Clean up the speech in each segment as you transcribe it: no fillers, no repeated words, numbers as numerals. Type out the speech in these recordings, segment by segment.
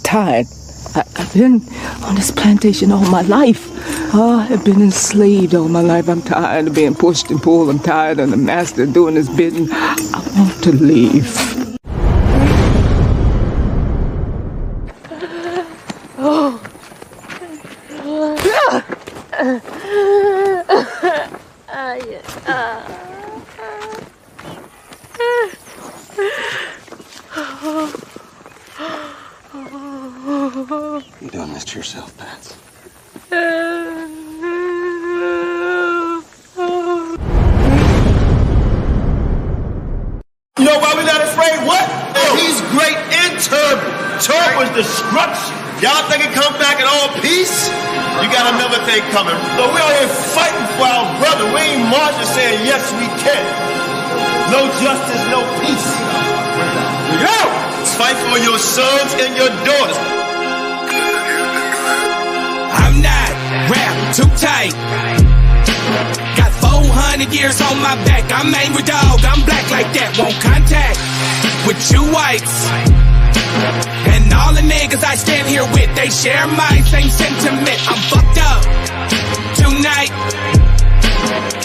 tired. I've been on this plantation all my life. I've been enslaved all my life. I'm tired of being pushed and pulled. I'm tired of the master doing his bidding. I want to leave. You're doing this to yourself, Pats. You know why we're not afraid? What? Oh. He's great and terrible. Turbo's destruction. Y'all think it come back in all peace? You got another thing coming. So we out here fighting for our brother. We ain't marching saying, yes, we can. No justice, no peace. Yo! Let's fight for your sons and your daughters. I'm not wrapped too tight. Got 400 years on my back. I'm angry dog. I'm black like that. Won't contact with you whites. And all the niggas I stand here with, they share my same sentiment. I'm fucked up tonight.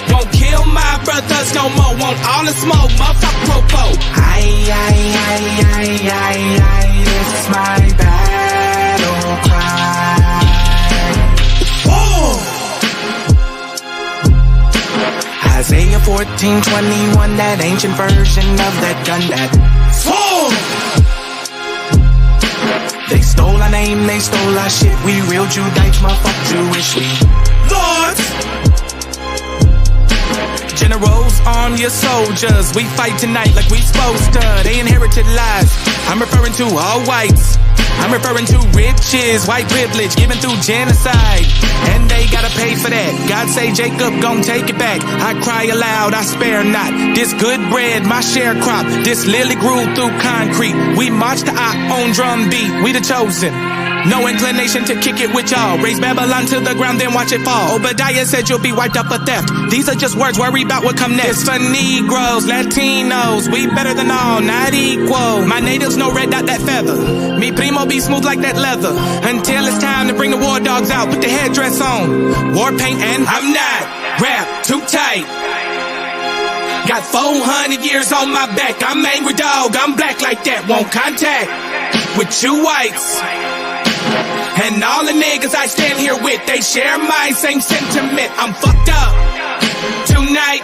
Won't kill my brothers no more. Want all the smoke. Motherfucker popo. This is my battle cry. Isaiah 14:21, that ancient version of that gun that fall. They stole our name, they stole our shit. We real Judites, motherfucker Jewish. We lords. Generals, arm your soldiers. We fight tonight like we supposed to. They inherited lies. I'm referring to all whites. I'm referring to riches, white privilege given through genocide. And they gotta pay for that. God say Jacob gon' take it back. I cry aloud, I spare not. This good bread, my sharecrop. This lily grew through concrete. We march the on drum beat. We the chosen. No inclination to kick it with y'all. Raise Babylon to the ground, then watch it fall. Obadiah said you'll be wiped up for theft. These are just words, worry about what come next. It's for Negroes, Latinos, we better than all, not equal. My natives no red dot that feather. Me primo be smooth like that leather. Until it's time to bring the war dogs out, put the headdress on. War paint and I'm not wrapped too tight. Got 400 years on my back. I'm angry dog, I'm black like that. Won't contact with you whites. And all the niggas I stand here with, they share my same sentiment. I'm fucked up tonight.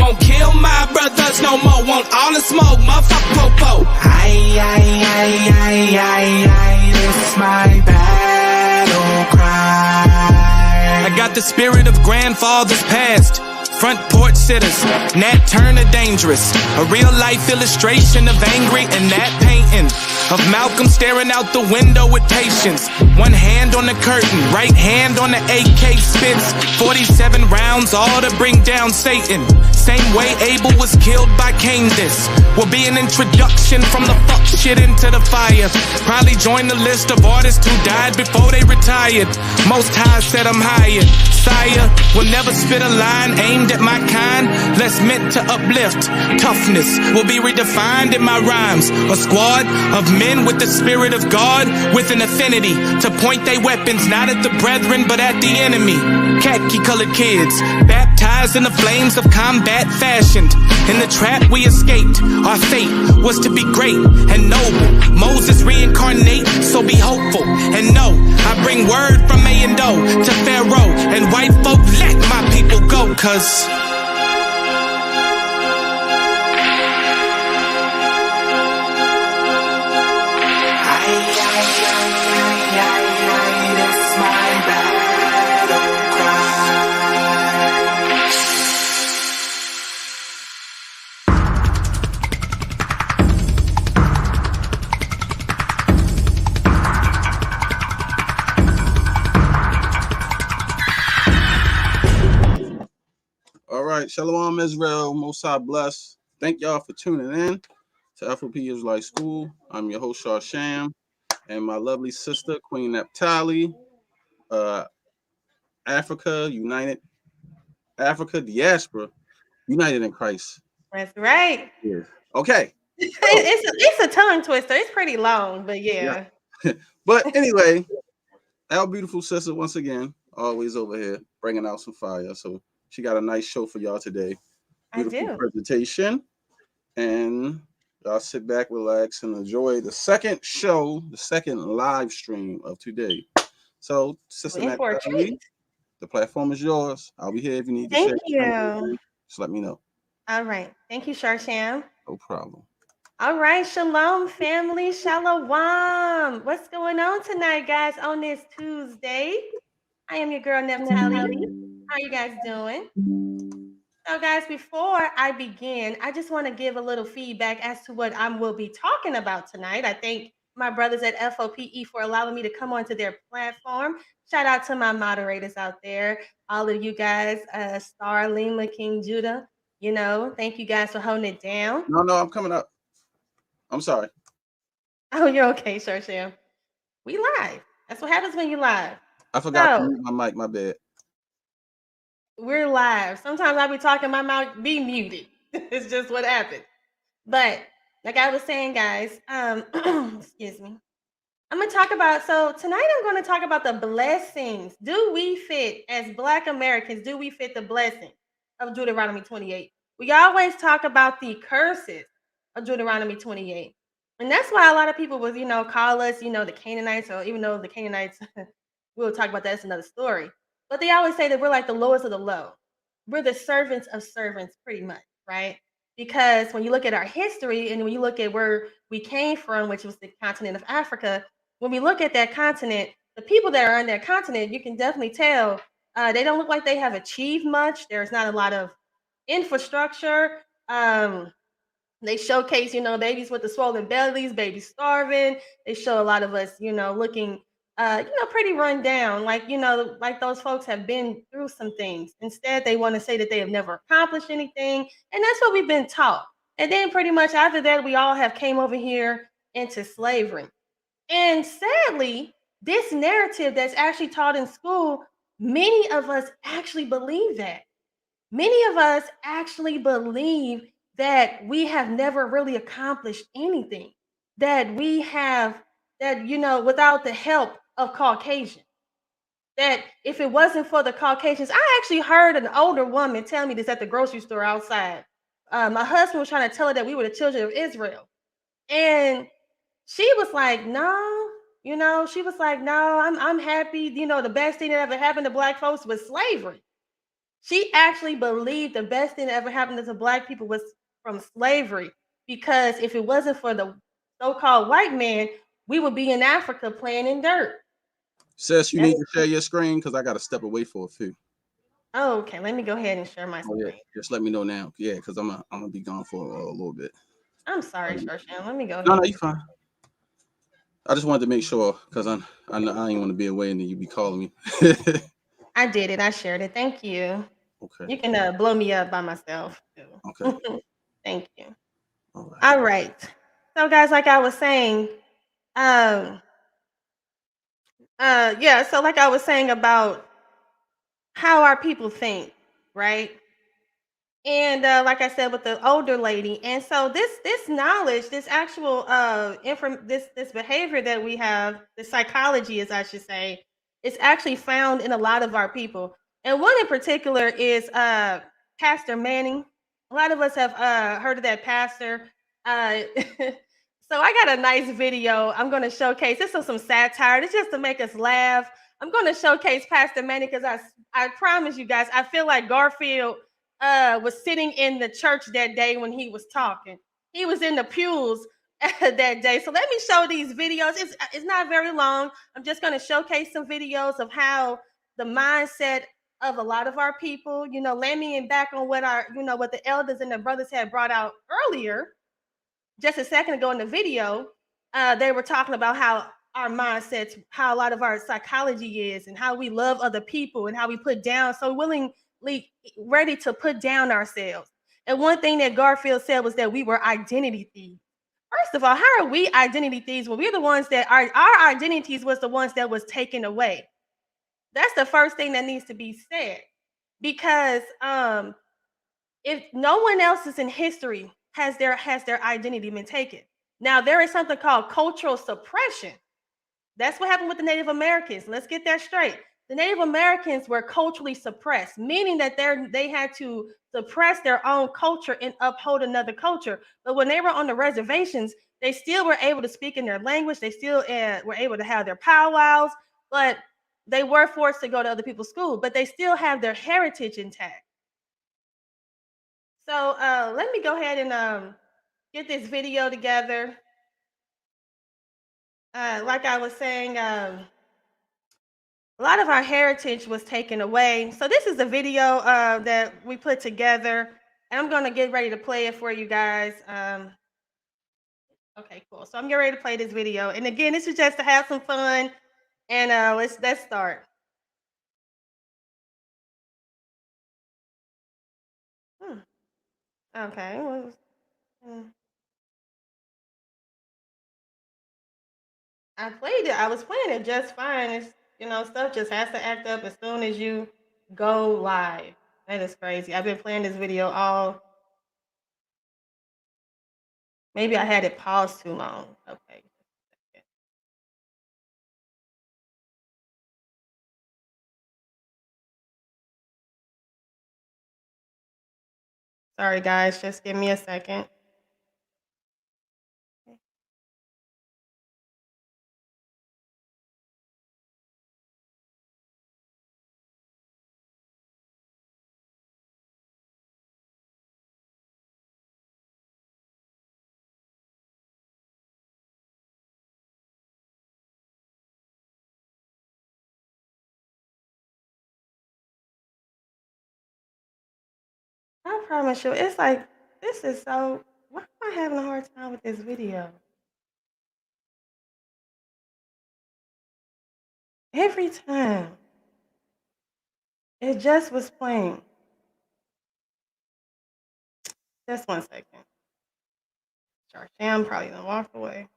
Won't kill my brothers no more. Want all the smoke, motherfucker popo. This is my battle cry. I got the spirit of grandfathers past. Front porch sitters, Nat Turner dangerous. A real life illustration of angry and that painting. Of Malcolm staring out the window with patience. One hand on the curtain, right hand on the AK spits. 47 rounds, all to bring down Satan. Same way Abel was killed by Cain. This will be an introduction from the fuck shit into the fire. Probably join the list of artists who died before they retired. Most High said I'm hired. Sire will never spit a line aimed at my kind, less meant to uplift. Toughness will be redefined in my rhymes. A squad of men with the spirit of God, with an affinity to point their weapons not at the brethren but at the enemy. Khaki colored kids, baptized in the flames of combat fashioned. In the trap we escaped, our fate was to be great and noble. Moses reincarnate, so be hopeful and know I bring word from A and O to Pharaoh and white folk, let my people go, cause it's my battle cry. All right, Shalom Israel, Most High bless. Thank y'all for tuning in to F.O.P.E Israelite School. I'm your host, Sham, and my lovely sister, Queen Naphtali, Africa Diaspora, United in Christ. That's right. Yeah. Okay, It's a tongue twister. It's pretty long, but yeah. But anyway, our beautiful sister once again, always over here bringing out some fire. So she got a nice show for y'all today. Beautiful presentation, and y'all sit back, relax, and enjoy the second show, the second live stream of today. So, Sister Naphtali, the platform is yours. I'll be here if you need to share. Thank you. Just let me know. All right. Thank you, Sharsham. No problem. All right. Shalom, family. Shalom. What's going on tonight, guys, on this Tuesday? I am your girl, Naphtali. How are you guys doing? So, guys, before I begin, I just want to give a little feedback as to what I will be talking about tonight. I thank my brothers at F.O.P.E for allowing me to come onto their platform. Shout out to my moderators out there, all of you guys, Star, Lima, King Judah. You know, thank you guys for holding it down. No, I'm coming up. I'm sorry. Oh, you're okay, Sir Sham. We live. That's what happens when you live. I forgot to mute my mic. My bad. We're live. Sometimes I'll be talking, my mouth be muted. It's just what happens. But like I was saying, guys, excuse me. I'm going to talk about, so tonight I'm going to talk about the blessings. Do we fit, as Black Americans, do we fit the blessing of Deuteronomy 28? We always talk about the curses of Deuteronomy 28. And that's why a lot of people will, call us, the Canaanites, or even though the Canaanites, we'll talk about that, that's another story. But they always say that we're like the lowest of the low. We're the servants of servants, pretty much, right? Because when you look at our history and when you look at where we came from, which was the continent of Africa, when we look at that continent, the people that are on that continent, you can definitely tell they don't look like they have achieved much. There's not a lot of infrastructure. They showcase, babies with the swollen bellies, babies starving. They show a lot of us, looking, pretty run down, like those folks have been through some things. Instead, they want to say that they have never accomplished anything. And that's what we've been taught. And then pretty much after that, we all have came over here into slavery. And sadly, this narrative that's actually taught in school, many of us actually believe that. Many of us actually believe that we have never really accomplished anything, that we have, that, without the help of Caucasians, that if it wasn't for the Caucasians, I actually heard an older woman tell me this at the grocery store outside. My husband was trying to tell her that we were the children of Israel. And she was like, no, she was like, no, I'm happy. The best thing that ever happened to Black folks was slavery. She actually believed the best thing that ever happened to Black people was from slavery, because if it wasn't for the so-called white man, we would be in Africa playing in dirt. Sis, you need to share your screen because I got to step away for a few. Oh, okay. Let me go ahead and share my screen. Yeah. Just let me know now. Yeah, because I'm gonna be gone for a little bit. I'm sorry, Shorshan. Let me go ahead. No, you're fine. I just wanted to make sure because I ain't want to be away and then you be calling me. I did it. I shared it. Thank you. Okay. You can blow me up by myself. Okay. Thank you. All right. So, guys, like I was saying, so like I was saying about how our people think, right? And like I said, with the older lady, and so this knowledge, this actual this behavior that we have, the psychology, as I should say, is actually found in a lot of our people. And one in particular is Pastor Manning. A lot of us have heard of that pastor. So I got a nice video. I'm going to showcase. This is some satire. It's just to make us laugh. I'm going to showcase Pastor Manning because I promise you guys, I feel like Garfield was sitting in the church that day when he was talking. He was in the pews that day. So let me show these videos. It's not very long. I'm just going to showcase some videos of how the mindset of a lot of our people, landing back on what what the elders and the brothers had brought out earlier. Just a second ago in the video, they were talking about how our mindsets, how a lot of our psychology is, and how we love other people, and how we put down so willingly ready to put down ourselves. And one thing that Garfield said was that we were identity thieves. First of all, how are we identity thieves when we're the ones that our identities was the ones that was taken away? That's the first thing that needs to be said, because if no one else is in history has their identity been taken. Now there is something called cultural suppression. That's what happened with the Native Americans. Let's get that straight. The Native Americans were culturally suppressed, meaning that they had to suppress their own culture and uphold another culture. But when they were on the reservations, they still were able to speak in their language. They still were able to have their powwows, but they were forced to go to other people's school, but they still have their heritage intact. So let me go ahead and get this video together. Like I was saying, a lot of our heritage was taken away. So this is the video that we put together, and I'm going to get ready to play it for you guys. Okay, cool. So I'm getting ready to play this video. And again, this is just to have some fun. And let's start. Okay. I played it. I was playing it just fine. It's, stuff just has to act up as soon as you go live. That is crazy. I've been playing this video all. Maybe I had it paused too long. Okay. Sorry, guys. Just give me a second. I promise you, it's like, this is so, why am I having a hard time with this video? Every time. It just was playing. Just 1 second. Sham probably done walked away.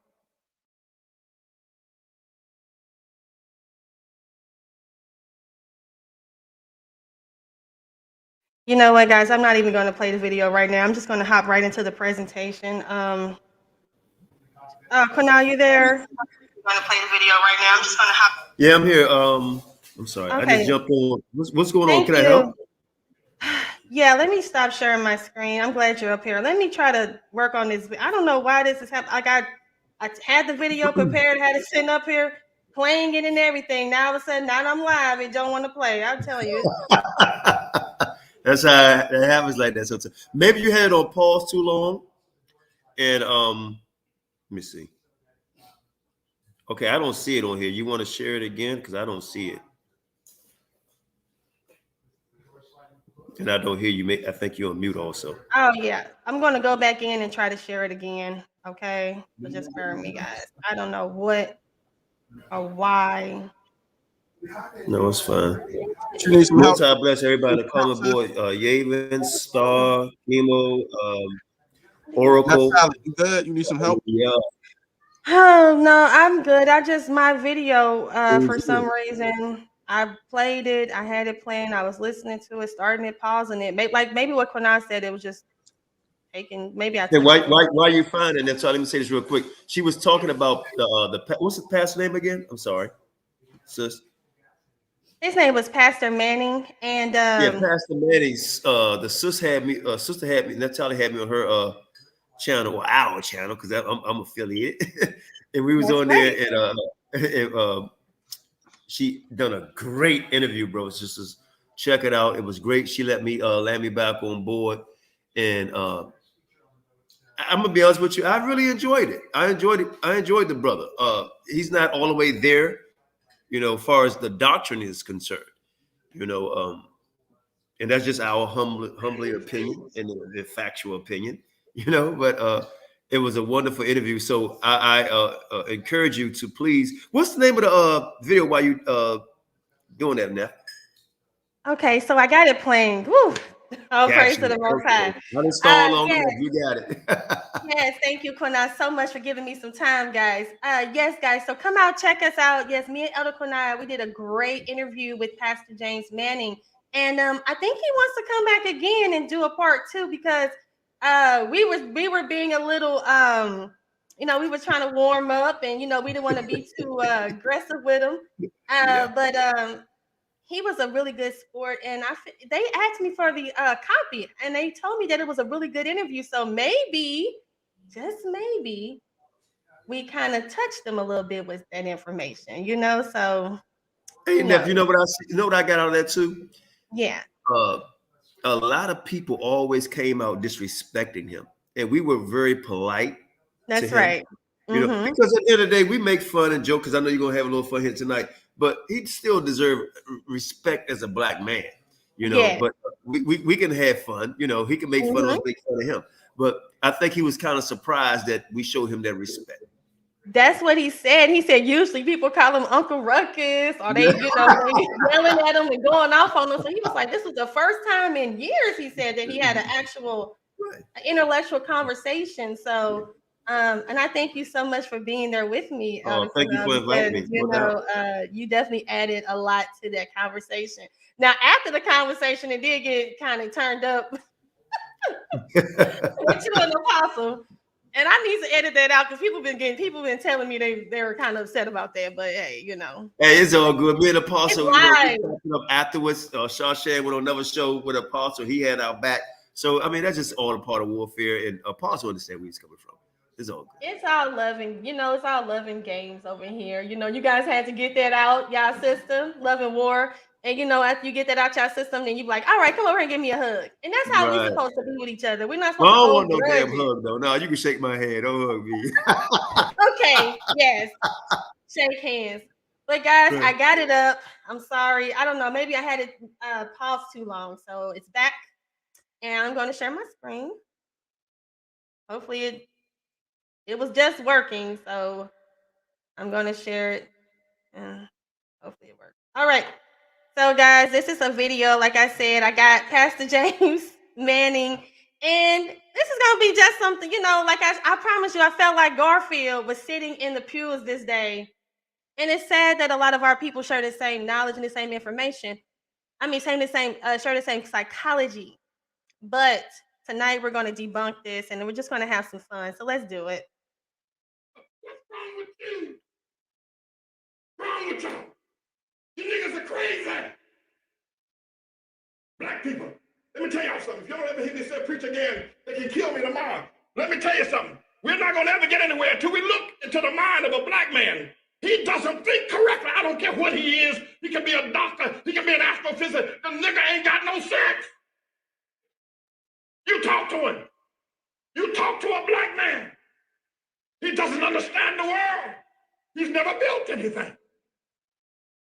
You know what, guys? I'm not even going to play the video right now. I'm just going to hop right into the presentation. Qanath, you there? I'm going to play the video right now. I'm just going to hop. Yeah, I'm here. I'm sorry. Okay. I just jumped on. What's going Thank on? Can you. I help? Yeah, let me stop sharing my screen. I'm glad you're up here. Let me try to work on this. I don't know why this is happening. I had the video prepared, had it sitting up here, playing it and everything. Now all of a sudden, now I'm live and don't want to play. I'm telling you. That's how it happens like that sometimes. Maybe you had it on pause too long. And let me see. Okay, I don't see it on here. You want to share it again? Because I don't see it. And I don't hear you. I think you're on mute also. Oh, yeah. I'm going to go back in and try to share it again. Okay. So just bear with me, guys. I don't know what or why. No, it's fine. You need some help? Multi bless everybody. Come aboard. Yavin, Star, Chemo, Oracle. You good? You need some help? Yeah. Oh, no, I'm good. My video, for some reason, I played it. I had it playing. I was listening to it, starting it, pausing it. Maybe what Qanath said, it was just taking, maybe I. Hey, why you finding that? So let me say this real quick. She was talking about the what's the pastor name again? I'm sorry, sis. His name was Pastor Manning, and yeah, Pastor Manning's the sister had me. Natalie had me on her channel or our channel because I'm affiliate, and we was on there and she done a great interview, bro. It's just check it out. It was great. She let me land me back on board, and I'm gonna be honest with you. I really enjoyed it. I enjoyed the brother. He's not all the way there, as far as the doctrine is concerned, and that's just our humbly opinion and the factual opinion, But it was a wonderful interview. So I encourage you to please. What's the name of the video while you doing that now? Okay, so I got it playing. Woo! All praise to the Most High. You got it. Yes, thank you, Qanath, so much for giving me some time, guys. Yes, guys, so come out, check us out. Yes, me and Elder Qanath, we did a great interview with Pastor James Manning. And I think he wants to come back again and do a part 2 because we were being a little we were trying to warm up, and we didn't want to be too aggressive with him. But he was a really good sport, and they asked me for the copy, and they told me that it was a really good interview. So maybe, just maybe, we kind of touched them a little bit with that information, So, Hey, Neff, you know what I got out of that too? Yeah. A lot of people always came out disrespecting him, and we were very polite. That's to him. right. Because at the end of the day, we make fun and joke, because I know you're gonna have a little fun here tonight, but he still deserves respect as a black man, Yeah. But we can have fun, he can make fun of us, make fun of him. But I think he was kind of surprised that we showed him that respect. That's what he said. He said usually people call him Uncle Ruckus, or they, they yelling at him and going off on him. So he was like, this was the first time in years, he said, that he had an actual intellectual conversation. So and I thank you so much for being there with me. Thank you for inviting me. You definitely added a lot to that conversation. Now, after the conversation, it did get kind of turned up with you and Apostle. And I need to edit that out because people been telling me they were kind of upset about that. But hey, Hey, it's all good. Me and Apostle, up afterwards, Shawshan went on another show with Apostle. He had our back. So I mean, that's just all a part of warfare, and Apostle understand where he's coming from. It's all good. It's all loving, it's all loving games over here. You guys had to get that out, y'all system, love and war. And after you get that out your system, then you be like, all right, come over here and give me a hug. And that's how we're supposed to be with each other. We're not supposed to hold no damn hug, though. No, you can shake my hand. Don't hug me. Okay, yes. Shake hands. But guys, I got it up. I'm sorry. I don't know. Maybe I had it paused too long. So it's back. And I'm going to share my screen. Hopefully it was just working. So I'm going to share it. Hopefully it works. All right. So guys, this is a video. Like I said, I got Pastor James Manning. And this is going to be just something, like I promise you, I felt like Garfield was sitting in the pews this day. And it's sad that a lot of our people share the same knowledge and the same information. I mean, share the same psychology. But tonight we're going to debunk this, and we're just going to have some fun. So let's do it. What's wrong with you? Wrong with y'all? You niggas are crazy. Black people, let me tell y'all something. If y'all ever hear me say preach again, they can kill me tomorrow. Let me tell you something. We're not going to ever get anywhere until we look into the mind of a black man. He doesn't think correctly. I don't care what he is. He can be a doctor. He can be an astrophysicist. The nigga ain't got no sense. You talk to him. You talk to a black man. He doesn't understand the world. He's never built anything.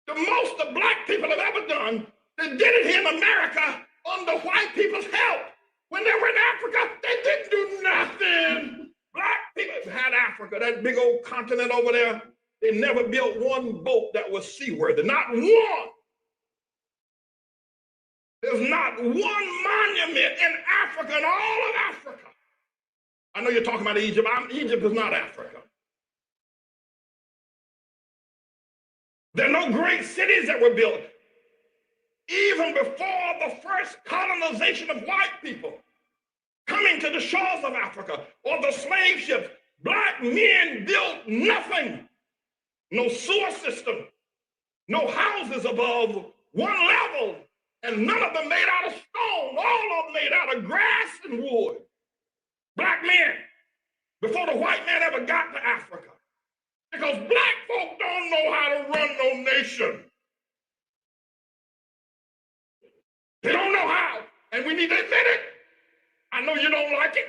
The most the black people have ever done, they did it here in America under white people's help. When they were in Africa, they didn't do nothing. Black people had Africa, that big old continent over there. They never built one boat that was seaworthy, not one. There's not one monument in Africa, in all of Africa. I know you're talking about Egypt. Egypt is not Africa. There are no great cities that were built. Even before the first colonization of white people coming to the shores of Africa or the slave ships, black men built nothing. No sewer system, no houses above one level, and none of them made out of stone, all of them made out of grass and wood. Black men, before the white man ever got to Africa, because black folk don't know how to run no nation. They don't know how, and we need to admit it. I know you don't like it,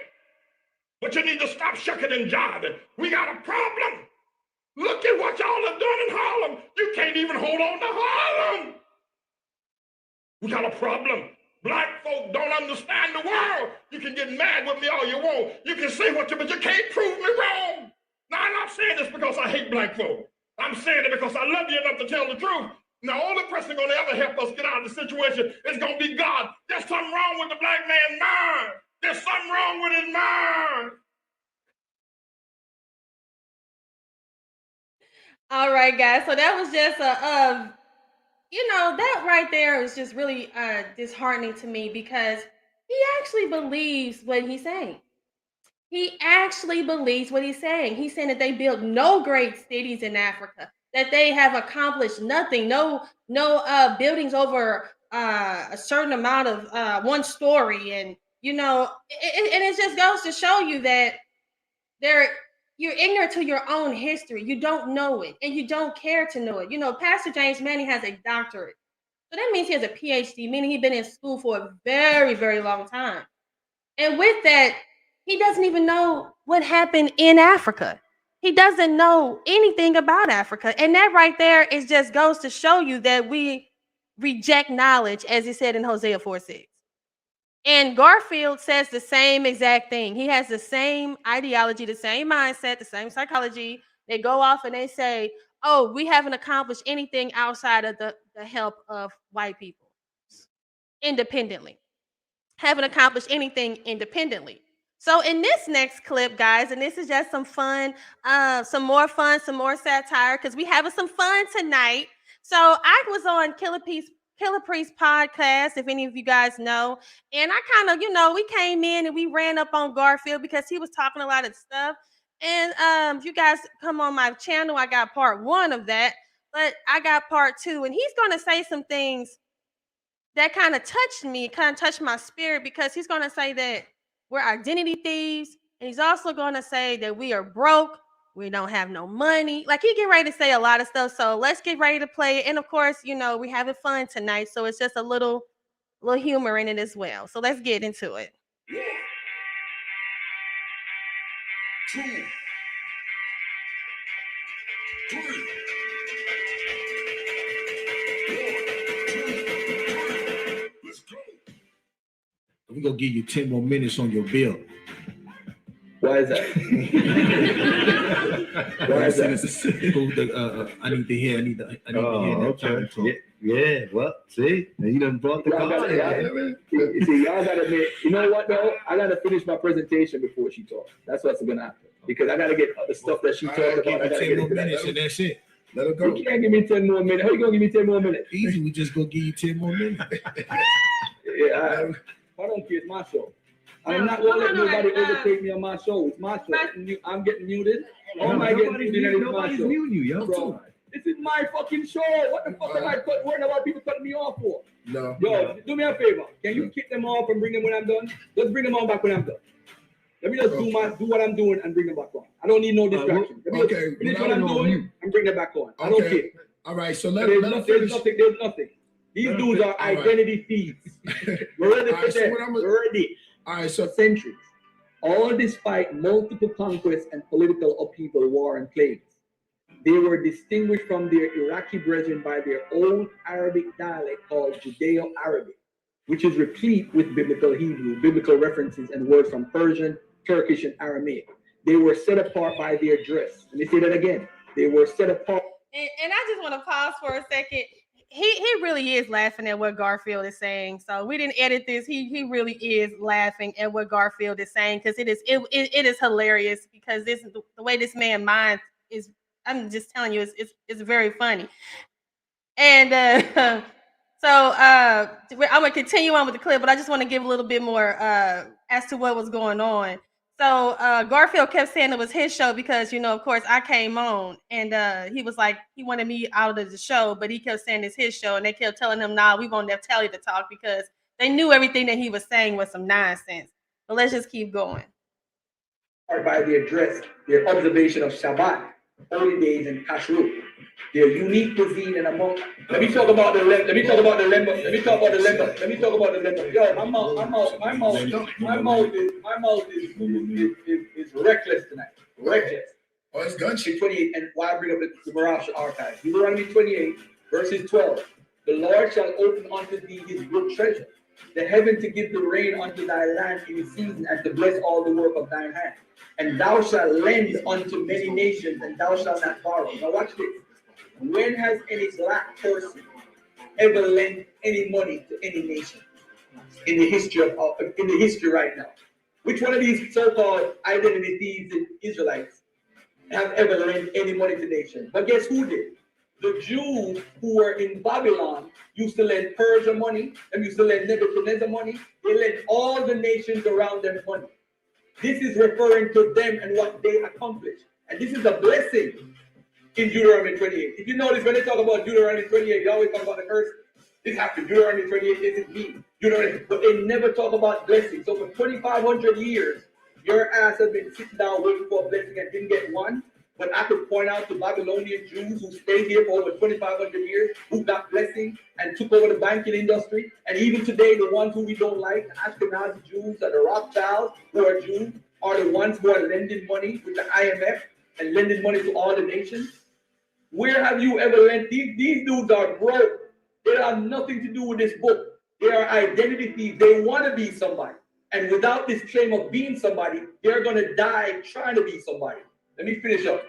but you need to stop shucking and jiving. We got a problem. Look at what y'all have done in Harlem. You can't even hold on to Harlem. We got a problem. Black folk don't understand the world. You can get mad with me all you want. You can say what you, but you can't prove me wrong. Now, I'm not saying this because I hate black folk. I'm saying it because I love you enough to tell the truth. Now, the only person going to ever help us get out of the situation is going to be God. There's something wrong with the black man's mind. There's something wrong with his mind. All right, guys. So that was just you know, that right there is just really disheartening to me because he actually believes what he's saying. He actually believes what he's saying. He's saying that they built no great cities in Africa, that they have accomplished nothing, no buildings over a certain amount of one story, and you know, and it just goes to show you that you're ignorant to your own history. You don't know it, and you don't care to know it. You know, Pastor James Manning has a doctorate, so that means he has a PhD, meaning he's been in school for a very, very long time. And with that, he doesn't even know what happened in Africa. He doesn't know anything about Africa. And that right there is just goes to show you that we reject knowledge, as he said in Hosea 4:6. And Garfield says the same exact thing. He has the same ideology, the same mindset, the same psychology. They go off and they say, oh, we haven't accomplished anything outside of the help of white people independently. Haven't accomplished anything independently. So in this next clip, guys, and this is just some fun, some more satire, because we having some fun tonight. So I was on Killer Priest podcast, if any of you guys know, and I kind of, you know, we came in and we ran up on Garfield because he was talking a lot of stuff. And if you guys come on my channel, I got part 1 of that, but I got part 2, and he's going to say some things that kind of touched me, kind of touched my spirit, because he's going to say that we're identity thieves, and he's also going to say that we are broke, we don't have no money. Like, he get ready to say a lot of stuff, so let's get ready to play it. And of course, you know, we're having fun tonight, so it's just a little humor in it as well. So let's get into it. 2, 3. We're going to give you 10 more minutes on your bill. Why is that? Why is that? I need to hear that. Okay. Yeah, well, see, you done brought the car. You see, y'all gotta admit, you know what though? I gotta finish my presentation before she talks. That's what's gonna happen. Because I gotta get the stuff that she talked about. I gotta give you 10 more minutes and that's it. Let her go. You can't give me 10 more minutes. How you gonna give me 10 more minutes? Easy, we just gonna give you 10 more minutes. Yeah, I don't care. It's my show. I'm not gonna let nobody overtake me on my show. It's my show. I'm getting muted. How am I getting muted? It's my show. Bro, this is my fucking show. What the fuck am I worrying about people cutting me off for? No. Yo, do me a favor. Can you kick them off and bring them when I'm done? Let's bring them on back when I'm done. Let me just do what I'm doing and bring them back on. I don't need no distraction. Let me just finish what I'm doing and bring them back on. I don't care. All right, so there's nothing. These dudes are identity thieves. We're ready for that. We're ready. All right, so centuries. All despite multiple conquests and political upheaval, war, and plagues. They were distinguished from their Iraqi brethren by their old Arabic dialect called Judeo-Arabic, which is replete with biblical Hebrew, biblical references, and words from Persian, Turkish, and Aramaic. They were set apart by their dress. Let me say that again. They were set apart. And I just want to pause for a second. He really is laughing at what Garfield is saying. So we didn't edit this. He really is laughing at what Garfield is saying, because it is hilarious, because this the way this man minds is, I'm just telling you, it's very funny. And so I'm gonna continue on with the clip, but I just want to give a little bit more as to what was going on. So Garfield kept saying it was his show because, you know, of course, I came on, and he was like, he wanted me out of the show, but he kept saying it's his show, and they kept telling him, nah, we want Naphtali to talk, because they knew everything that he was saying was some nonsense. But let's just keep going. By their dress, their observation of Shabbat, holy days, and kashrut, their unique cuisine and among. Let me talk about the lemon. Let me talk about the lemon. Yo, my mouth is reckless tonight. Reckless. Oh, it's gunshy. 28, and why I bring up the Marash archive. Deuteronomy 28, verses 12. The Lord shall open unto thee his good treasure, the heaven to give the rain unto thy land in season, and to bless all the work of thine hand. And thou shalt lend unto many nations, and thou shalt not borrow. Now watch this. When has any black person ever lent any money to any nation in the history right now? Which one of these so-called identity thieves and Israelites have ever lent any money to nations? But guess who did? The Jews who were in Babylon used to lend Persia money, and used to lend Nebuchadnezzar money. They lent all the nations around them money. This is referring to them and what they accomplished. And this is a blessing in Deuteronomy 28. If you notice, when they talk about Deuteronomy 28, they always talk about the curse. This happened. Deuteronomy 28, this is me. But they never talk about blessing. So for 2,500 years, your ass has been sitting down waiting for a blessing and didn't get one. But I could point out to Babylonian Jews who stayed here for over 2,500 years, who got blessing and took over the banking industry. And even today, the ones who we don't like, the Ashkenazi Jews and the Rothschilds who are Jews, are the ones who are lending money with the IMF and lending money to all the nations. Where have you ever lent? These dudes are broke. They have nothing to do with this book. They are identity thieves. They want to be somebody. And without this claim of being somebody, they're going to die trying to be somebody. Let me finish up.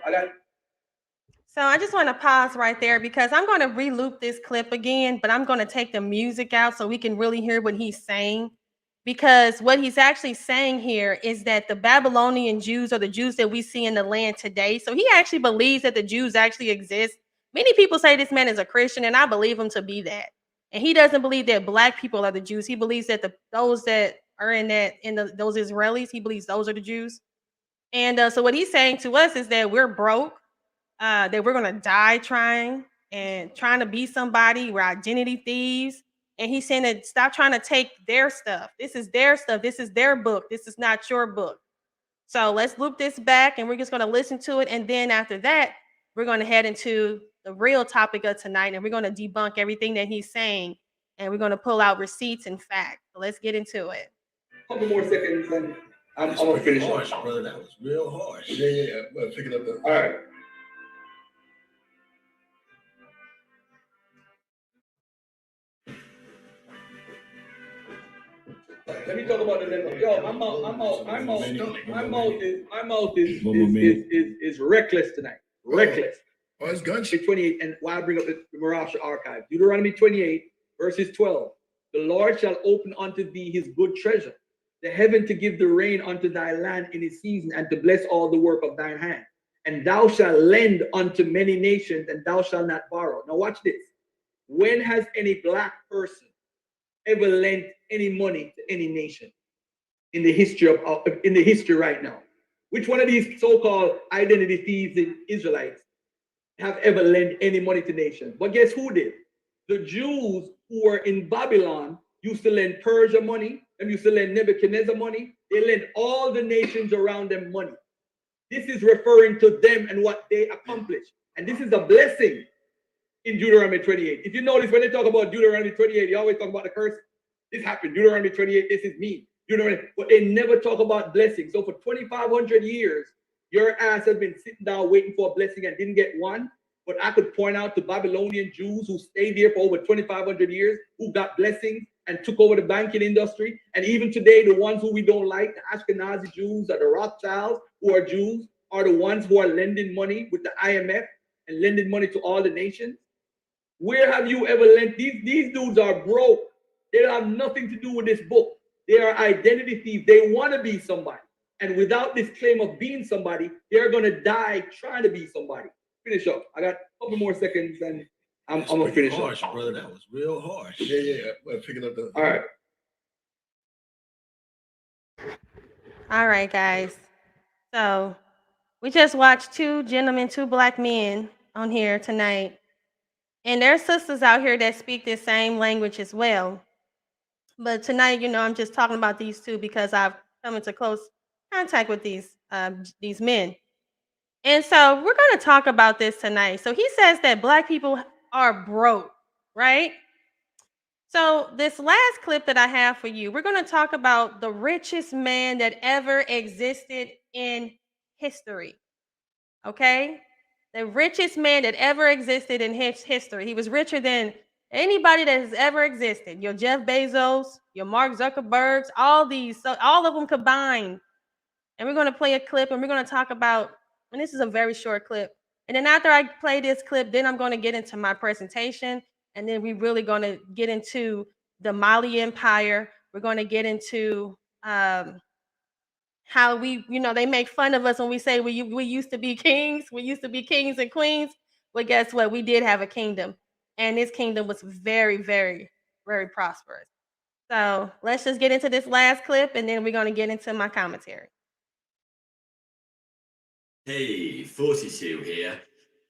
So I just want to pause right there because I'm going to re-loop this clip again, but I'm going to take the music out so we can really hear what he's saying. Because what he's actually saying here is that the Babylonian Jews are the Jews that we see in the land today. So he actually believes that the Jews actually exist. Many people say this man is a Christian, and I believe him to be that. And he doesn't believe that black people are the Jews. He believes that those that are those Israelis, he believes those are the Jews. And so what he's saying to us is that we're broke, that we're gonna die trying to be somebody. We're identity thieves. And he's saying that stop trying to take their stuff. This is their stuff. This is their book. This is not your book. So let's loop this back and we're just gonna listen to it. And then after that, we're gonna head into the real topic of tonight, and we're gonna debunk everything that he's saying, and we're gonna pull out receipts and facts. So let's get into it. A couple more seconds and I'm gonna finish harsh, brother. That was real harsh. Yeah. Well, pick it up there. All right. Let me talk about the level. Yo, my mouth is reckless tonight. Reckless. Oh, it's gunshot. 28, and why I bring up the Mirage archive. Deuteronomy 28, verses 12. The Lord shall open unto thee his good treasure, the heaven to give the rain unto thy land in its season, and to bless all the work of thine hand. And thou shalt lend unto many nations, and thou shalt not borrow. Now watch this. When has any black person ever lent any money to any nation in the history right now? Which one of these so-called identity thieves and Israelites have ever lent any money to nations? But guess who did? The Jews who were in Babylon used to lend Persia money, and used to lend Nebuchadnezzar money. They lent all the nations around them money. This is referring to them and what they accomplished. And this is a blessing in Deuteronomy 28. If you notice, when they talk about Deuteronomy 28, they always talk about the curse. This happened. Deuteronomy 28, this is me. But they never talk about blessing. So for 2,500 years, your ass has been sitting down waiting for a blessing and didn't get one. But I could point out to Babylonian Jews who stayed here for over 2,500 years, who got blessings and took over the banking industry. And even today, the ones who we don't like, the Ashkenazi Jews or the Rothschilds who are Jews, are the ones who are lending money with the IMF and lending money to all the nations. Where have you ever lent? These dudes are broke. They have nothing to do with this book. They are identity thieves. They want to be somebody. And without this claim of being somebody, they're going to die trying to be somebody. Finish up. I got a couple more seconds and I'm going to finish harsh, up. Brother. That was real harsh. Yeah. Well, pick it up there. All right. All right, guys. So we just watched two black men on here tonight. And there are sisters out here that speak this same language as well. But tonight, I'm just talking about these two because I've come into close contact with these men. And so we're going to talk about this tonight. So he says that black people are broke, right? So this last clip that I have for you, we're going to talk about the richest man that ever existed in history. Okay? The richest man that ever existed in history. He was richer than anybody that has ever existed. Your Jeff Bezos, your Mark Zuckerbergs, all of them combined. And we're going to play a clip and we're going to talk about, and this is a very short clip. And then after I play this clip, then I'm going to get into my presentation. And then we're really going to get into the Mali Empire. We're going to get into how we, they make fun of us when we say we used to be kings. We used to be kings and queens. But guess what? We did have a kingdom, and this kingdom was very, very, very prosperous. So let's just get into this last clip, and then we're going to get into my commentary. Hey, 42 here.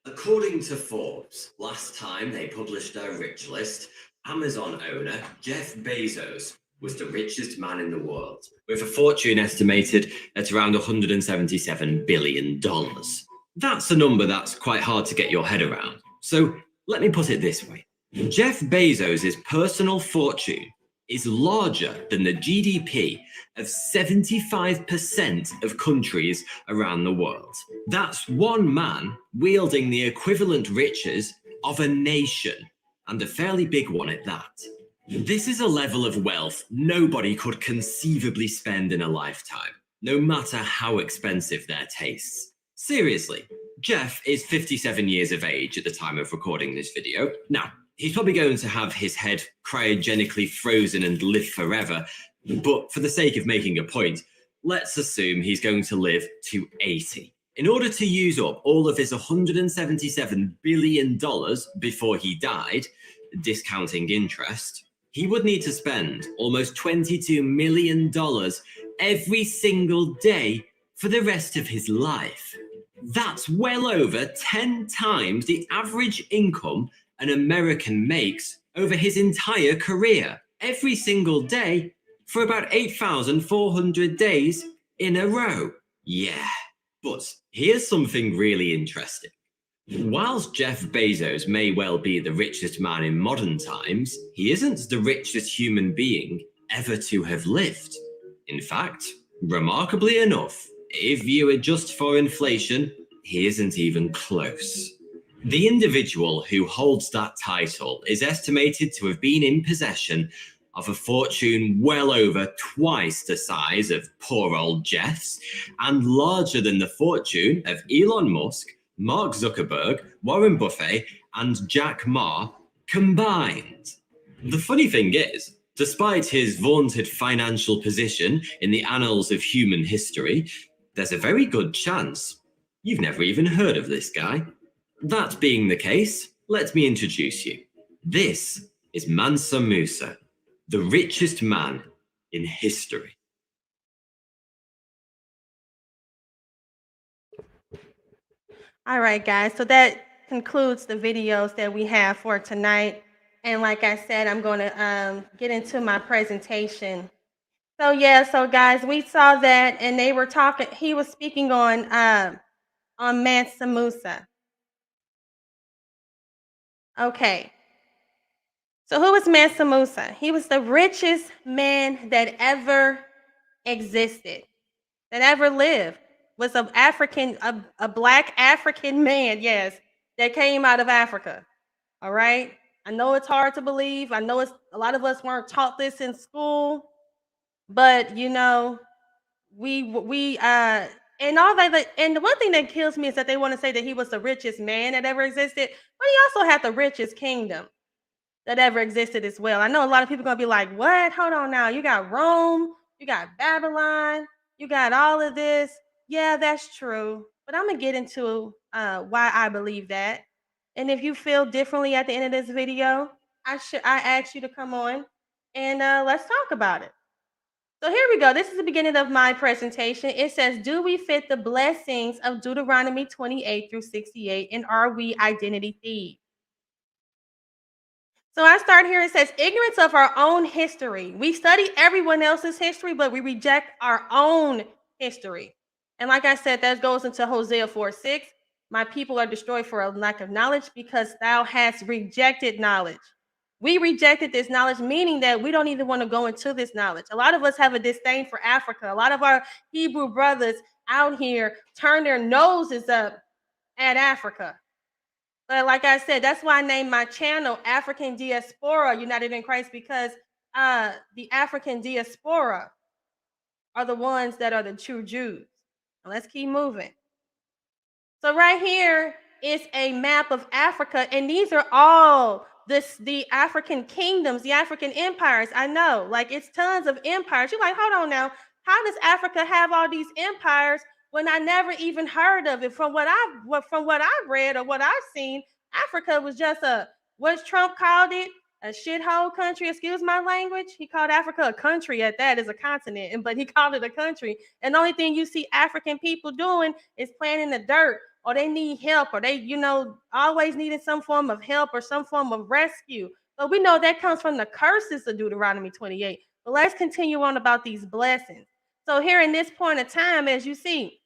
According to Forbes, last time they published their rich list, Amazon owner Jeff Bezos was the richest man in the world, with a fortune estimated at around $177 billion. That's a number that's quite hard to get your head around. So let me put it this way. Jeff Bezos' personal fortune is larger than the GDP of 75% of countries around the world. That's one man wielding the equivalent riches of a nation, and a fairly big one at that. This is a level of wealth nobody could conceivably spend in a lifetime, no matter how expensive their tastes. Seriously, Jeff is 57 years of age at the time of recording this video. Now, he's probably going to have his head cryogenically frozen and live forever, but for the sake of making a point, let's assume he's going to live to 80. In order to use up all of his $177 billion before he died, discounting interest, he would need to spend almost $22 million every single day for the rest of his life. That's well over 10 times the average income an American makes over his entire career, every single day for about 8,400 days in a row. Yeah, but here's something really interesting. Whilst Jeff Bezos may well be the richest man in modern times, he isn't the richest human being ever to have lived. In fact, remarkably enough, if you adjust for inflation, he isn't even close. The individual who holds that title is estimated to have been in possession of a fortune well over twice the size of poor old Jeff's, and larger than the fortune of Elon Musk, Mark Zuckerberg, Warren Buffett, and Jack Ma combined. The funny thing is, despite his vaunted financial position in the annals of human history, there's a very good chance you've never even heard of this guy. That being the case, let me introduce you. This is Mansa Musa, the richest man in history. All right, guys, so that concludes the videos that we have for tonight. And like I said, I'm going to get into my presentation. So yeah, so guys, we saw that, and they were talking, he was speaking on Mansa Musa. Okay. So who was Mansa Musa? He was the richest man that ever existed, that ever lived. Was a black African man, yes, that came out of Africa. All right. I know it's hard to believe. I know a lot of us weren't taught this in school, but you know, and all that. And the one thing that kills me is that they want to say that he was the richest man that ever existed, but he also had the richest kingdom that ever existed as well. I know a lot of people are gonna be like, "What? Hold on now. You got Rome, you got Babylon, you got all of this." Yeah, that's true. But I'm gonna get into why I believe that. And if you feel differently at the end of this video, I ask you to come on and let's talk about it. So here we go. This is the beginning of my presentation. It says, do we fit the blessings of Deuteronomy 28 through 68, and are we identity thieves? So I start here. It says, ignorance of our own history. We study everyone else's history, but we reject our own history. And like I said, that goes into Hosea 4:6. My people are destroyed for a lack of knowledge because thou hast rejected knowledge. We rejected this knowledge, meaning that we don't even want to go into this knowledge. A lot of us have a disdain for Africa. A lot of our Hebrew brothers out here turn their noses up at Africa. But like I said, that's why I named my channel African Diaspora United in Christ, because the African diaspora are the ones that are the true Jews. Now let's keep moving. So right here is a map of Africa, and these are all the African kingdoms, the African empires. I know, like, it's tons of empires. You're like, hold on now, how does Africa have all these empires when I never even heard of it? From what I've read or what I've seen, Africa was just what Trump called it, a shithole country. Excuse my language. He called Africa a country at that, as a continent, but he called it a country. And the only thing you see African people doing is playing in the dirt, or they need help, or they, always needing some form of help or some form of rescue. But we know that comes from the curses of Deuteronomy 28. But let's continue on about these blessings. So here in this point of time, as you see,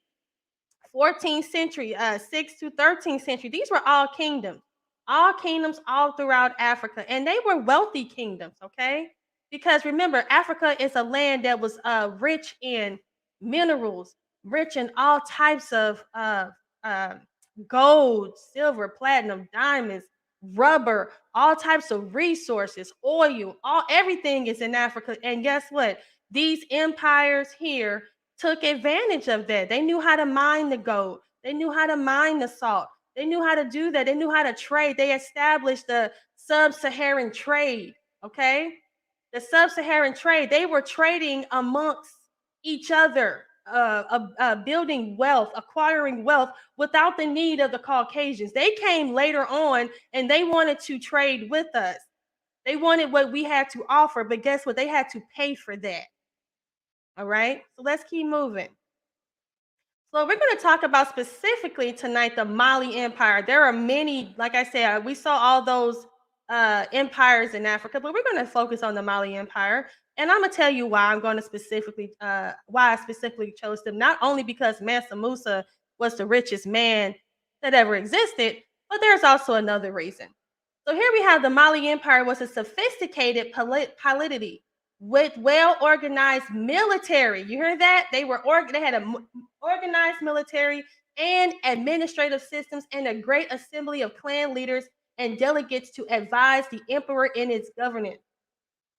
14th century, 6th to 13th century, these were all kingdoms all throughout Africa, and they were wealthy kingdoms, okay? Because remember, Africa is a land that was rich in minerals, rich in all types of uh, gold, silver, platinum, diamonds, rubber, all types of resources, oil, everything is in Africa. And guess what? These empires here took advantage of that. They knew how to mine the gold. They knew how to mine the salt. They knew how to do that. They knew how to trade. They established the sub-Saharan trade, okay? The sub-Saharan trade. They were trading amongst each other, building wealth, acquiring wealth without the need of the Caucasians. They came later on and they wanted to trade with us. They wanted what we had to offer, but guess what? They had to pay for that. All right, so let's keep moving. So we're going to talk about specifically tonight the Mali Empire. There are many, like I said, we saw all those empires in Africa, but we're going to focus on the Mali Empire. And I'm going to tell you why I'm going to why I specifically chose them. Not only because Mansa Musa was the richest man that ever existed, but there's also another reason. So here we have the Mali Empire was a sophisticated polity with well-organized military. You heard that? They had an organized military and administrative systems and a great assembly of clan leaders and delegates to advise the emperor in its governance.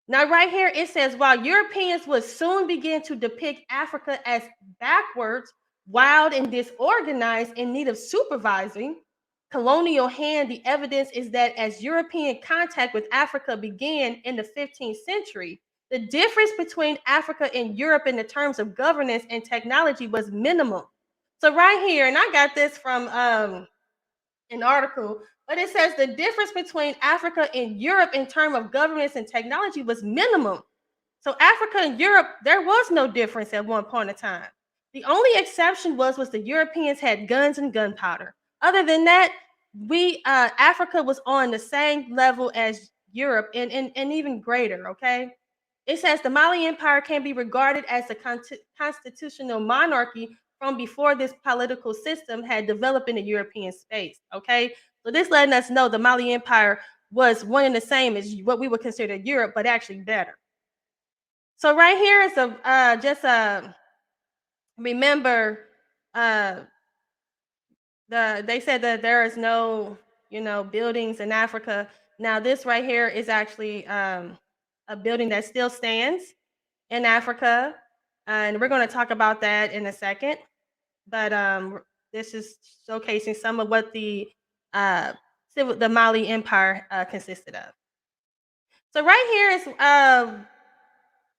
Now, right here, it says, while Europeans would soon begin to depict Africa as backwards, wild, and disorganized in need of supervising colonial hand, the evidence is that as European contact with Africa began in the 15th century, the difference between Africa and Europe in the terms of governance and technology was minimal. So right here, and I got this from an article, but it says the difference between Africa and Europe in terms of governance and technology was minimum. So Africa and Europe, there was no difference at one point in time. The only exception was the Europeans had guns and gunpowder. Other than that, Africa was on the same level as Europe and even greater, okay? It says the Mali Empire can be regarded as a constitutional monarchy from before this political system had developed in the European space, okay? So this letting us know the Mali Empire was one and the same as what we would consider Europe, but actually better. So right here is remember they said that there is no buildings in Africa. Now this right here is actually a building that still stands in Africa, and we're going to talk about that in a second. But this is showcasing some of what the Mali Empire consisted of. So right here is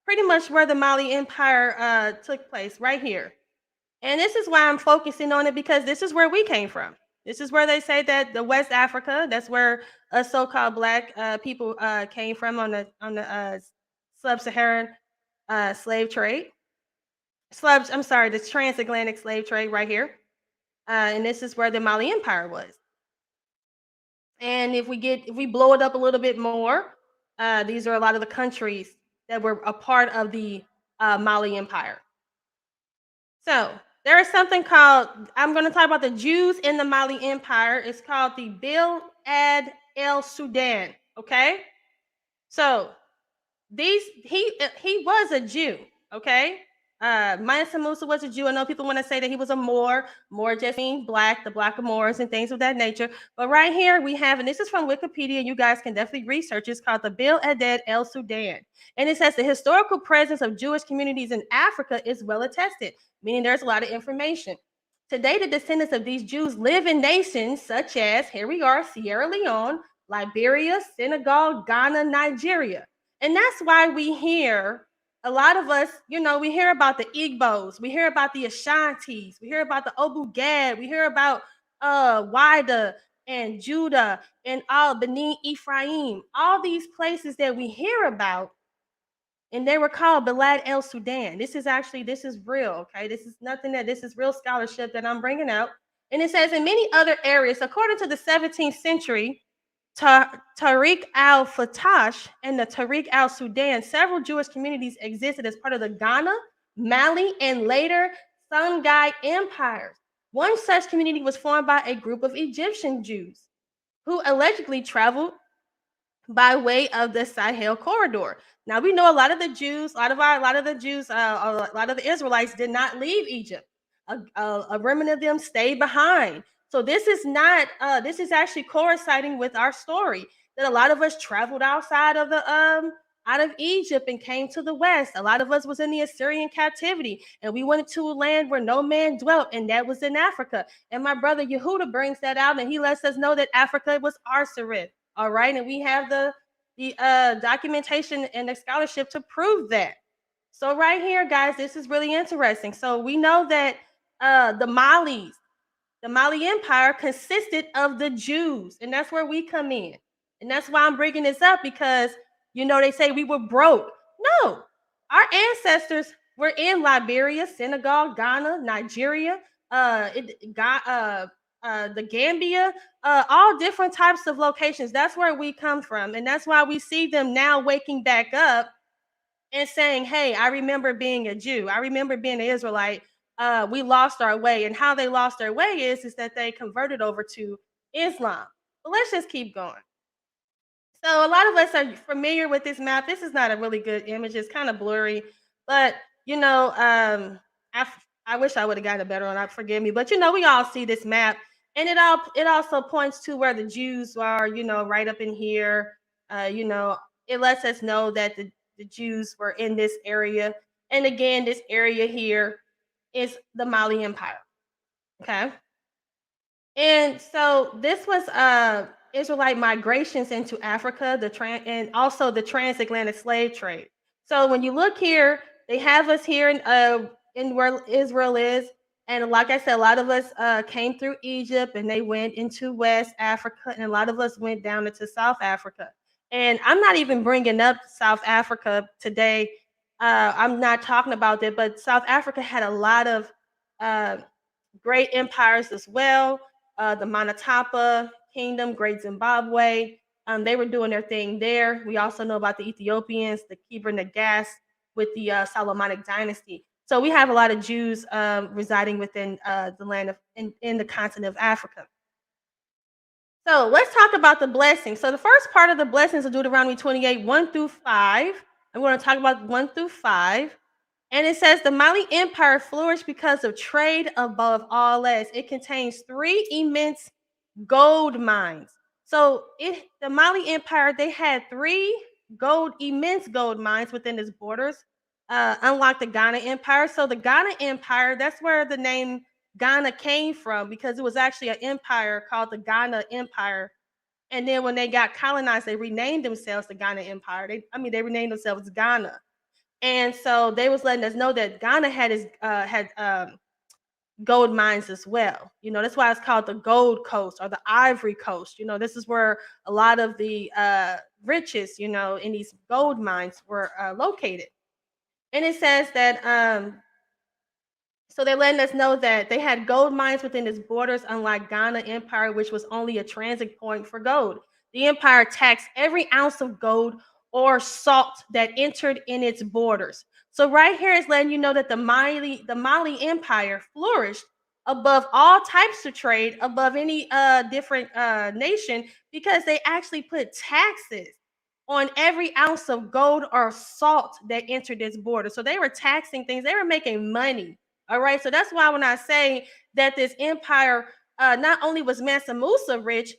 pretty much where the Mali Empire took place, right here. And this is why I'm focusing on it, because this is where we came from. This is where they say that the West Africa, that's where so-called black people came from on the sub-Saharan slave trade. The transatlantic slave trade right here. And this is where the Mali Empire was. And if we blow it up a little bit more, these are a lot of the countries that were a part of the Mali Empire. So there is something called, I'm going to talk about the Jews in the Mali Empire. It's called the Bilad el Sudan. Okay, so he was a Jew. Okay, Mansa Musa was a Jew. I know people want to say that he was a Moor just mean black, the black of Moors and things of that nature. But right here we have, and this is from Wikipedia, you guys can definitely research, it's called the Bilad el Sudan. And it says the historical presence of Jewish communities in Africa is well attested, meaning there's a lot of information. Today, the descendants of these Jews live in nations such as, here we are, Sierra Leone, Liberia, Senegal, Ghana, Nigeria. And that's why we hear, a lot of us, we hear about the Igbos, we hear about the Ashantis, we hear about the Obu Gad, we hear about why the and Judah and all Benin Ephraim, all these places that we hear about, and they were called Balad El Sudan. This is real, okay? This is real scholarship that I'm bringing out. And it says in many other areas, according to the 17th century, Tariq al-Fatash and the Tariq al-Sudan, several Jewish communities existed as part of the Ghana, Mali, and later Songhai empires. One such community was formed by a group of Egyptian Jews who allegedly traveled by way of the Sahel corridor. Now we know a lot of the Israelites did not leave Egypt. A remnant of them stayed behind. So this is not. This is actually coinciding with our story that a lot of us traveled outside of the out of Egypt and came to the west. A lot of us was in the Assyrian captivity, and we went to a land where no man dwelt, and that was in Africa. And my brother Yehuda brings that out, and he lets us know that Africa was Arsarith. All right, and we have the documentation and the scholarship to prove that. So right here, guys, this is really interesting. So we know that the Mali Empire consisted of the Jews, and that's where we come in. And that's why I'm bringing this up, because they say we were broke. No, our ancestors were in Liberia, Senegal, Ghana, Nigeria, the Gambia, all different types of locations. That's where we come from. And that's why we see them now waking back up and saying, hey, I remember being a Jew. I remember being an Israelite. We lost our way. And how they lost their way is that they converted over to Islam. But let's just keep going. So a lot of us are familiar with this map. This is not a really good image. It's kind of blurry. But, I wish I would have gotten a better one. Forgive me. But, we all see this map. And it also points to where the Jews are, right up in here. It lets us know that the Jews were in this area. And again, this area here is the Mali Empire. Okay. And so this was Israelite migrations into Africa, and also the transatlantic slave trade. So when you look here, they have us here in where Israel is. And like I said, a lot of us came through Egypt and they went into West Africa, and a lot of us went down into South Africa. And I'm not even bringing up South Africa today. I'm not talking about that, but South Africa had a lot of great empires as well. The Manatapa Kingdom, Great Zimbabwe, they were doing their thing there. We also know about the Ethiopians, the Kebra Nagas with the Solomonic dynasty. So we have a lot of Jews residing within the land of in the continent of Africa. So let's talk about the blessings. So the first part of the blessings of Deuteronomy 28, 1 through 5. I'm going to talk about 1 through 5. And it says the Mali Empire flourished because of trade above all else. It contains 3 immense gold mines. So the Mali Empire, they had 3 immense gold mines within its borders, unlike the Ghana Empire. So the Ghana Empire, that's where the name Ghana came from, because it was actually an empire called the Ghana Empire. And then when they got colonized, they renamed themselves the Ghana Empire. They renamed themselves Ghana. And so they was letting us know that Ghana had gold mines as well. That's why it's called the Gold Coast or the Ivory Coast. This is where a lot of the riches, in these gold mines were located. And it says that so they're letting us know that they had gold mines within its borders, unlike Ghana Empire, which was only a transit point for gold. The empire taxed every ounce of gold or salt that entered in its borders. So right here is letting you know that the Mali Empire flourished above all types of trade, above any different nation, because they actually put taxes on every ounce of gold or salt that entered its border. So they were taxing things. They were making money. All right. So that's why when I say that this empire, not only was Mansa Musa rich,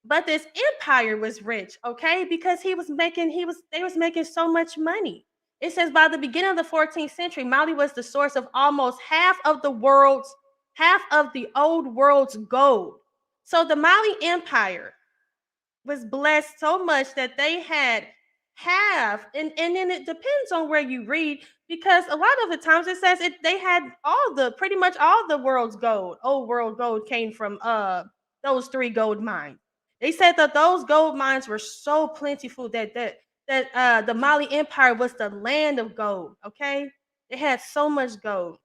but this empire was rich, okay? Because they was making so much money. It says by the beginning of the 14th century, Mali was the source of almost half of the old world's gold. So the Mali Empire was blessed so much that they had and then it depends on where you read, because a lot of the times it says they had pretty much all the world's gold. Old world gold came from those 3 gold mines. They said that those gold mines were so plentiful that the Mali Empire was the land of gold. Okay, it had so much gold.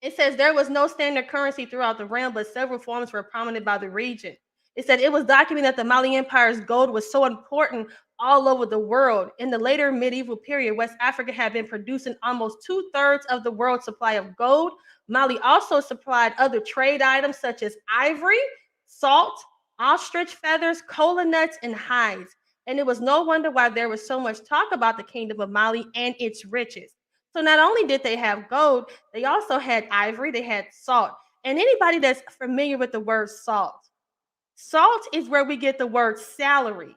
It says there was no standard currency throughout the realm, but several forms were prominent by the region. It said it was documented that the Mali Empire's gold was so important all over the world. In the later medieval period, West Africa had been producing almost 2/3 of the world's supply of gold. Mali also supplied other trade items such as ivory, salt, ostrich feathers, cola nuts, and hides. And it was no wonder why there was so much talk about the kingdom of Mali and its riches. So not only did they have gold, they also had ivory, they had salt. And anybody that's familiar with the word salt, salt is where we get the word salary,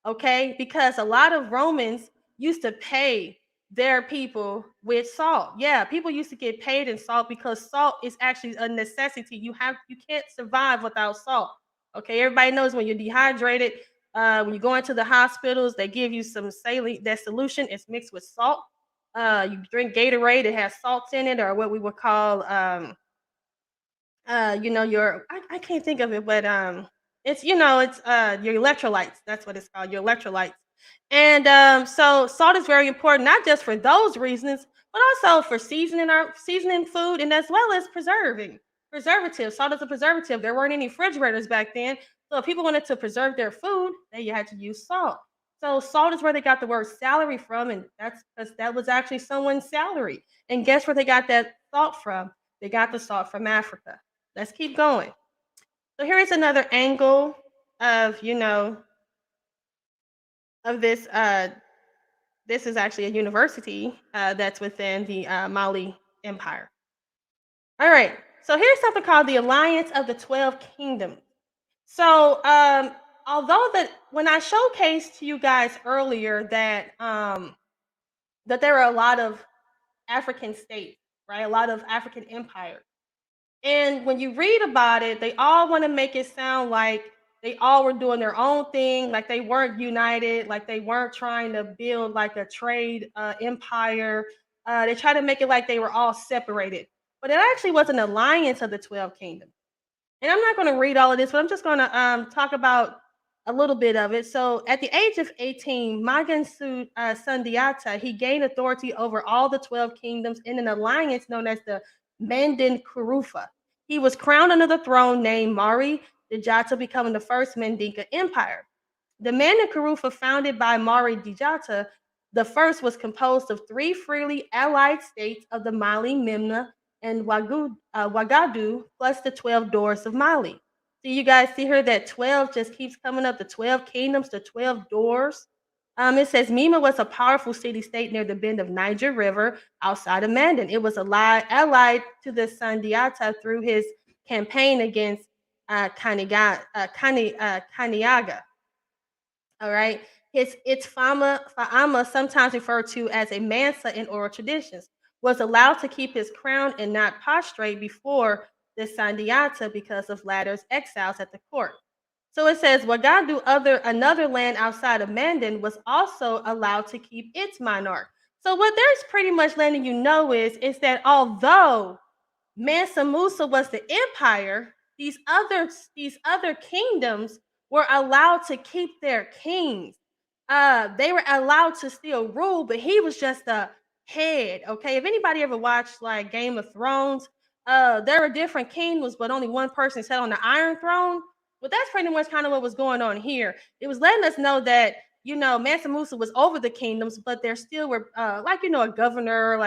okay? Because a lot of Romans used to pay their people with salt. Yeah, people used to get paid in salt because salt is actually a necessity. You can't survive without salt. Okay, everybody knows when you're dehydrated, when you go into the hospitals, they give you some saline. That solution is mixed with salt. You drink Gatorade, it has salts in it, or what we would call I can't think of it, but it's your electrolytes. That's what it's called, your electrolytes. And so salt is very important, not just for those reasons, but also for seasoning food, and as well as preservative. Salt is a preservative. There weren't any refrigerators back then, so if people wanted to preserve their food, they had to use salt. So salt is where they got the word salary from, and that's because that was actually someone's salary. And guess where they got that salt from? They got the salt from Africa. Let's keep going. So here is another angle of, of this. This is actually a university that's within the Mali Empire. All right. So here's something called the Alliance of the 12 Kingdoms. So although when I showcased to you guys earlier that that there are a lot of African states, right? A lot of African empires. And when you read about it, they all want to make it sound like they all were doing their own thing, like they weren't united, like they weren't trying to build like a trade empire. They try to make it like they were all separated, but it actually was an alliance of the 12 kingdoms. And I'm not going to read all of this, but I'm just going to talk about a little bit of it. So at the age of 18, Magan Sundiata, he gained authority over all the 12 kingdoms in an alliance known as the Mandan Kurufa. He was crowned under the throne named Mari Dijata, becoming the first Mandinka Empire. The Mandan Kurufa, founded by Mari Dijata, the first, was composed of 3 freely allied states of the Mali, Memna, and Wagadu, plus the 12 doors of Mali. So you guys see here that 12 just keeps coming up, the 12 kingdoms, the 12 doors. It says Mima was a powerful city-state near the bend of Niger River outside of Mandan. It was allied to the Sandiata through his campaign against Kaniaga. All right. Its Fa'ama, sometimes referred to as a Mansa in oral traditions, was allowed to keep his crown and not prostrate before the Sandiata because of latter's exiles at the court. So it says Wagadu, another land outside of Mandan, was also allowed to keep its monarch. So what there's pretty much letting you know is that although Mansa Musa was the empire, these other kingdoms were allowed to keep their kings. They were allowed to still rule, but he was just the head. Okay, if anybody ever watched like Game of Thrones, there were different kingdoms, but only one person sat on the Iron Throne. But that's pretty much kind of what was going on here. It was letting us know that Mansa Musa was over the kingdoms, but there still were a governor,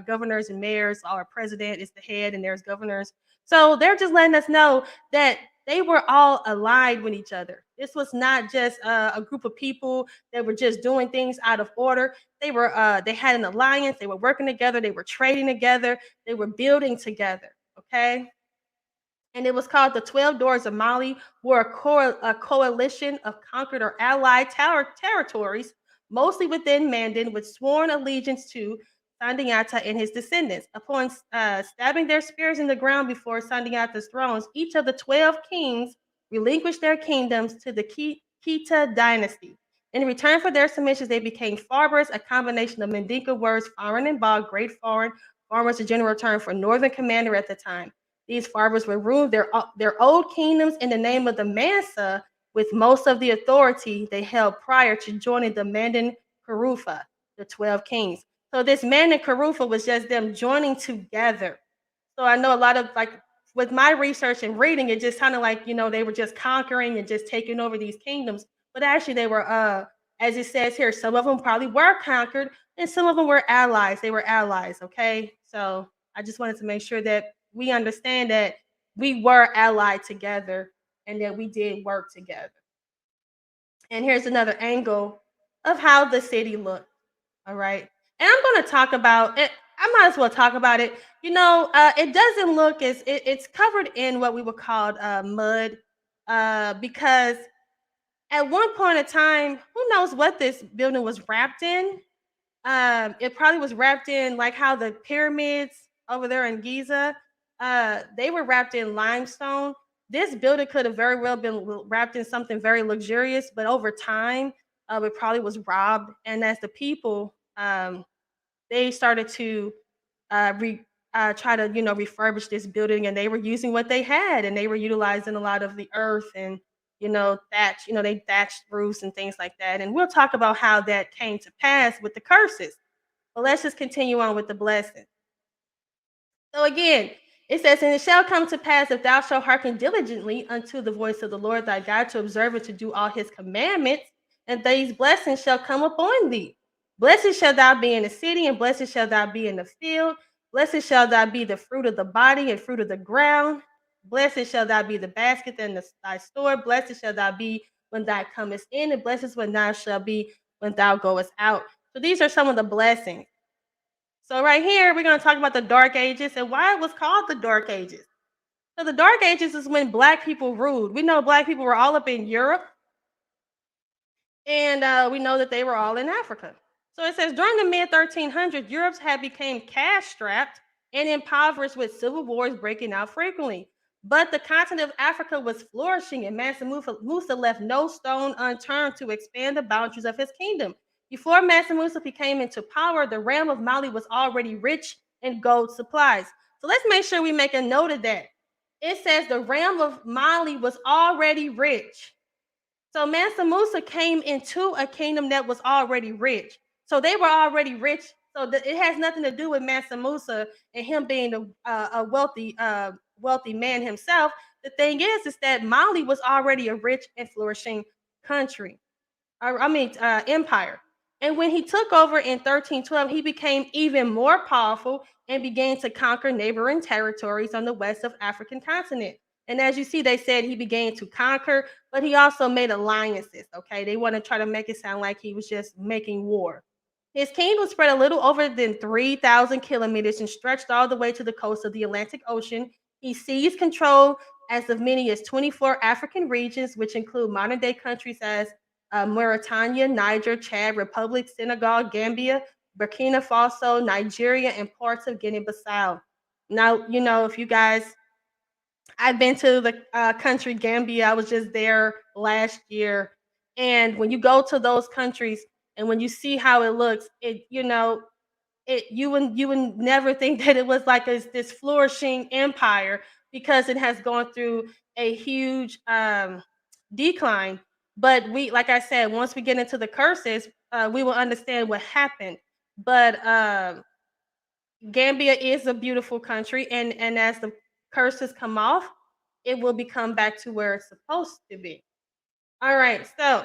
governors and mayors, or a president is the head, and there's governors. So they're just letting us know that they were all allied with each other. This was not just a group of people that were just doing things out of order. They had an alliance. They were working together. They were trading together. They were building together. Okay. And it was called the 12 Doors of Mali, were a coalition of conquered or allied territories, mostly within Mandan, with sworn allegiance to Sandiata and his descendants. Upon stabbing their spears in the ground before Sandiata's thrones, each of the 12 kings relinquished their kingdoms to the Kita dynasty. In return for their submissions, they became Farbers, a combination of Mandinka words, foreign and Ba, great foreign. Foreign was a general term for northern commander at the time. These fathers would rule their old kingdoms in the name of the Mansa, with most of the authority they held prior to joining the Mandan Karufa, the 12 kings. So this Mandan Karufa was just them joining together. So I know a lot of, like, with my research and reading, it just kind of like, they were just conquering and just taking over these kingdoms. But actually they were, as it says here, some of them probably were conquered and some of them were allies. They were allies, okay? So I just wanted to make sure that we understand that we were allied together and that we did work together. And here's another angle of how the city looked. All right. And I'm going to talk about it. I might as well talk about it. It doesn't look as it's covered in what we would call mud, because at one point in time, who knows what this building was wrapped in? It probably was wrapped in like how the pyramids over there in Giza, they were wrapped in limestone. This building could have very well been wrapped in something very luxurious, but over time, it probably was robbed. And as the people, they started to try to refurbish this building, and they were using what they had, and they were utilizing a lot of the earth and thatch. They thatched roofs and things like that. And we'll talk about how that came to pass with the curses. But let's just continue on with the blessing. So again, it says, and it shall come to pass, if thou shalt hearken diligently unto the voice of the Lord thy God, to observe and to do all his commandments, and these blessings shall come upon thee. Blessed shall thou be in the city, and blessed shall thou be in the field. Blessed shall thou be the fruit of the body and fruit of the ground. Blessed shall thou be the basket and thy store. Blessed shall thou be when thou comest in, and blessed when thou shalt be when thou goest out. So these are some of the blessings. So right here, we're going to talk about the Dark Ages and why it was called the Dark Ages. So the Dark Ages is when Black people ruled. We know Black people were all up in Europe, and we know that they were all in Africa. So it says, during the mid-1300s, Europe had become cash-strapped and impoverished, with civil wars breaking out frequently. But the continent of Africa was flourishing, and Mansa Musa left no stone unturned to expand the boundaries of his kingdom. Before Mansa Musa came into power, the realm of Mali was already rich in gold supplies. So let's make sure we make a note of that. It says the realm of Mali was already rich. So Mansa Musa came into a kingdom that was already rich. So they were already rich. So it has nothing to do with Mansa Musa and him being a wealthy man himself. The thing is that Mali was already a rich and flourishing country. Empire. And when he took over in 1312, he became even more powerful and began to conquer neighboring territories on the west of African continent. And as you see, they said he began to conquer, but he also made alliances. Okay, they want to try to make it sound like he was just making war. His kingdom spread a little over than 3,000 kilometers and stretched all the way to the coast of the Atlantic Ocean. He seized control as of many as 24 African regions, which include modern-day countries as Mauritania, Niger, Chad, Republic, Senegal, Gambia, Burkina Faso, Nigeria, and parts of Guinea-Bissau. Now, if you guys, I've been to the country Gambia. I was just there last year. And when you go to those countries and when you see how it looks, you would never think that it was like this flourishing empire, because it has gone through a huge decline. But like I said, once we get into the curses, we will understand what happened. But Gambia is a beautiful country, and as the curses come off, it will become back to where it's supposed to be. All right, so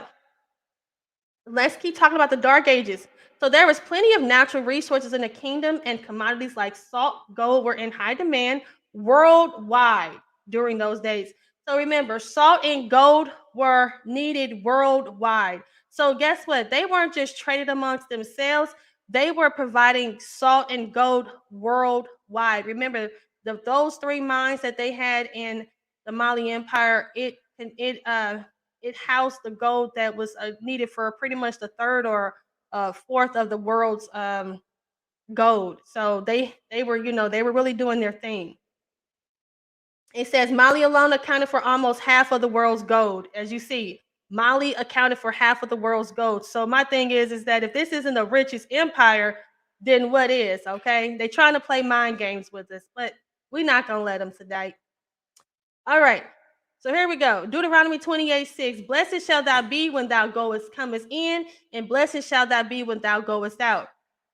let's keep talking about the Dark Ages. So there was plenty of natural resources in the kingdom, and commodities like salt, gold were in high demand worldwide during those days. So remember, salt and gold were needed worldwide. So guess what? They weren't just traded amongst themselves. They were providing salt and gold worldwide. Remember, those three mines that they had in the Mali Empire, it housed the gold that was needed for pretty much the third or fourth of the world's gold. So they were really doing their thing. It says Mali alone accounted for almost half of the world's gold. As you see, Mali accounted for half of the world's gold. So my thing is that if this isn't the richest empire, then what is? Okay, they're trying to play mind games with us, but We're not going to let them tonight. All right. So here we go. Deuteronomy 28:6. Blessed shall thou be when thou comest in, and blessed shall thou be when thou goest out.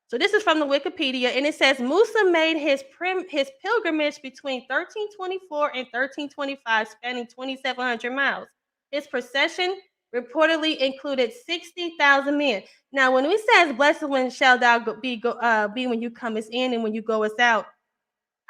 So this is from the Wikipedia, and it says Musa made his pilgrimage between 1324 and 1325, spanning 2,700 miles. His procession reportedly included 60,000 men. Now, when we says blessed when shall thou be when you comest in and when you goest out,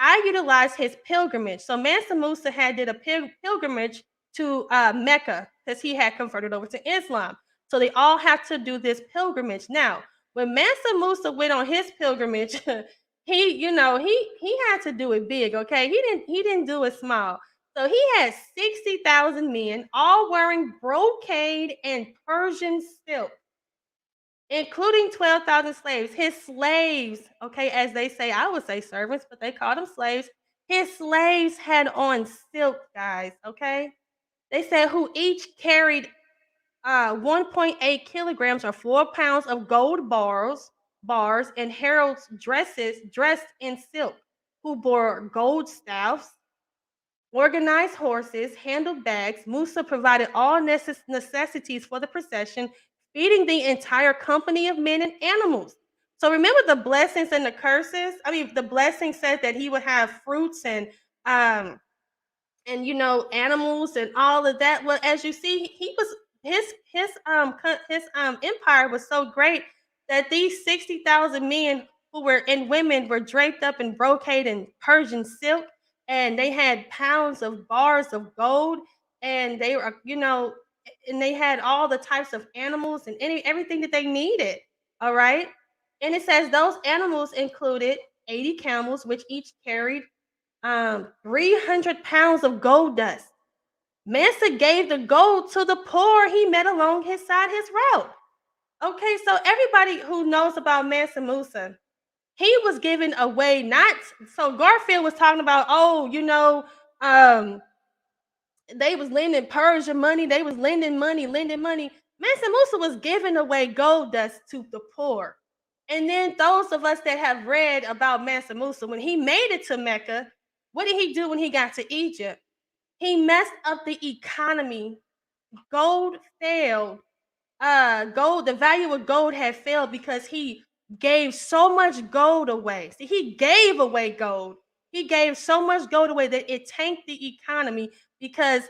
I utilized his pilgrimage. So Mansa Musa did a pilgrimage to Mecca because he had converted over to Islam. So they all have to do this pilgrimage. Now, when Mansa Musa went on his pilgrimage, he had to do it big. Okay, he didn't do it small. So he had 60,000 men, all wearing brocade and Persian silk, including 12,000 slaves. His slaves, okay, as they say, I would say servants, but they called them slaves. His slaves had on silk, guys, okay? They said who each carried 1.8 kilograms or 4 pounds of gold bars, and heralds' dressed in silk, who bore gold staffs, organized horses, handled bags. Musa provided all necessities for the procession, feeding the entire company of men and animals. So remember the blessings and the curses? I mean, the blessing said that he would have fruits and animals and all of that. Well, as you see, he was his empire was so great that these 60,000 men and women were draped up in brocade and Persian silk, and they had pounds of bars of gold, and they were, and they had all the types of animals and everything that they needed. All right. And it says those animals included 80 camels, which each carried 300 pounds of gold dust. Mansa gave the gold to the poor he met along his route. Okay, so everybody who knows about Mansa Musa, he was giving away so Garfield was talking about, they was lending Persia money, they was lending money. Mansa Musa was giving away gold dust to the poor. And then those of us that have read about Mansa Musa, when he made it to Mecca, what did he do when he got to Egypt? He messed up the economy. Gold failed. The value of gold had failed because he gave so much gold away. See, he gave away gold. He gave so much gold away that it tanked the economy because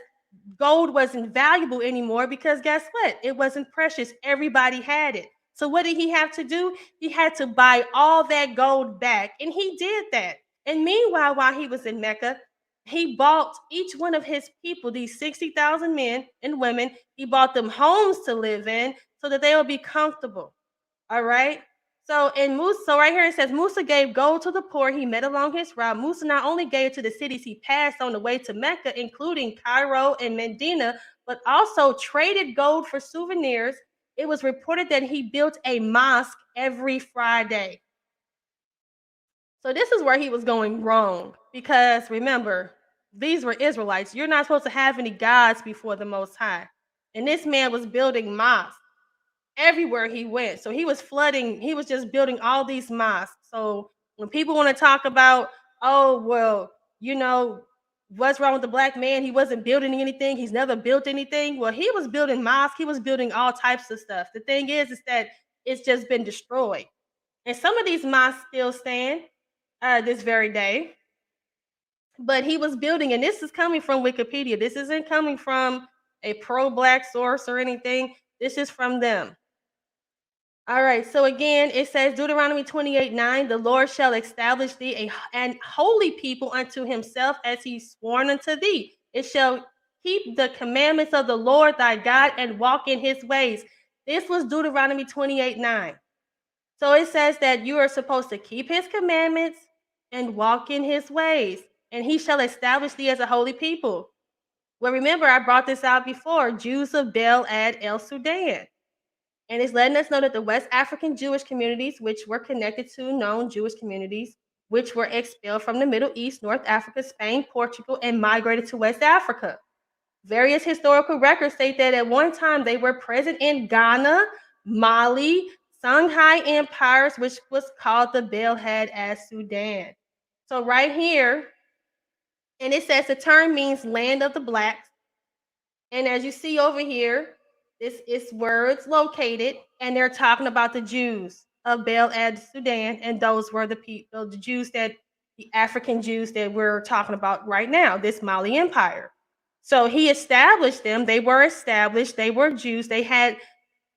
gold wasn't valuable anymore, because guess what? It wasn't precious. Everybody had it. So what did he have to do? He had to buy all that gold back, and he did that. And meanwhile, while he was in Mecca, he bought each one of his people, these 60,000 men and women, he bought them homes to live in so that they would be comfortable. All right. So right here it says Musa gave gold to the poor he met along his route. Musa not only gave to the cities he passed on the way to Mecca, including Cairo and Medina, but also traded gold for souvenirs. It was reported that he built a mosque every Friday. So this is where he was going wrong, because remember, these were Israelites. You're not supposed to have any gods before the Most High. And this man was building mosques everywhere he went. So he was just building all these mosques. So when people want to talk about, what's wrong with the black man? He wasn't building anything. He's never built anything. Well, he was building mosques. He was building all types of stuff. The thing is that it's just been destroyed. And some of these mosques still stand this very day. But he was building, and this is coming from Wikipedia. This isn't coming from a pro-black source or anything. This is from them. All right, so again, it says Deuteronomy 28:9, the Lord shall establish thee an holy people unto himself, as he sworn unto thee. It shall keep the commandments of the Lord thy God and walk in his ways. This was Deuteronomy 28:9. So it says that you are supposed to keep his commandments and walk in his ways, and he shall establish thee as a holy people. Well, remember, I brought this out before, Jews of Bel Ad El Sudan. And it's letting us know that the West African Jewish communities, which were connected to known Jewish communities, which were expelled from the Middle East, North Africa, Spain, Portugal, and migrated to West Africa. Various historical records state that at one time they were present in Ghana, Mali, Songhai empires, which was called the Bel Had as Sudan. So right here, And it says the term means land of the blacks. And as you see over here, this is where it's located, and they're talking about the Jews of Bel Ed Sudan, and those were the people, the Jews that the African Jews that we're talking about right now, this Mali Empire. So he established them. They were established. They were Jews. They had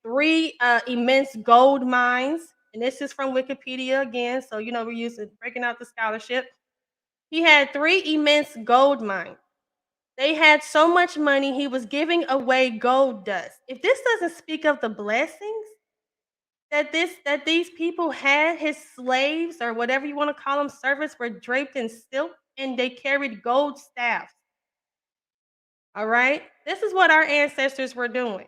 3 immense gold mines, and this is from Wikipedia again. So we're using breaking out the scholarship. He had 3 immense gold mines. They had so much money, he was giving away gold dust. If this doesn't speak of the blessings that these people had, his slaves or whatever you want to call them, servants, were draped in silk and they carried gold staffs. All right? This is what our ancestors were doing.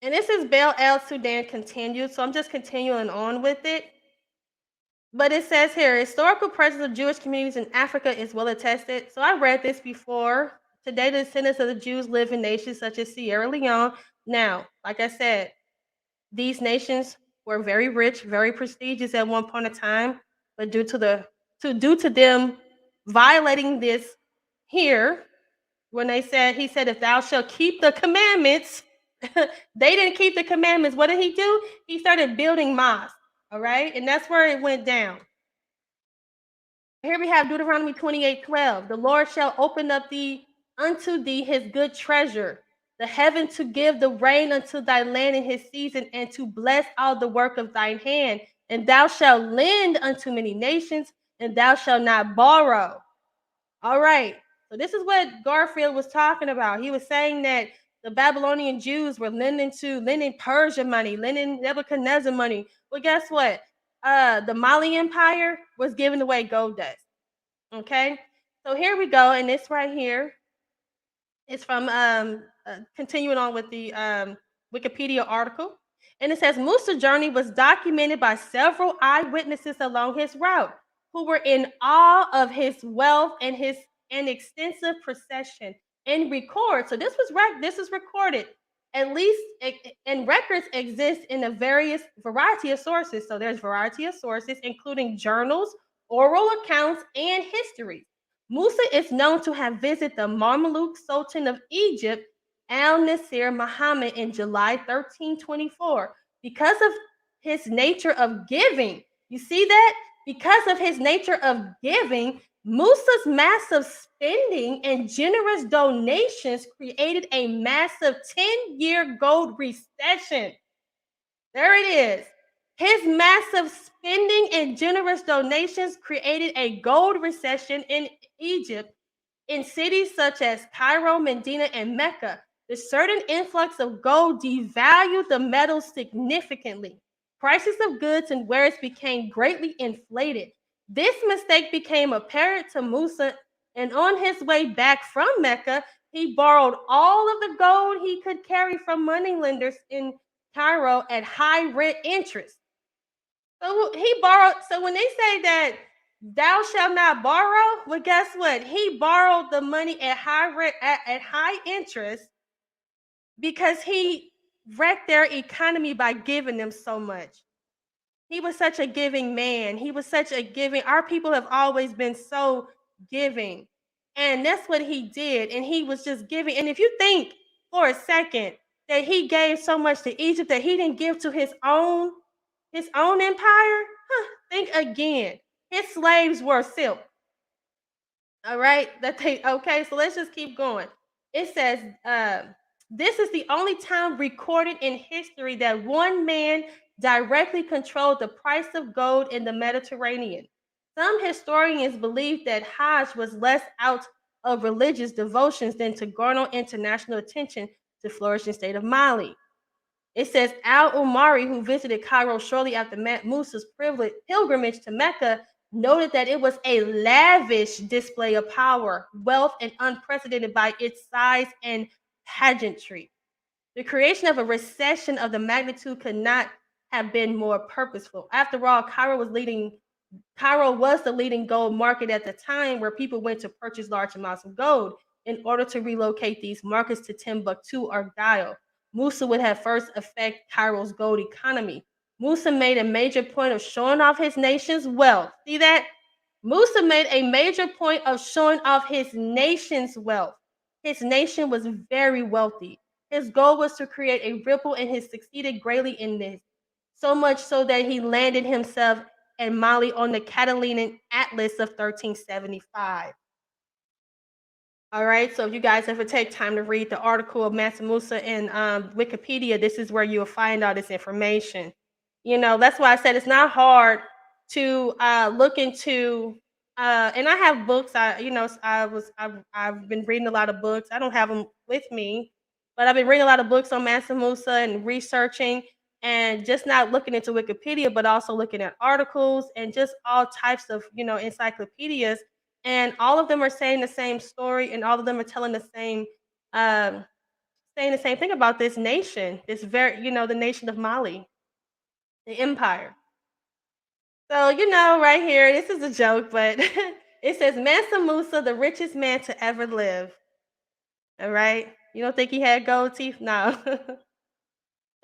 And this is Bel El Sudan continued, so I'm just continuing on with it. But it says here, historical presence of Jewish communities in Africa is well attested. So I read this before. Today, the descendants of the Jews live in nations such as Sierra Leone. Now, like I said, these nations were very rich, very prestigious at one point in time, but due to them violating this here, when he said, if thou shalt keep the commandments, they didn't keep the commandments. What did he do? He started building mosques. All right, and that's where it went down. Here we have Deuteronomy 28:12. The Lord shall open up unto thee his good treasure, the heaven to give the rain unto thy land in his season, and to bless all the work of thine hand. And thou shalt lend unto many nations, and thou shalt not borrow. All right, so this is what Garfield was talking about. He was saying that the Babylonian Jews were lending Persia money, lending Nebuchadnezzar money. Well, guess what? The Mali Empire was giving away gold dust. Okay, so here we go, and this right here is from continuing on with the Wikipedia article, and it says Musa's journey was documented by several eyewitnesses along his route, who were in awe of his wealth and his extensive procession and record. So this is recorded. At least, and records exist in a variety of sources. So there's variety of sources, including journals, oral accounts, and histories. Musa is known to have visited the Mameluke Sultan of Egypt, Al-Nasir Muhammad, in July 1324 because of his nature of giving. You see that? Because of his nature of giving, Musa's massive spending and generous donations created a massive 10-year gold recession. There it is. His massive spending and generous donations created a gold recession in Egypt, in cities such as Cairo, Medina, and Mecca. The certain influx of gold devalued the metal significantly. Prices of goods and wares became greatly inflated. This mistake became apparent to Musa, and on his way back from Mecca, he borrowed all of the gold he could carry from moneylenders in Cairo at high rate interest. So he borrowed. So when they say that thou shalt not borrow, well, guess what? He borrowed the money at high rate, at high interest, because he wrecked their economy by giving them so much. He was such a giving man. He was such a giving. Our people have always been so giving. And that's what he did. And he was just giving. And if you think for a second that he gave so much to Egypt that he didn't give to his own empire, think again. His slaves were silk. All right. Okay, so let's just keep going. It says, this is the only time recorded in history that one man directly controlled the price of gold in the Mediterranean. Some historians believe that Hajj was less out of religious devotions than to garner international attention to flourishing state of Mali. It says Al-Umari, who visited Cairo shortly after Musa's pilgrimage to Mecca, noted that it was a lavish display of power, wealth, and unprecedented by its size and pageantry. The creation of a recession of the magnitude could not have been more purposeful. After all, Cairo was the leading gold market at the time, where people went to purchase large amounts of gold. In order to relocate these markets to Timbuktu or Gao, Musa would have first affect Cairo's gold economy. Musa made a major point of showing off his nation's wealth. See that? Musa made a major point of showing off his nation's wealth. His nation was very wealthy. His goal was to create a ripple, and he succeeded greatly in this. So much so that he landed himself and Mali on the Catalan Atlas of 1375. All right, so if you guys ever take time to read the article of Mansa Musa in Wikipedia, this is where you'll find all this information. You know, that's why I said it's not hard to look into. And I have books. I've been reading a lot of books. I don't have them with me, but I've been reading a lot of books on Mansa Musa and researching, and just not looking into Wikipedia, but also looking at articles and just all types of encyclopedias, and all of them are saying the same story, and all of them are telling the same um, saying the same thing about this nation, this very the nation of Mali, the empire. So right here, this is a joke, but it says Mansa Musa, the richest man to ever live. All right, you don't think he had gold teeth? No.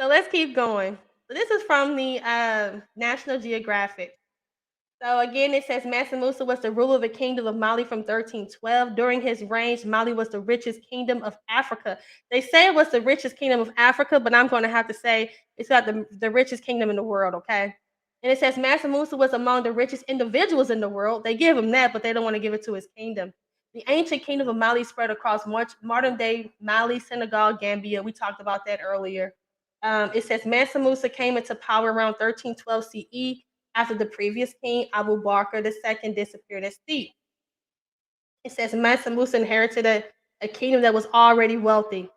So let's keep going. So this is from the National Geographic. So again, it says Mansa Musa was the ruler of the kingdom of Mali from 1312. During his reign, Mali was the richest kingdom of Africa. They say it was the richest kingdom of Africa, but I'm going to have to say it's got the richest kingdom in the world, okay? And it says Mansa Musa was among the richest individuals in the world. They give him that, but they don't want to give it to his kingdom. The ancient kingdom of Mali spread across modern day Mali, Senegal, Gambia. We talked about that earlier. It says Mansa Musa came into power around 1312 CE after the previous king, Abu Bakr II, disappeared as thief. It says Mansa Musa inherited a kingdom that was already wealthy.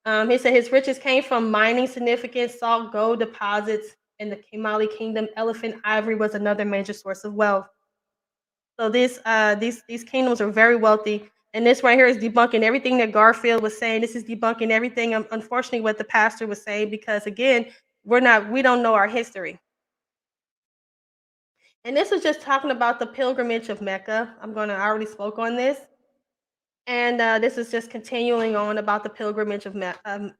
He said his riches came from mining significant salt gold deposits in the Mali kingdom. Elephant ivory was another major source of wealth. So these kingdoms are very wealthy. And this right here is debunking everything that Garfield was saying. This is debunking everything, unfortunately, what the pastor was saying, because again, we don't know our history. And this is just talking about the pilgrimage of Mecca. I already spoke on this. And this is just continuing on about the pilgrimage of Mecca.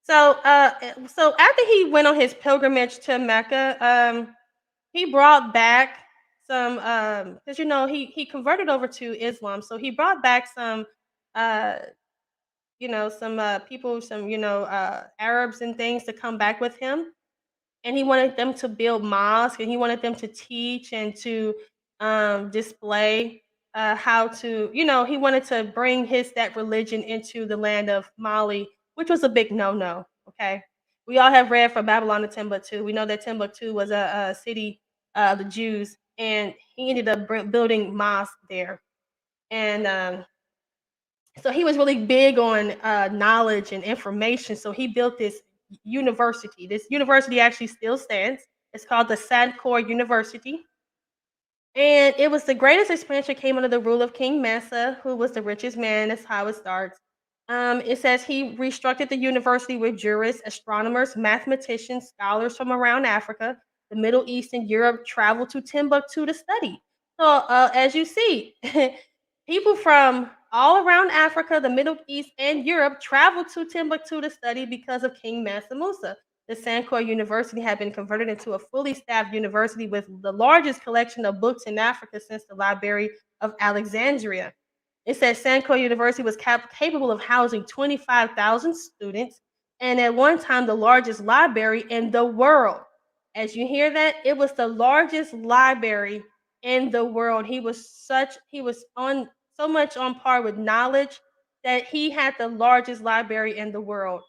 So after he went on his pilgrimage to Mecca, he brought back some, because he converted over to Islam. So he brought back some, people, some Arabs and things to come back with him, and he wanted them to build mosques, and he wanted them to teach and to display how to, he wanted to bring that religion into the land of Mali, which was a big no-no. Okay, we all have read from Babylon to Timbuktu. We know that Timbuktu was a city of the Jews, and he ended up building mosques there, and so he was really big on knowledge and information. So he built this university. This university actually still stands. It's called the Sankore University. And it was the greatest expansion came under the rule of King Mansa, who was the richest man. That's how it starts. It says he restructured the university with jurists, astronomers, mathematicians, scholars from around Africa, the Middle East, and Europe traveled to Timbuktu to study. So as you see, people from all around Africa, the Middle East, and Europe traveled to Timbuktu to study because of King Mansa Musa. The Sankore University had been converted into a fully staffed university with the largest collection of books in Africa since the Library of Alexandria. It says Sankore University was capable of housing 25,000 students, and at one time the largest library in the world. As you hear that, it was the largest library in the world. He was on so much on par with knowledge that he had the largest library in the world,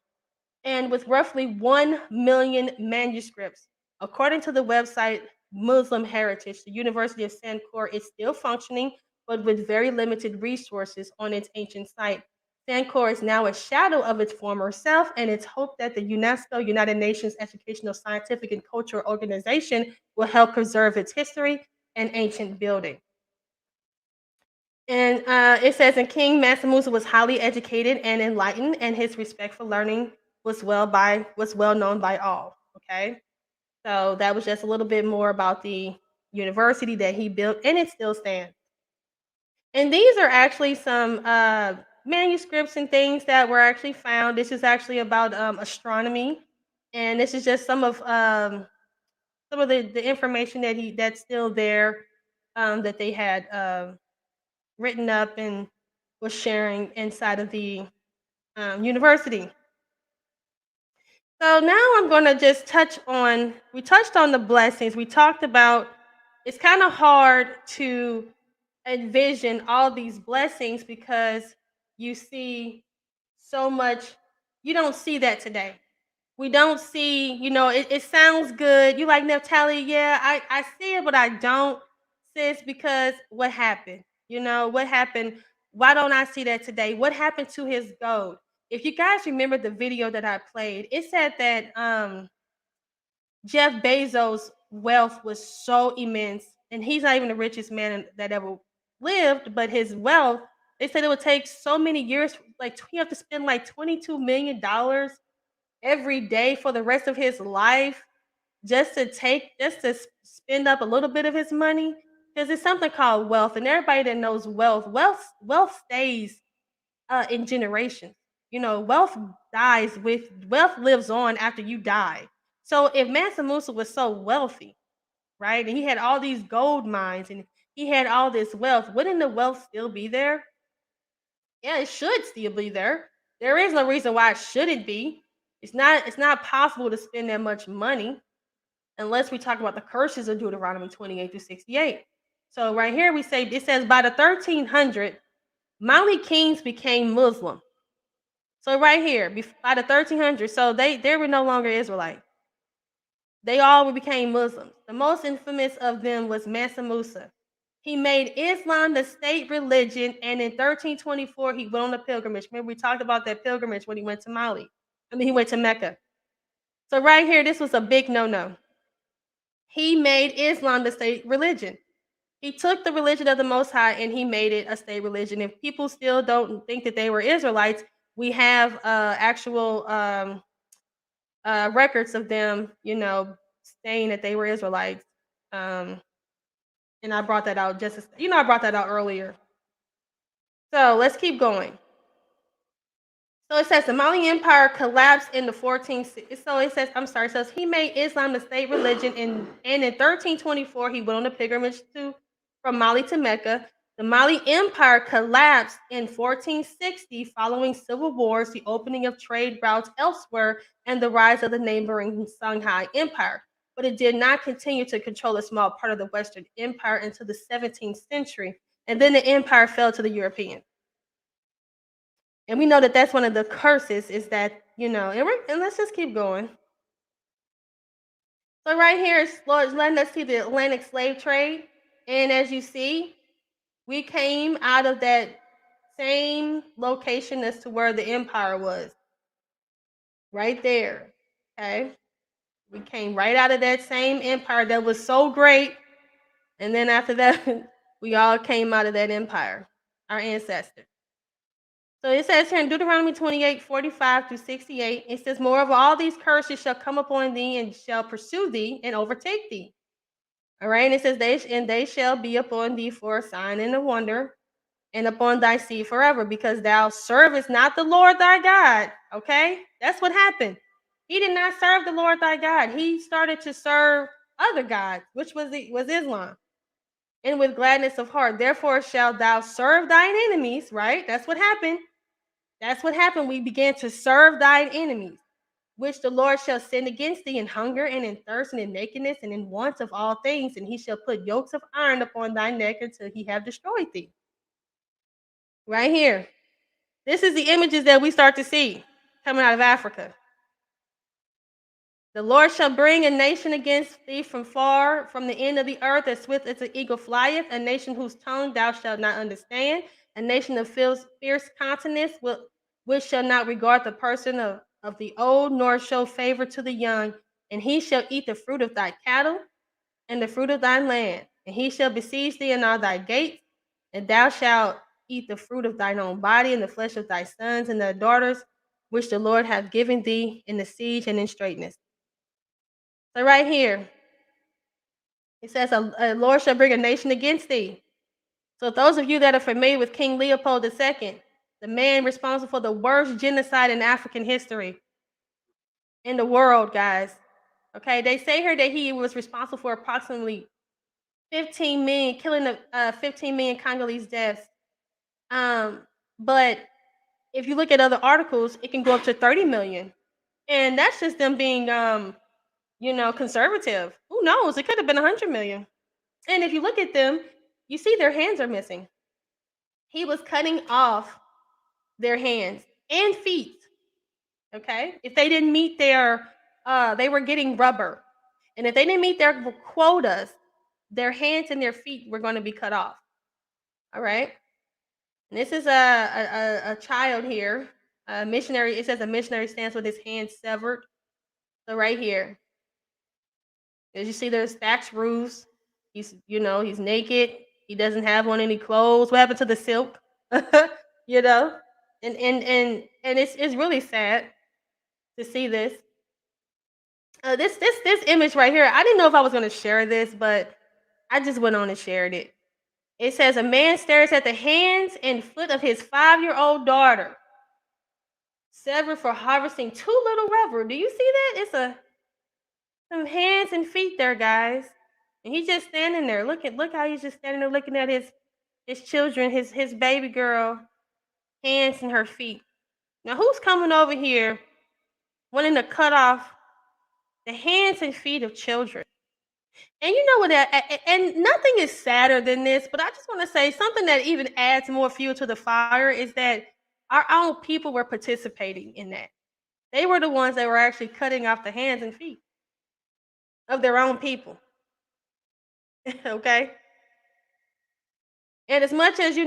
and with roughly 1 million manuscripts. According to the website Muslim Heritage, the University of Sankore is still functioning, but with very limited resources on its ancient site. Sankore is now a shadow of its former self, and it's hoped that the UNESCO, United Nations Educational, Scientific, and Cultural Organization will help preserve its history and ancient building. And it says, and King Mansa Musa was highly educated and enlightened, and his respect for learning was well known by all. Okay, so that was just a little bit more about the university that he built, and it still stands. And these are actually some manuscripts and things that were actually found. This is actually about astronomy, and this is just some of the information that's still there. that they had written up and was sharing inside of the university. So now I'm going to just we touched on the blessings. We talked about it's kind of hard to envision all these blessings because you see so much, you don't see that today. We don't see, it sounds good. You like Naphtali? Yeah, I see it, but I don't, sis, because what happened? What happened? Why don't I see that today? What happened to his gold? If you guys remember the video that I played, it said that Jeff Bezos' wealth was so immense, and he's not even the richest man that ever lived, but his wealth, they said it would take so many years, like you have to spend like $22 million every day for the rest of his life just to spend up a little bit of his money, because it's something called wealth, and everybody that knows wealth stays in generations. Wealth lives on after you die. So if Mansa Musa was so wealthy, right, and he had all these gold mines and he had all this wealth, wouldn't the wealth still be there? Yeah, it should still be there. There is no reason why it shouldn't be. It's not possible to spend that much money unless we talk about the curses of Deuteronomy 28 through 68. So right here we say, it says, by the 1300, Mali kings became Muslim. So right here, by the 1300s, so they were no longer Israelite. They all became Muslims. The most infamous of them was Mansa Musa. He made Islam the state religion, and in 1324, he went on a pilgrimage. Remember, we talked about that pilgrimage when he went to he went to Mecca. So right here, this was a big no-no. He made Islam the state religion. He took the religion of the Most High and he made it a state religion. If people still don't think that they were Israelites, we have actual records of them, saying that they were Israelites. And I brought that out I brought that out earlier. So let's keep going. So it says the Mali Empire collapsed in the 14th. So it says he made Islam the state religion, and in 1324 he went on a pilgrimage from Mali to Mecca. The Mali Empire collapsed in 1460 following civil wars, the opening of trade routes elsewhere, and the rise of the neighboring Songhai Empire. But it did not continue to control a small part of the Western Empire until the 17th century, and then the empire fell to the Europeans. And we know that that's one of the curses, is that, and let's just keep going. So right here is letting us see the Atlantic slave trade. And as you see, we came out of that same location as to where the empire was. Right there. Okay. We came right out of that same empire that was so great. And then after that, we all came out of that empire, our ancestors. So it says here in Deuteronomy 28, 45 through 68, it says, moreover, all these curses shall come upon thee and shall pursue thee and overtake thee. All right, and it says, they shall be upon thee for a sign and a wonder, and upon thy seed forever, because thou servest not the Lord thy God. Okay, that's what happened. He did not serve the Lord thy God. He started to serve other gods, which was Islam. And with gladness of heart, therefore shalt thou serve thine enemies. Right, that's what happened. That's what happened. We began to serve thine enemies, which the Lord shall send against thee in hunger and in thirst and in nakedness and in want of all things. And he shall put yokes of iron upon thy neck until he have destroyed thee. Right here. This is the images that we start to see coming out of Africa. The Lord shall bring a nation against thee from far, from the end of the earth, as swift as an eagle flieth, a nation whose tongue thou shalt not understand, a nation of fierce countenance, which shall not regard the person of the old, nor show favor to the young. And he shall eat the fruit of thy cattle and the fruit of thy land. And he shall besiege thee in all thy gates, and thou shalt eat the fruit of thine own body and the flesh of thy sons and thy daughters, which the Lord hath given thee in the siege and in straitness. So right here, it says, a Lord shall bring a nation against thee. So those of you that are familiar with King Leopold II, the man responsible for the worst genocide in African history in the world, guys. Okay, they say here that he was responsible for approximately 15 million, killing of 15 million Congolese deaths. But if you look at other articles, it can go up to 30 million. And that's just them being, conservative. Who knows? It could have been 100 million. And if you look at them, you see their hands are missing. He was cutting off their hands and feet. Okay? If they didn't meet their, they were getting rubber. And if they didn't meet their quotas, their hands and their feet were going to be cut off. All right? And this is a child here, a missionary. It says a missionary stands with his hands severed. So right here, as you see, there's thatched roofs. He's naked. He doesn't have on any clothes. What happened to the silk? you know, and it's really sad to see this. This image right here. I didn't know if I was going to share this, but I just went on and shared it. It says a man stares at the hands and foot of his 5-year-old daughter, severed for harvesting too little rubber. Do you see that? It's some hands and feet there, guys. And he's just standing there. Look how he's just standing there looking at his children, his baby girl, hands and her feet. Now who's coming over here wanting to cut off the hands and feet of children? And you know what? And nothing is sadder than this, but I just want to say something that even adds more fuel to the fire is that our own people were participating in that. They were the ones that were actually cutting off the hands and feet of their own people. Okay? And as much as we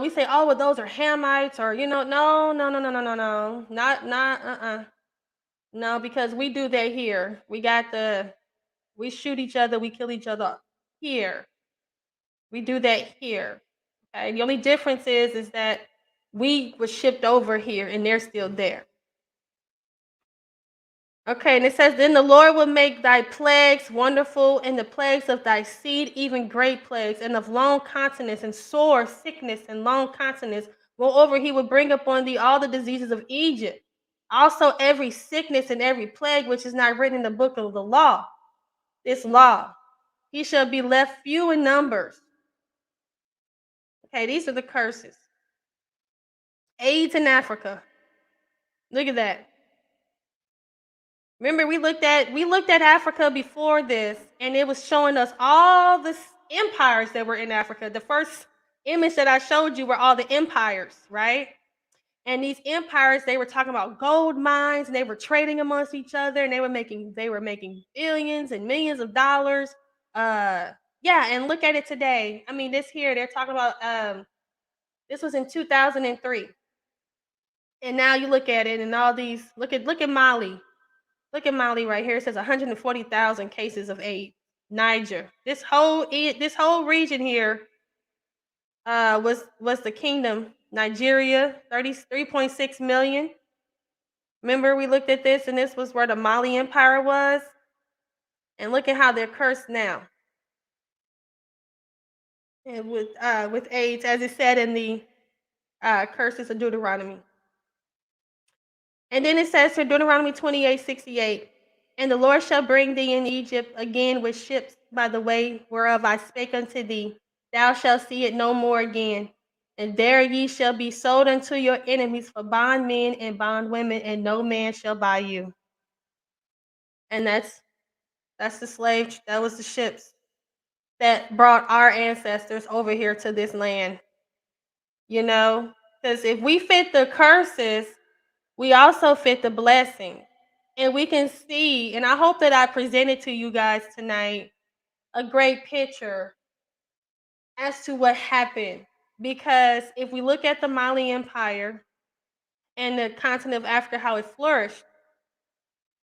say, oh, well, those are Hamites, or no, not no, because we do that here. We shoot each other, we kill each other here. We do that here. Okay? The only difference is that we were shipped over here and they're still there. Okay, and it says, then the Lord will make thy plagues wonderful, and the plagues of thy seed, even great plagues, and of long continence, and sore sickness, and long continence. Moreover, he will bring upon thee all the diseases of Egypt, also every sickness and every plague which is not written in the book of the law. This law, he shall be left few in numbers. Okay, these are the curses. AIDS in Africa. Look at that. Remember, we looked at Africa before this, and it was showing us all the empires that were in Africa. The first image that I showed you were all the empires, right? And these empires, they were talking about gold mines, and they were trading amongst each other, and they were making billions and millions of dollars. And look at it today. I mean, this here, they're talking about this was in 2003. And now you look at it, and all these look at Mali. Look at Mali right here. It says 140,000 cases of AIDS. Niger. This whole region here was the kingdom. Nigeria, 33.6 million. Remember, we looked at this, and this was where the Mali Empire was. And look at how they're cursed now. And with AIDS, as it said in the Curses of Deuteronomy. And then it says in Deuteronomy 28:68, and the Lord shall bring thee in Egypt again with ships by the way whereof I spake unto thee. Thou shalt see it no more again. And there ye shall be sold unto your enemies for bondmen and bondwomen, and no man shall buy you. And that's the slave. That was the ships that brought our ancestors over here to this land. Because if we fit the curses, we also fit the blessing. And we can see, and I hope that I presented to you guys tonight a great picture as to what happened. Because if we look at the Mali Empire and the continent of Africa, how it flourished,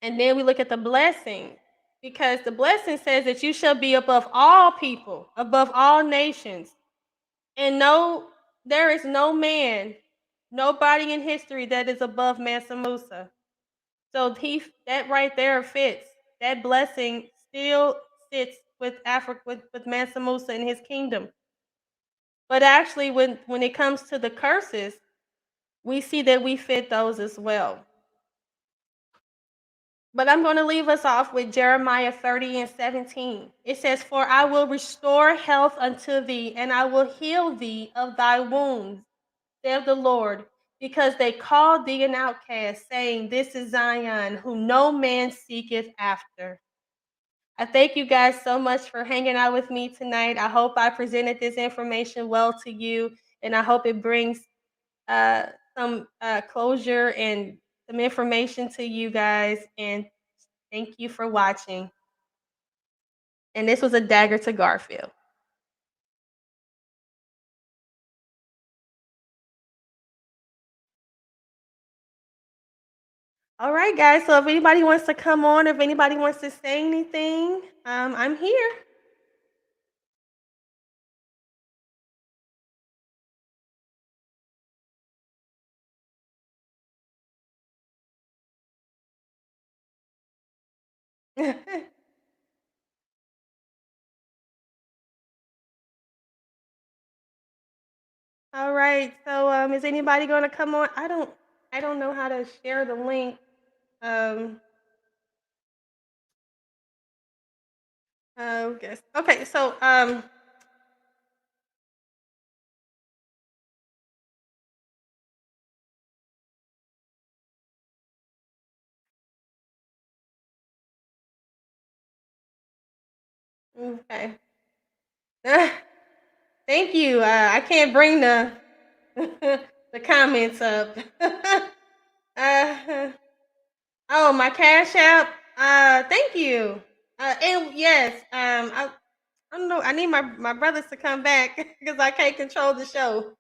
and then we look at the blessing, because the blessing says that you shall be above all people, above all nations. And there is no man, nobody in history that is above Mansa Musa. So that right there fits. That blessing still sits with Africa, with Mansa Musa and his kingdom. But actually, when it comes to the curses, we see that we fit those as well. But I'm going to leave us off with Jeremiah 30:17. It says, "For I will restore health unto thee, and I will heal thee of thy wounds, saith the Lord, because they called thee an outcast, saying, This is Zion, whom no man seeketh after." I thank you guys so much for hanging out with me tonight. I hope I presented this information well to you, and I hope it brings some closure and some information to you guys. And thank you for watching. And this was a dagger to Garfield. All right, guys. So if anybody wants to come on, if anybody wants to say anything, I'm here. All right. So is anybody going to come on? I don't know how to share the link. Guess. Okay. So okay. Thank you. I can't bring the the comments up. Oh, my Cash App. Thank you. And yes, I don't know. I need my brothers to come back because I can't control the show.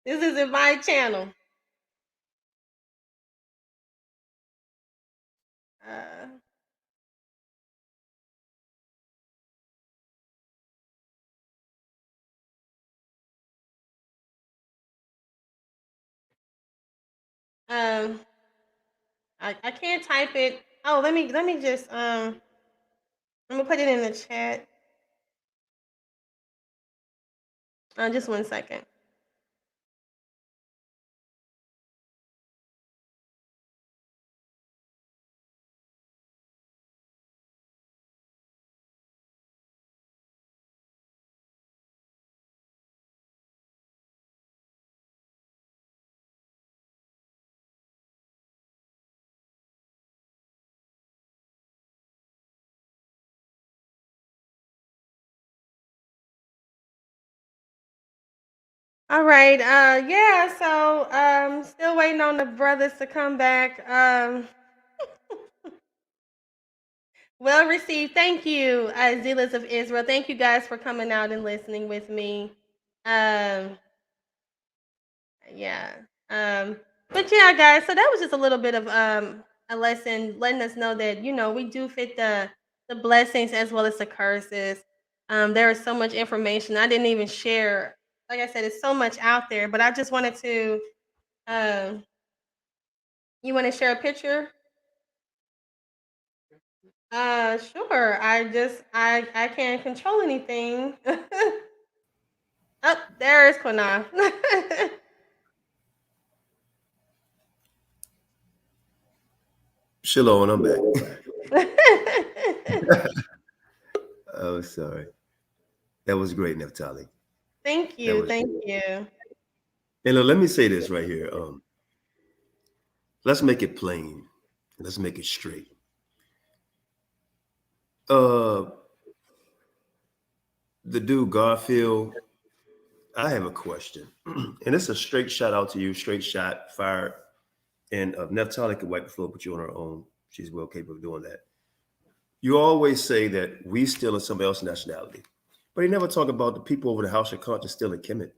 This isn't my channel. Uh, um, I can't type it. Oh, let me just I'm gonna put it in the chat. Just 1 second. All right. Yeah. So still waiting on the brothers to come back. Well received. Thank you, Zealots of Israel. Thank you guys for coming out and listening with me. Yeah. But yeah, guys, so that was just a little bit of a lesson letting us know that, we do fit the blessings as well as the curses. There is so much information I didn't even share. Like I said, it's so much out there, but I just wanted to you want to share a picture? Sure. I can't control anything. Oh, there is Qanath. Shalom, I'm back. Oh, sorry. That was great, Naphtali. Thank you. Thank you. And let me say this right here. Let's make it plain. Let's make it straight. The dude Garfield, I have a question. And it's a straight shout out to you, straight shot, fired. And Naphtali could wipe the floor, put you on her own. She's well capable of doing that. You always say that we stealing somebody else's nationality, but he never talk about the people over the House of Conscience stealing Kemet.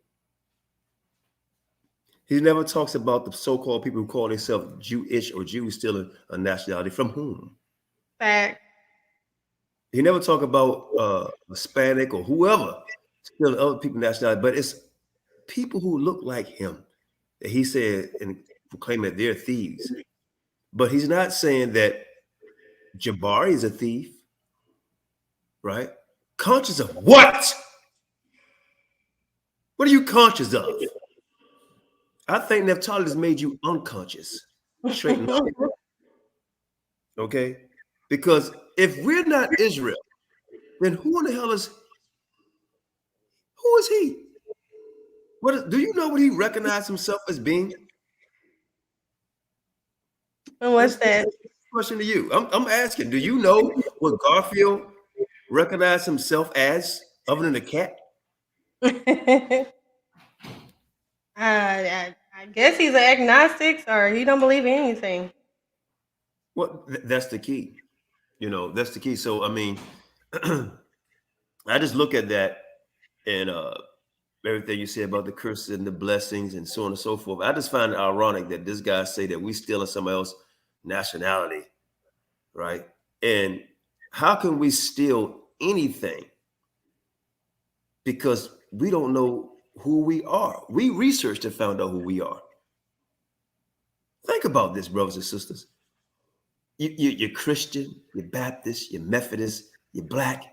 He never talks about the so-called people who call themselves Jewish or Jews stealing a nationality from whom. Fact. He never talk about Hispanic or whoever stealing other people's nationality, but it's people who look like him that he said and proclaim that they're thieves. But he's not saying that Jabari is a thief, right? Conscious of what? What are you conscious of? I think Naphtali has made you unconscious. Straighten up. Okay? Because if we're not Israel, then who in the hell is he? Do you know what he recognized himself as being? And what's that? Question to you. I'm asking, do you know what Garfield recognized himself as, other than a cat? I guess he's an agnostic, or he don't believe in anything. Well, that's the key. That's the key. So, I mean, I just look at that and everything you say about the curses and the blessings and so on and so forth. I just find it ironic that this guy say that we stealing somebody else's nationality, right? And how can we steal anything? Because we don't know who we are. We researched and found out who we are. Think about this, brothers and sisters. You're Christian, you're Baptist, you're Methodist, you're Black,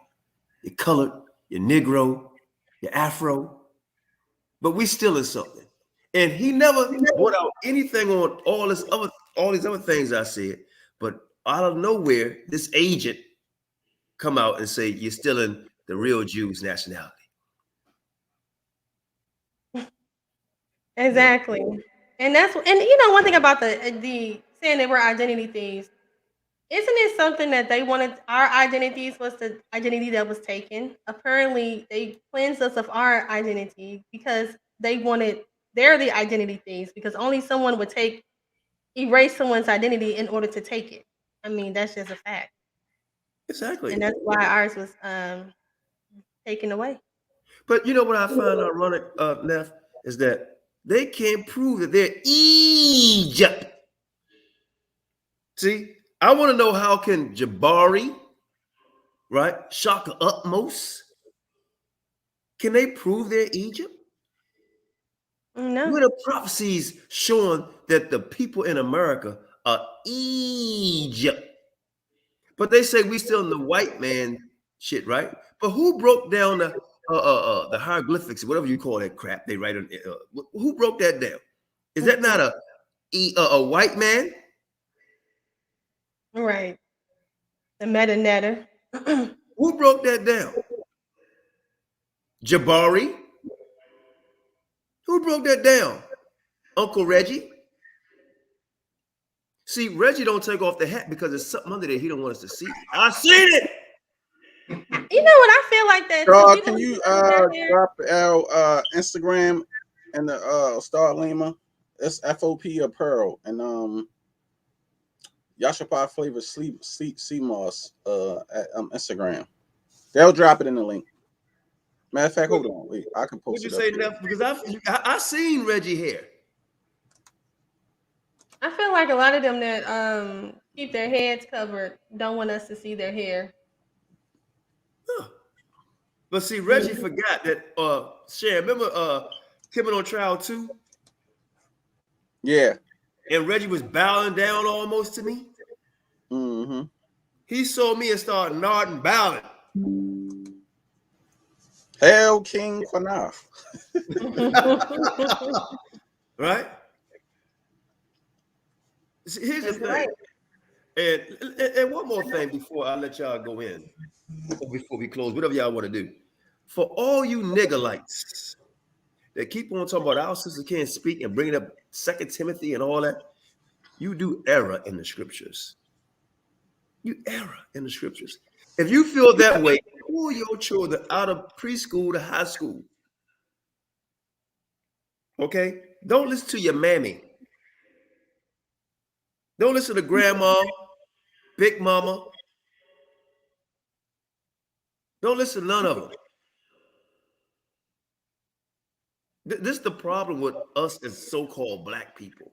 you're colored, you're Negro, you're Afro, but we still is something. And he never brought out anything on all these other things I said. But out of nowhere, this agent come out and say you're stealing the real Jews' nationality. Exactly. And one thing about the saying that we're identity thieves, isn't it something that they wanted? Our identities was the identity that was taken. Apparently, they cleansed us of our identity because they're the identity thieves, because only someone would erase someone's identity in order to take it. I mean, that's just a fact. Exactly. And that's why ours was taken away. But you know what I find ironic, Neff, is that they can't prove that they're Egypt. See, I want to know, how can Jabari, right, Shaka Utmost, can they prove they're Egypt? No. Where the prophecies showing that the people in America are Egypt? But they say we still in the white man shit, right? But who broke down the hieroglyphics, whatever you call that crap they write on? Who broke that down? Is that not a white man? Right. The meta-netter. Who broke that down? Jabari? Who broke that down? Uncle Reggie? See, Reggie don't take off the hat because there's something under there he don't want us to see. I seen it. You know what? I feel like that. Girl, can you drop our Instagram and the Star Lima? It's F.O.P.E Apparel and Yashapa Flavor Sea Moss at Instagram. They'll drop it in the link. Matter of fact, hold on, wait, I can post What'd it. you say, Neff? Because I seen Reggie hair. I feel like a lot of them that keep their heads covered don't want us to see their hair. Huh. But see, Reggie forgot that Sharon, remember Kimmin on Trial 2? Yeah. And Reggie was bowing down almost to me. Mm-hmm. He saw me and started nodding, bowing. Hail King Qanath. Right? See, here's the thing. Right. And one more thing before I let y'all go in, or before we close, whatever y'all want to do. For all you niggerites that keep on talking about our sister can't speak and bringing up 2 Timothy and all that, you do error in the scriptures. You error in the scriptures. If you feel that way, pull your children out of preschool to high school. Okay? Don't listen to your mammy. Don't listen to grandma, big mama. Don't listen to none of them. This is the problem with us as so-called black people.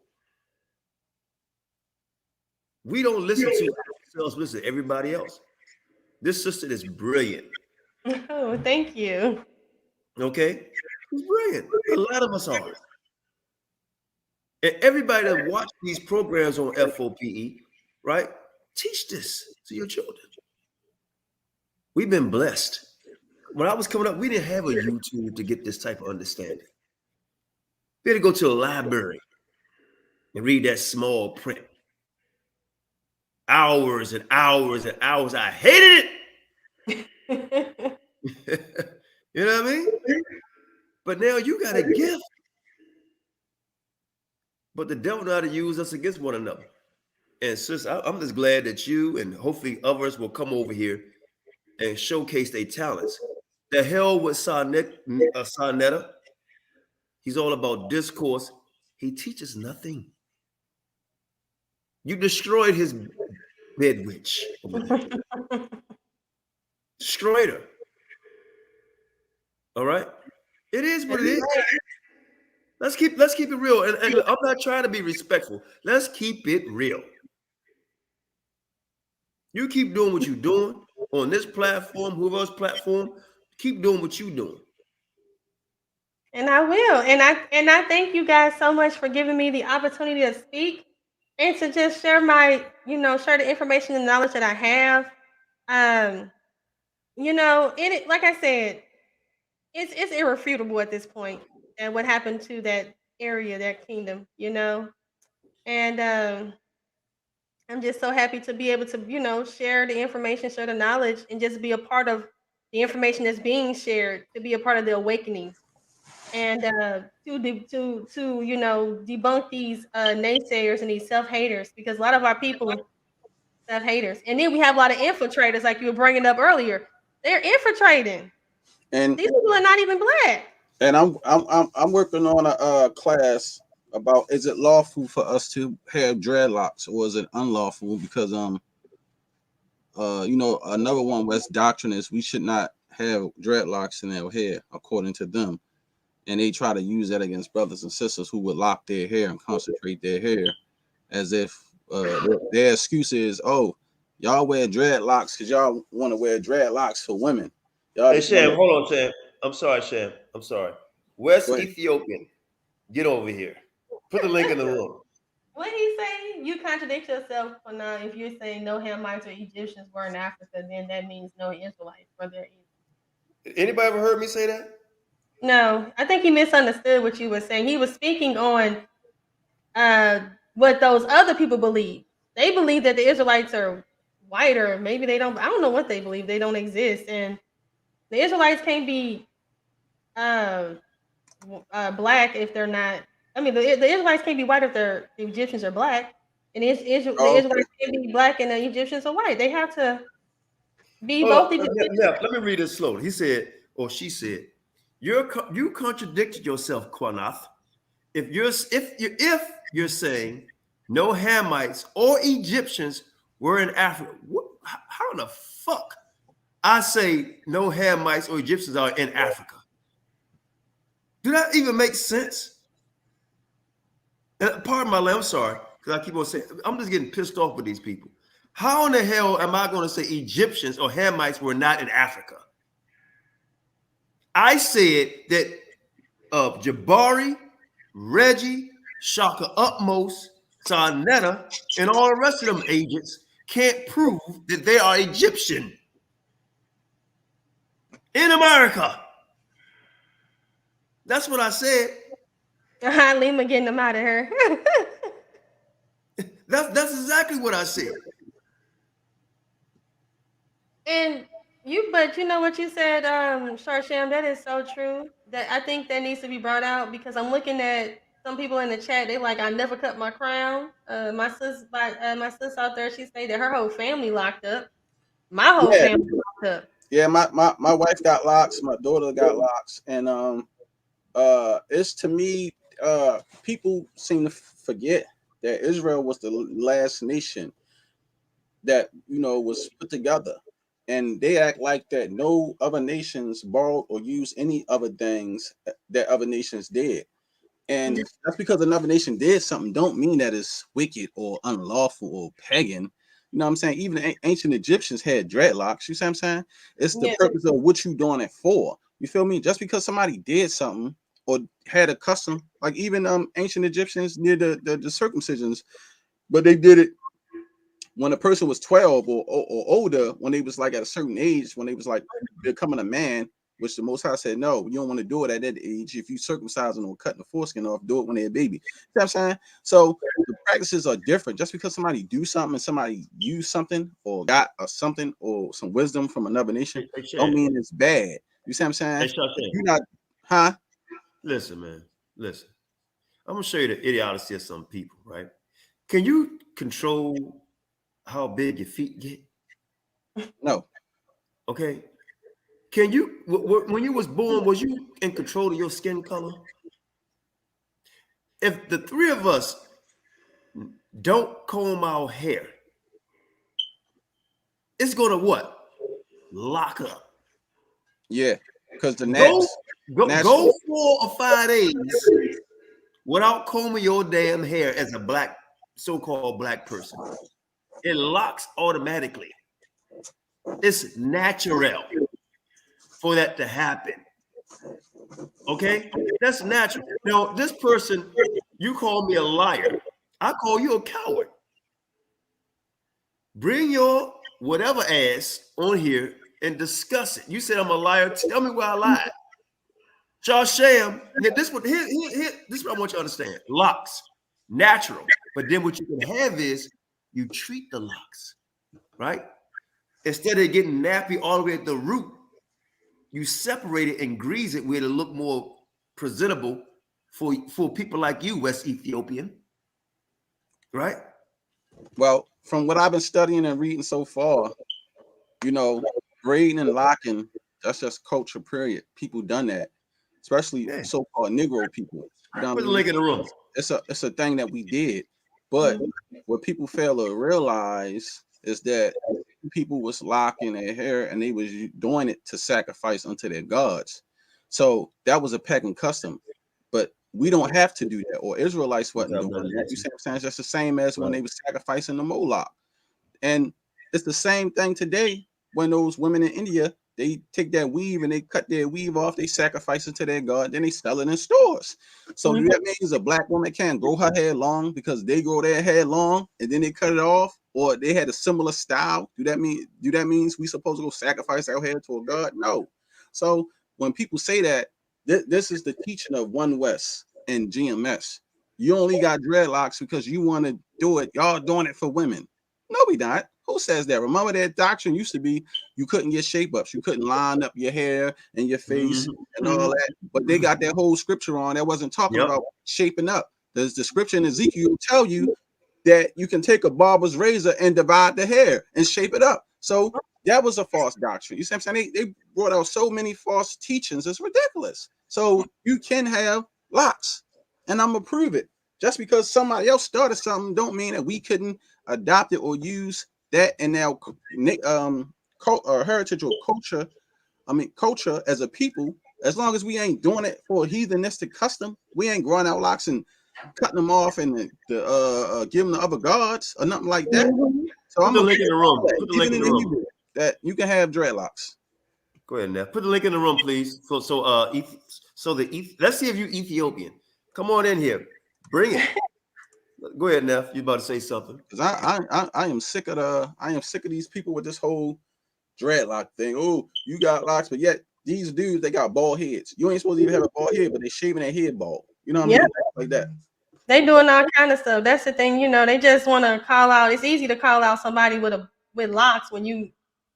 We don't listen to ourselves, listen to everybody else. This sister is brilliant. Oh, thank you. Okay? She's brilliant. A lot of us are. And everybody that watch these programs on F.O.P.E, right? Teach this to your children. We've been blessed. When I was coming up, we didn't have a YouTube to get this type of understanding. We had to go to a library and read that small print. hours and hours and hours. I hated it. You know what I mean? But now you got a gift. But the devil know how to use us against one another. And sis, I'm just glad that you and hopefully others will come over here and showcase their talents. The hell with Sonetta. He's all about discourse. He teaches nothing. You destroyed his bed witch over there. Destroyed her. All right? It is what it is. Let's keep it real. And I'm not trying to be respectful. Let's keep it real. You keep doing what you're doing on this platform, whoever's platform, keep doing what you're doing. And I will. And I thank you guys so much for giving me the opportunity to speak and to just share my, share the information and knowledge that I have. Like I said, it's irrefutable at this point and what happened to that area, that kingdom, and I'm just so happy to be able to, share the information, share the knowledge, and just be a part of the information that's being shared, to be a part of the awakening, and to debunk these naysayers and these self-haters, because a lot of our people self-haters, and then we have a lot of infiltrators, like you were bringing up earlier. They're infiltrating, and these people are not even black. And I'm working on a class about, is it lawful for us to have dreadlocks, or is it unlawful? Because another one West doctrine is we should not have dreadlocks in our hair, according to them, and they try to use that against brothers and sisters who would lock their hair and concentrate their hair, as if their excuse is, oh, y'all wear dreadlocks because y'all want to wear dreadlocks for women. Y'all Hey Sham, hold on, Sham. I'm sorry, Sham. I'm sorry. West Ethiopian, get over here. Put the link in the room. What he say? You contradict yourself, Qanath. If you're saying no Hamites or Egyptians were in Africa, then that means no Israelites were there either. Anybody ever heard me say that? No, I think he misunderstood what you were saying. He was speaking on what those other people believe. They believe that the Israelites are white, or maybe they don't. I don't know what they believe. They don't exist, and the Israelites can't be black if they're not. I mean, the Israelites can't be white if the Egyptians are black, and the Israelites can't be black and the Egyptians are white. They have to be both. Let me read this slowly. He said, or she said, you contradicted yourself, Qanath. If you're saying no Hamites or Egyptians were in Africa, how in the fuck I say no Hamites or Egyptians are in Africa? Do that even make sense? And pardon my language, I'm sorry, because I keep on saying, I'm just getting pissed off with these people. How in the hell am I going to say Egyptians or Hamites were not in Africa? I said that Jabari, Reggie, Shaka Utmost, Sonetta, and all the rest of them agents can't prove that they are Egyptian in America. That's what I said. Lima getting them out of here. That's exactly what I said. And but you know what you said, Sharsham, that is so true. That I think that needs to be brought out, because I'm looking at some people in the chat. They like, I never cut my crown. My sis out there, she said that her whole family locked up. My whole family locked up. Yeah, my wife got locks. My daughter got locks, and it's, to me, people seem to forget that Israel was the last nation that was put together, and they act like that no other nations borrowed or used any other things that other nations did. And that's because another nation did something don't mean that it's wicked or unlawful or pagan. You know what I'm saying? Even the ancient Egyptians had dreadlocks. You see what I'm saying? It's the purpose of what you doing it for. You feel me? Just because somebody did something or had a custom, like even ancient Egyptians did the circumcisions, but they did it when a person was 12 or older, when they was like at a certain age, when they was like becoming a man, which the Most High said, no, you don't want to do it at that age. If you circumcising or cutting the foreskin off, do it when they're a baby. You know what I'm saying? So the practices are different. Just because somebody do something and somebody use something or got something or some wisdom from another nation, don't mean it's bad. You see what I'm saying? You're not, huh? Listen, man. Listen. I'm gonna show you the idiocy of some people, right? Can you control how big your feet get? No. Okay. Can you, when you was born, was you in control of your skin color? If the three of us don't comb our hair, it's gonna what? Lock up. Yeah, because the go 4 or 5 days without combing your damn hair as a black, so-called black person. It locks automatically. It's natural for that to happen. Okay? That's natural. Now, this person, you call me a liar. I call you a coward. Bring your whatever ass on here and discuss it. You said I'm a liar. Tell me where I lied. Josh Sham, this is what I want you to understand. Locks, natural. But then what you can have is you treat the locks, right? Instead of getting nappy all the way at the root, you separate it and grease it where it'll look more presentable for people like you, West Ethiopian, right? Well, from what I've been studying and reading so far, you know, braiding and locking, that's just culture, period. People done that, especially so-called Negro people. Put the link in the room. It's a thing that we did. But what people fail to realize is that people was locking their hair and they was doing it to sacrifice unto their gods. So that was a pagan custom. But we don't have to do that, or Israelites wasn't doing that. You see what I'm saying? It's just the same as when they were sacrificing the Moloch. And it's the same thing today when those women in India, they take that weave and they cut their weave off, they sacrifice it to their god, then they sell it in stores. So that means a black woman can't grow her hair long because they grow their hair long and then they cut it off, or they had a similar style. Do that means we supposed to go sacrifice our hair to a god? No. So when people say that, this is the teaching of One West and GMS. You only got dreadlocks because you want to do it. Y'all doing it for women. No, we not. Who says that? Remember that doctrine used to be you couldn't get shape ups. You couldn't line up your hair and your face and all that. But they got that whole scripture on that wasn't talking about shaping up. There's the scripture in Ezekiel tell you that you can take a barber's razor and divide the hair and shape it up. So that was a false doctrine. You see what I'm saying? They brought out so many false teachings. It's ridiculous. So you can have locks, and I'm gonna prove it. Just because somebody else started something don't mean that we couldn't adopt it or use that in our heritage or culture. I mean, culture as a people, as long as we ain't doing it for a heathenistic custom, we ain't growing out locks and cutting them off and giving the other gods or nothing like that. So I'm gonna link in the room. Put the link in the room that you can have dreadlocks. Go ahead, Neff. Put the link in the room, please. Let's see if you're Ethiopian. Come on in here. Bring it. Go ahead, Neff. You about to say something? Because I am sick of these people with this whole dreadlock thing. Oh, you got locks, but yet these dudes, they got bald heads. You ain't supposed to even have a bald head, but they shaving their head bald. You know what I mean? Like that. They doing all kind of stuff. That's the thing, they just want to call out. It's easy to call out somebody with locks when you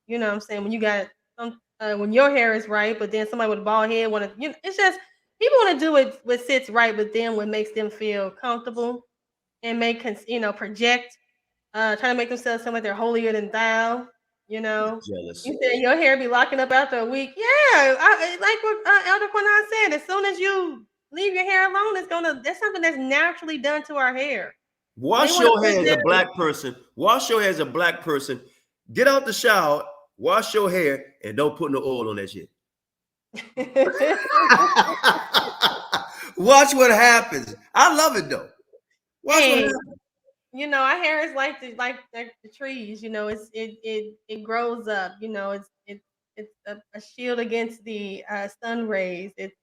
know what I'm saying, when you got some when your hair is right, but then somebody with a bald head it's just people want to do it what sits right with them, what makes them feel comfortable and project, trying to make themselves seem like they're holier than thou. Jealous. You said your hair be locking up after a week. Yeah, like what Elder Qanath said. As soon as you leave your hair alone, that's something that's naturally done to our hair. Wash your hair as a black person. Wash your hair as a black person. Get out the shower, wash your hair, and don't put no oil on that shit. Watch what happens. I love it though. Watch what happens. Our hair is like the trees. It grows up. It's a shield against the sun rays. It's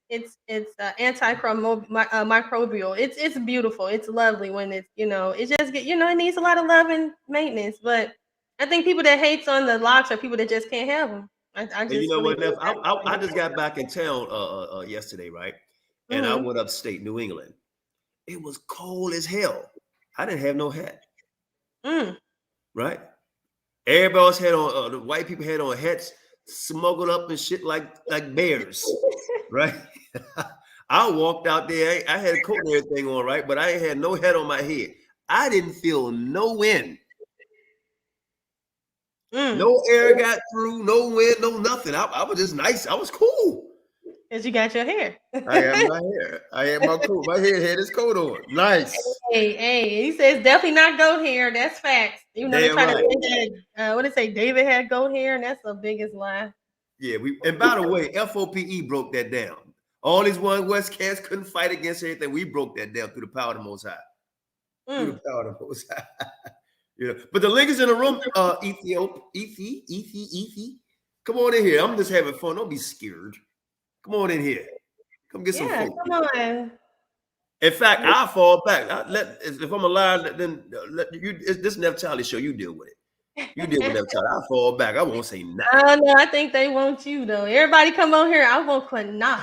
antimicrobial. It's beautiful. It's lovely when it's it just it needs a lot of love and maintenance. But I think people that hates on the locks are people that just can't have them. I just got back in town yesterday, right? And I went upstate New England. It was cold as hell. I didn't have no hat. Mm. Right? Everybody else had on, the white people had on hats smuggled up and shit like bears, right? I walked out there, I had a coat and everything on, right? But I ain't had no hat on my head. I didn't feel no wind. No air got through, no wind, no nothing. I was just nice. I was cool. Because you got your hair. I had my hair. I had my coat. My head had his coat on. Nice. Hey, he says definitely not goat hair. That's facts. Even though they try to say that, what did it say? David had goat hair, and that's the biggest lie. Yeah, and by the way, F.O.P.E broke that down. All these one West cats couldn't fight against anything. We broke that down through the power of the Most High. Through the power of the Most High. But the link is in the room. Ethi. Come on in here. I'm just having fun. Don't be scared. Come on in here. Come get some food. Come on. In fact, I'll fall back. If I'm alive, then this Naphtali show. You deal with it. You deal with Naphtali. I'll fall back. I won't say nothing. I don't know. I think they want you though. Everybody come on here. I want Qanath.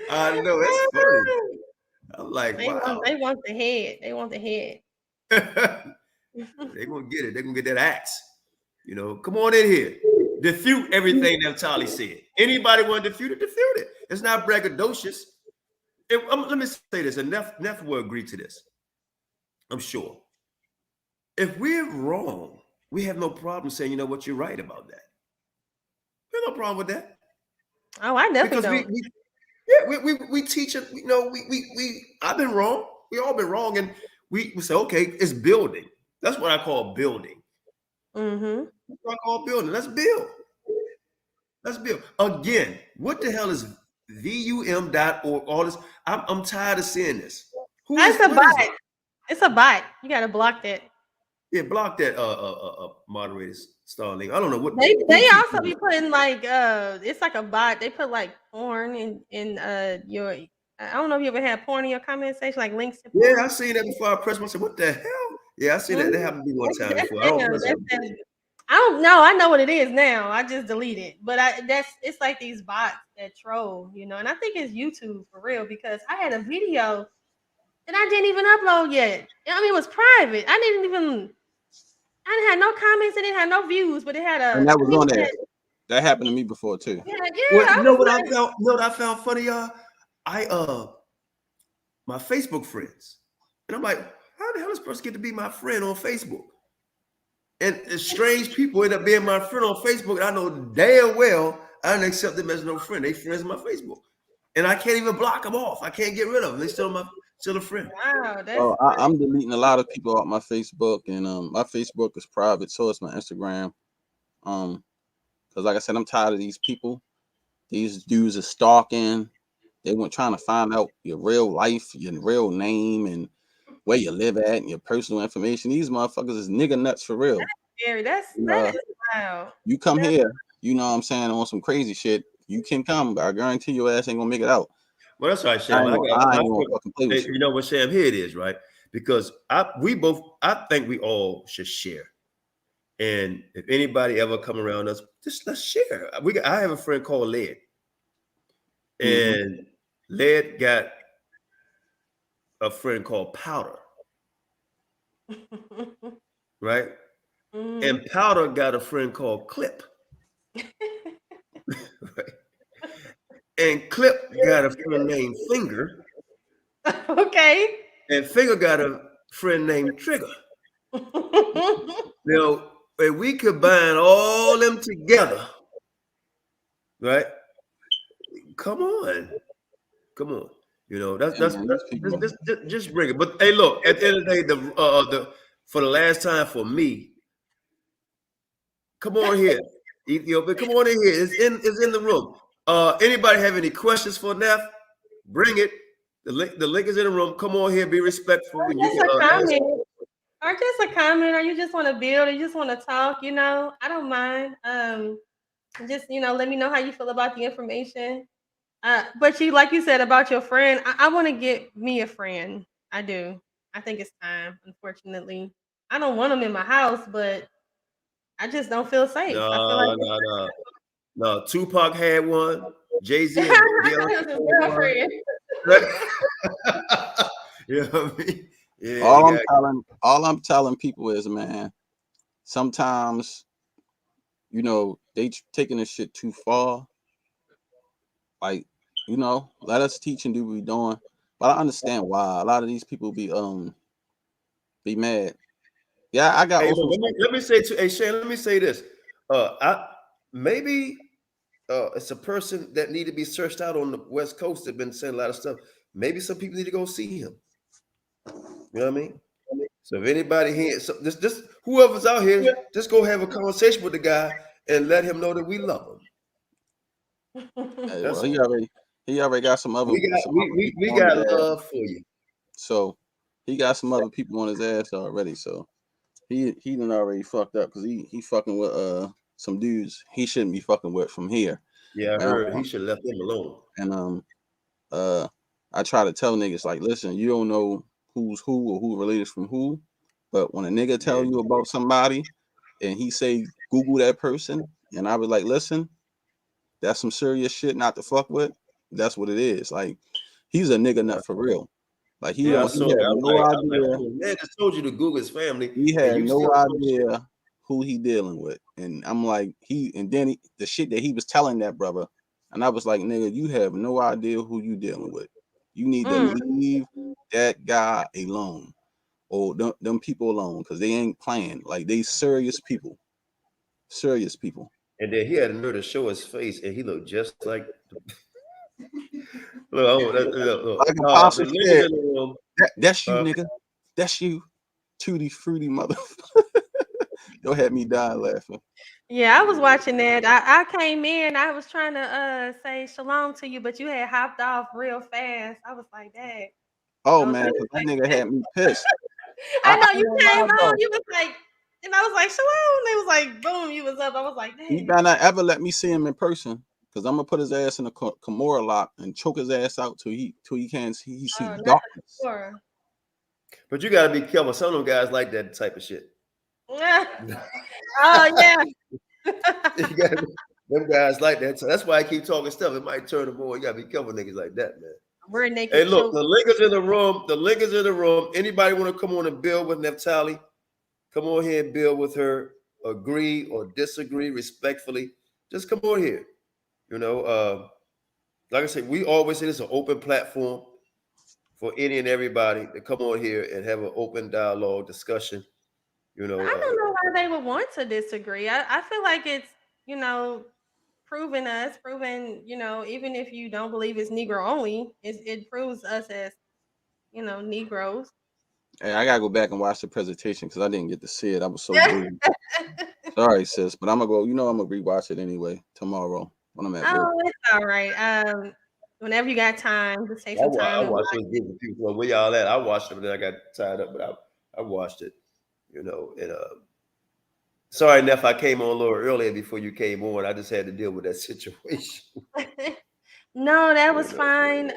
I know it's funny. I'm like, wow. They want the head. They want the head. They're gonna get it. They're gonna get that axe. Come on in here. Defute everything Naphtali said. Anybody want to defute it? Defute it. It's not braggadocious. Let me say this, and Neff will agree to this. I'm sure. If we're wrong, we have no problem saying, you know what, you're right about that. We have no problem with that. Oh, I definitely don't. We teach it. I've been wrong. We all been wrong, and we say, okay, it's building. That's what I call building. Mm-hmm. That's what I call building. Let's build. Let's build. Again, what the hell is VUM.org? All this. I'm tired of seeing this. That's a bot. It's a bot. You gotta block that. Yeah, block that moderators Starlink. I don't know what they also be putting like it's like a bot. They put like porn in your I don't know if you ever had porn in your comment section, like links to porn. Yeah, I seen that before I pressed myself. What the hell? Yeah, I seen that. That happened to me one time before. I don't know. I know what it is now. I just delete it. But it's like these bots that troll, and I think it's YouTube for real, because I had a video that I didn't even upload yet. I mean, it was private. I didn't have no comments, and it had no views, but it had a. And that was on there. That happened to me before too. Yeah. Well, you know what I found funny, y'all? My Facebook friends, and I'm like, how the hell does this person get to be my friend on Facebook? And strange people end up being my friend on Facebook, and I know damn well I didn't accept them as no friend. They friends on my Facebook, and I can't even block them off. I can't get rid of them. They still a friend. Wow, I'm deleting a lot of people off my Facebook, and my Facebook is private, so it's my Instagram. Because like I said, I'm tired of these people. These dudes are stalking. They weren't trying to find out your real life, your real name, and where you live at, and your personal information. These motherfuckers is nigga nuts for real. That is wow. You come here, you know what I'm saying, on some crazy shit. You can come, but I guarantee your ass ain't gonna make it out. Well, that's right, Sam. You know what, Sam? Here it is, right? Because I think we all should share. And if anybody ever come around us, just let's share. I have a friend called Led, and Led got a friend called Powder, right? And Powder got a friend called Clip, right? And Clip got a friend named Finger. Okay. And Finger got a friend named Trigger. If we combine all them together, right? Come on. That's just bring it. But hey, look, at the end of the day, for the last time for me, come on here, Ethiopia. Come on in here. It's in the room. Anybody have any questions for Neff? Bring it. The link is in the room. Come on here. Be respectful. Or just a comment, or you just want to build, or you just want to talk. I don't mind. Just let me know how you feel about the information. But like you said about your friend, I want to get me a friend. I do. I think it's time. Unfortunately, I don't want them in my house, but I just don't feel safe. No. Tupac had one. Jay-Z and girlfriend. You know what I mean? Yeah, all I'm telling people is, man, sometimes, you know, they taking this shit too far. Like, you know, let us teach and do what we doing. But I understand why a lot of these people be mad. Yeah, I got. Hey, look, let me say to Shane, let me say this. Maybe it's a person that need to be searched out on the West Coast. They've been saying a lot of stuff. Maybe some people need to go see him. You know what I mean? So if anybody here, so just whoever's out here, just go have a conversation with the guy and let him know that we love him. Hey, well, he already got some other. We got love for you. So he got some other people on his ass already. So he done already fucked up because he fucking with some dudes he shouldn't be fucking with from here. Yeah, I heard he should have left them alone. And I try to tell niggas, like, listen, you don't know who's who or who related from who, but when a nigga tell you about somebody and he say Google that person, and I was like, listen, that's some serious shit not to fuck with. That's what it is. Like, he's a nigga nut for real. Like, he had no idea. Man just told you to Google his family. He had no idea who he dealing with. And I'm like, the shit that he was telling that brother, and I was like, nigga, you have no idea who you dealing with. You need to leave that guy alone, or them people alone, because they ain't playing. Like, they serious people. Serious people. And then he had a nerve to show his face, and he looked just like. Look, like Apostle said, that's you, nigga. That's you, tutti fruity motherfucker. Y'all had me dying laughing. Yeah, I was watching that. I came in. I was trying to say shalom to you, but you had hopped off real fast. I was like, dang. Oh man, because that nigga had me pissed. I know you came on. You was like, and I was like, shalom. They was like, boom, you was up. I was like, dang. He better not ever let me see him in person, because I'm gonna put his ass in a Kimura lock and choke his ass out till he can't see. He see darkness. Sure. But you gotta be careful. Some of them guys like that type of shit. Oh yeah. Them guys like that. So that's why I keep talking stuff. It might turn them on. You gotta be careful, niggas like that, man. We're naked. Hey, look, the link is in the room. The link is in the room. Anybody want to come on and build with Naphtali? Come on here and build with her. Agree or disagree respectfully. Just come on here. You know, like I said, we always say this is an open platform for any and everybody to come on here and have an open dialogue discussion. You know, I don't know why they would want to disagree. I feel like it's, you know, proving, you know, even if you don't believe it's Negro only, it proves us as, you know, Negroes. Hey, I gotta go back and watch the presentation because I didn't get to see it. I was so busy. Sorry, sis, but I'm gonna go. You know, I'm gonna rewatch it anyway tomorrow when I'm at work. Oh, it's all right. Whenever you got time, just take some time. I watched those different people. Where y'all at? I watched them and then I got tied up, but I watched it. You know, and sorry, Neff, I came on a little earlier before you came on. I just had to deal with that situation. No, that was fine.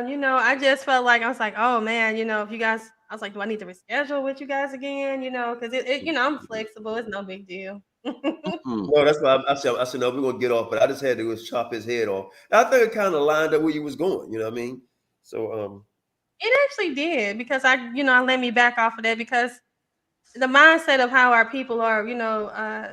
You know, I just felt like I was like, oh man, you know, if you guys, I was like, do I need to reschedule with you guys again? You know, because it you know, I'm flexible. It's no big deal. No, that's why I said no, we're gonna get off, but I just had to chop his head off. And I think it kind of lined up where you was going. You know what I mean? So it actually did, because I let me back off of that, because the mindset of how our people are, you know,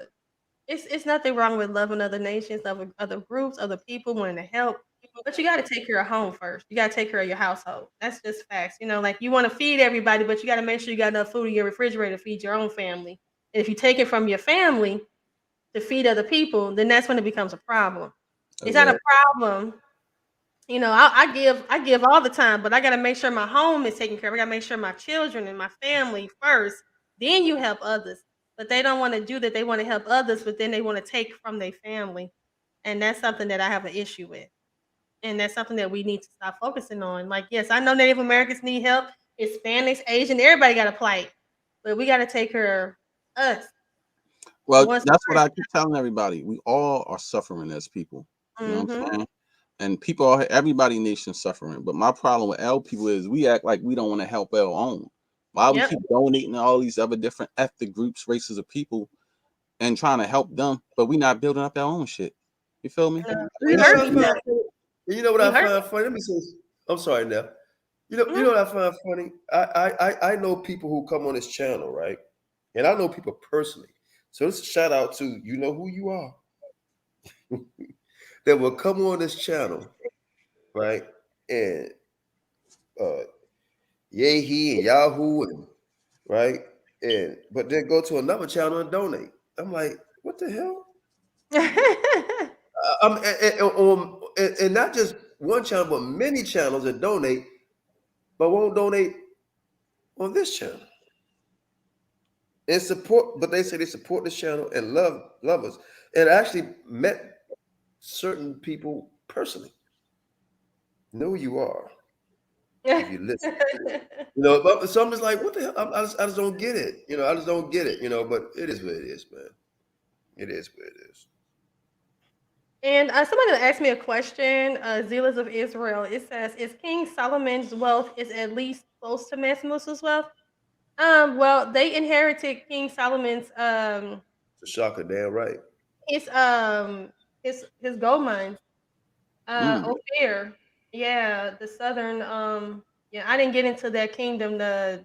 it's nothing wrong with loving other nations, other groups, other people, wanting to help. But you got to take care of home first. You got to take care of your household. That's just facts. You know, like you want to feed everybody, but you got to make sure you got enough food in your refrigerator to feed your own family. And if you take it from your family to feed other people, then that's when it becomes a problem. It's not a problem. You know, I give all the time, but I got to make sure my home is taken care of. I got to make sure my children and my family first. Then you help others. But they don't want to do that. They want to help others, but then they want to take from their family. And that's something that I have an issue with. And that's something that we need to stop focusing on. Like, yes, I know Native Americans need help. Hispanics, Asian, everybody got a plight. But we got to take care of us. Well, that's what I keep telling everybody. We all are suffering as people. You know what I'm saying? And everybody nation suffering. But my problem with L people is we act like we don't want to help our own. Why we keep donating to all these other different ethnic groups, races of people, and trying to help them, but we not building up our own shit. You feel me? You know what You I heard find funny? Let me say, I'm sorry now. You me. know what I find funny? I know people who come on this channel, right? And I know people personally. So this is a shout out to you know who you are that will come on this channel, right? And yay he and Yahoo and right, and but then go to another channel and donate. I'm like, what the hell? I'm and not just one channel, but many channels that donate, but won't donate on this channel and support. But they say they support this channel and love us, and I actually met certain people personally. Know who you are if you listen. You know, but some is like, what the hell? I just don't get it. You know, I just don't get it. You know, but it is what it is, man. It is what it is. And somebody asked me a question, Zealous of Israel. It says, is King Solomon's wealth is at least close to Mansa Musa's wealth? Well, they inherited King Solomon's It's a shocker, damn right. his his gold mines. Ophir. Yeah, the southern yeah, I didn't get into that kingdom, the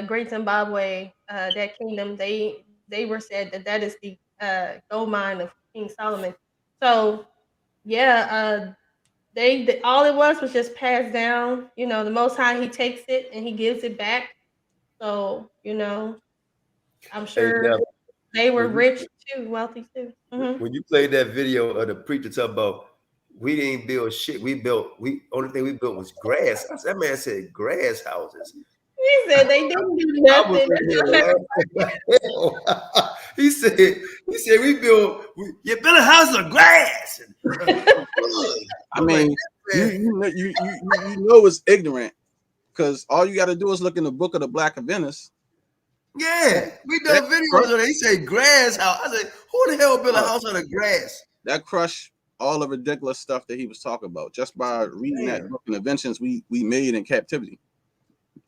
Great Zimbabwe, that kingdom, they were said that that is the gold mine of King Solomon. So yeah, they all it was just passed down. You know, the Most High he takes it and he gives it back. So you know, I'm Hey, sure now they were when you rich too, wealthy too. when you played that video of the preacher talking about we didn't build shit, we only thing we built was grass. That man said grass houses. He said they didn't do I was nothing. in here laughing like hell. He said you built a house of grass. I mean, you know it's ignorant because all you got to do is look in the book of the Black of Venice. Yeah, we done videos on it. He said grass house. I said, who the hell built a house out of grass? That crushed all the ridiculous stuff that he was talking about just by reading that book and inventions we made in captivity.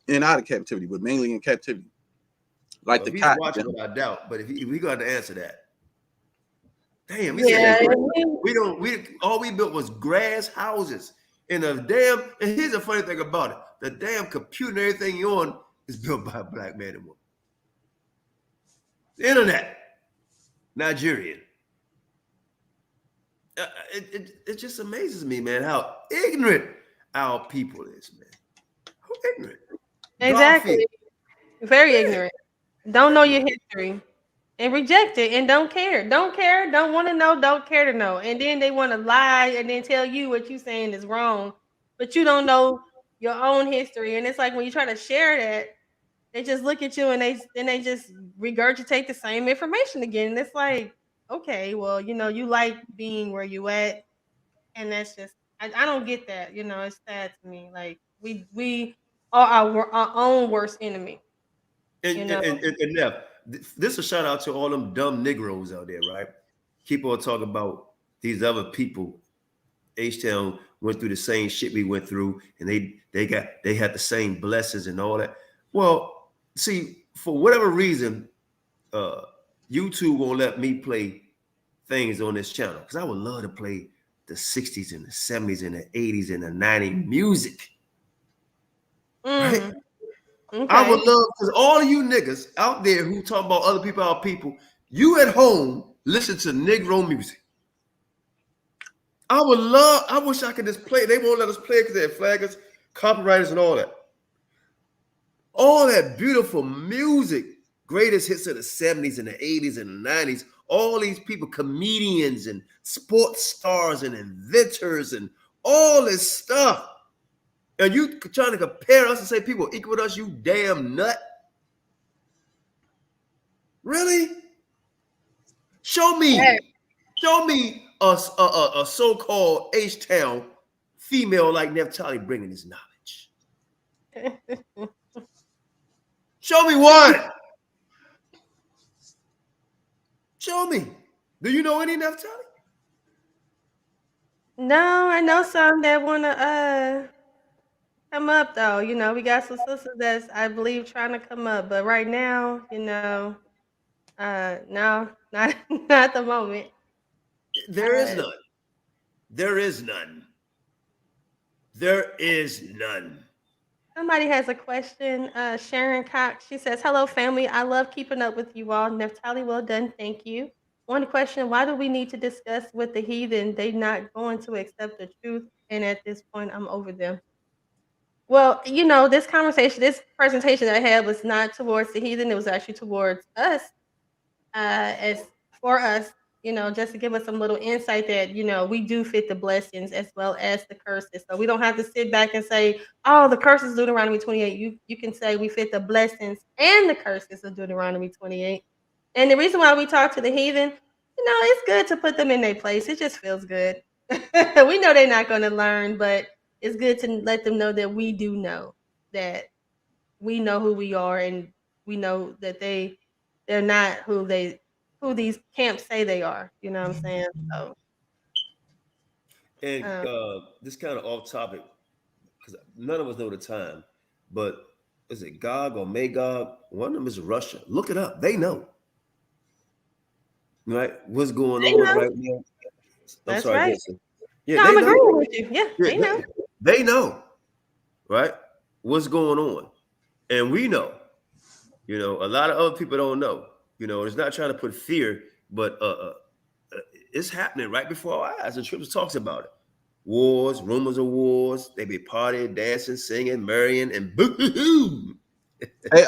And out of captivity, but mainly in captivity. Like well, the if cotton. he's watching it, I doubt. But if we got to answer that. Damn, he Yeah, said all we built was grass houses. And here's the funny thing about it. The damn computer and everything you're on is built by a black man and woman. The internet, Nigerian. It just amazes me, man, how ignorant our people is, man. How ignorant. exactly. Very ignorant. Don't know your history and reject it and don't care. Don't care. Don't want to know. Don't care to know. And then they want to lie and then tell you what you saying is wrong, but you don't know your own history. And it's like when you try to share that, they just look at you and they just regurgitate the same information again. And it's like, okay, well, you know, you like being where you at, and that's just I don't get that. You know, it's sad to me. Like we are our own worst enemy. You know. And Neff, this is a shout out to all them dumb Negroes out there, right? Keep on talking about these other people. H-Town went through the same shit we went through, and they had the same blessings and all that. Well, see, for whatever reason, YouTube won't let me play things on this channel because I would love to play the 60s and the 70s and the 80s and the 90s music. Right? Okay. I would love, because all of you niggas out there who talk about other people, our people, you at home listen to Negro music. I wish I could just play. They won't let us play because they have flaggers, copywriters, and all that. All that beautiful music, greatest hits of the 70s and the 80s and the 90s. All these people, comedians and sports stars and inventors and all this stuff. And you trying to compare us and say people equal with us, you damn nut. Really? Show me a so-called H-Town female like Naphtali bringing this knowledge. Show me one. Show me. Do you know any Naphtali? No, I know some that wanna come up though. You know, we got some sisters that's I believe trying to come up, but right now, you know, no, not not at the moment. There is none. There is none. There is none. Somebody has a question. Sharon Cox, she says, hello, family. I love keeping up with you all. Naphtali, well done. Thank you. One question, why do we need to discuss with the heathen? They're not going to accept the truth. And at this point, I'm over them. Well, you know, this conversation, this presentation I had was not towards the heathen. It was actually towards us, as for us, you know, just to give us some little insight that, you know, we do fit the blessings as well as the curses. So we don't have to sit back and say, oh, the curses of Deuteronomy 28. You can say we fit the blessings and the curses of Deuteronomy 28. And the reason why we talk to the heathen, you know, it's good to put them in their place. It just feels good. We know they're not going to learn, but it's good to let them know that we do know that we know who we are, and we know that they're not who these camps say they are. You know what I'm saying? So, And this kind of off topic, because none of us know the time, but is it Gog or Magog? One of them is Russia. Look it up. They know. Right? What's going on right now? That's right. Jason. Yeah, no, they I'm know. agreeing with you. Yeah, they know. They know, right? What's going on. And we know. You know, a lot of other people don't know. You know, it's not trying to put fear, but it's happening right before our eyes. The scripture talks about it. Wars, rumors of wars. They be partying, dancing, singing, marrying, and boo-hoo-hoo. Hey,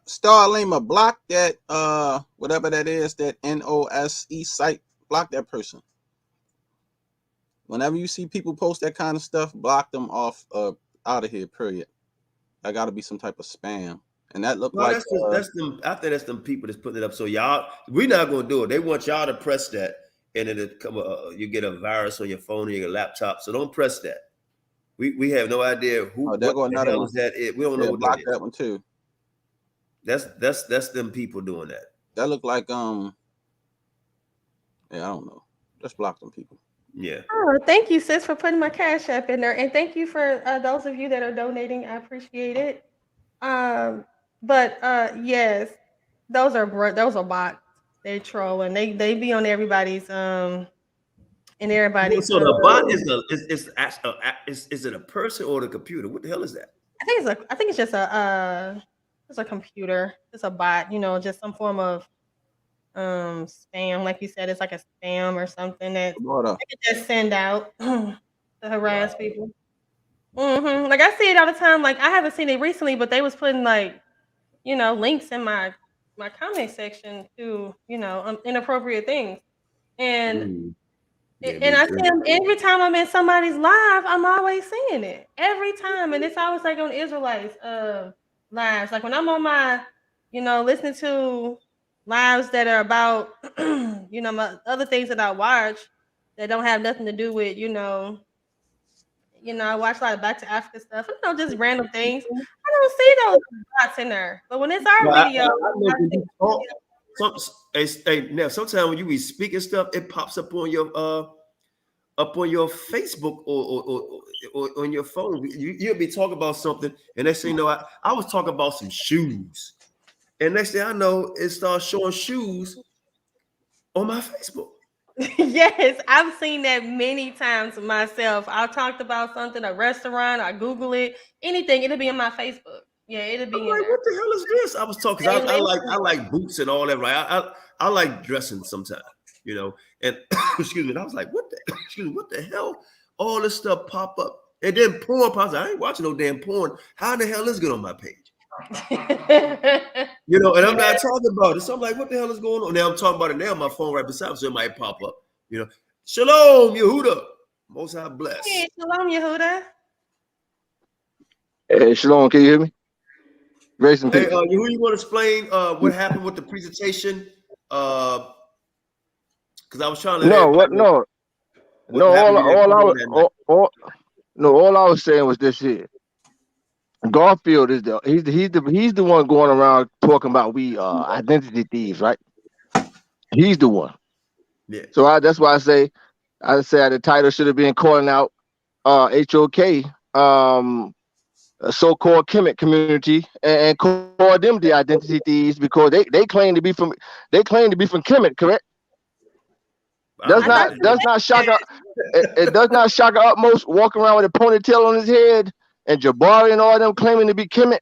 Star Lima, block that whatever that is, that NOSE site. Block that person. Whenever you see people post that kind of stuff, block them off out of here, period. That gotta be some type of spam. And that looked like that's them. I think that's them people that's putting it up. So y'all, we're not gonna do it. They want y'all to press that, and then it come. You get a virus on your phone or your laptop. So don't press that. We have no idea who. What the hell is that? We don't know what block that is. That one too. That's them people doing that. That looked like yeah, I don't know. Just block them people. Yeah. Oh, thank you, sis, for putting my Cash App in there, and thank you for those of you that are donating. I appreciate it. But yes, those are bots. They trolling. They be on everybody's and everybody's. So the bot is it a person or the computer? What the hell is that? I think it's just a computer. It's a bot. You know, just some form of spam. Like you said, it's like a spam or something that they could just send out to harass people. Like I see it all the time. Like I haven't seen it recently, but they was putting like, you know, links in my comment section to, you know, inappropriate things. And and I see them every time I'm in somebody's live. I'm always seeing it every time, and it's always like on Israelites lives. Like when I'm on my, you know, listening to lives that are about, you know, my other things that I watch that don't have nothing to do with, you know, I watch a lot of Back to Africa stuff. You know, just random things. I don't see those bots in there, but when it's our video, now sometimes when you be speaking stuff, it pops up on your Facebook or on your phone. You'll be talking about something, and next thing you know, I was talking about some shoes, and next thing I know, it starts showing shoes on my Facebook. Yes, I've seen that many times myself. I talked about something, a restaurant, I Google it, anything, it'll be in my Facebook. Yeah, it'll be in there. What the hell is this? I was talking. I like boots and all that. Right? I like dressing sometimes, you know. And excuse me. And I was like, what the hell? All this stuff pop up, and then porn pops. I ain't watching no damn porn. How the hell is it get on my page? You know, and I'm not talking about it. So I'm like, what the hell is going on? Now I'm talking about it now on my phone right beside me, so it might pop up. You know, Shalom, Yehuda. Most High bless. Hey, Shalom, Yehuda. Hey, Shalom, can you hear me? Grace and peace. Hey, Yehuda, you want to explain what happened with the presentation? Because I was trying to. All I was saying was this here. Garfield is he's the one going around talking about we identity thieves, right? He's the one. Yeah. So that's why I say the title should have been calling out HOK, so-called Kemet community, and call them the identity thieves because they claim to be from Kemet, correct? Does not shock it does not Shaka Utmost walk around with a ponytail on his head and Jabari and all them claiming to be Kemet.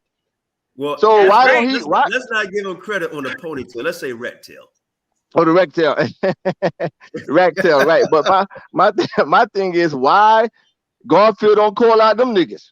Well, so why don't he? Let's not give him credit on the ponytail. Let's say rat tail. Oh, the rat tail, rat tail, right? But my thing is, why Garfield don't call out them niggas?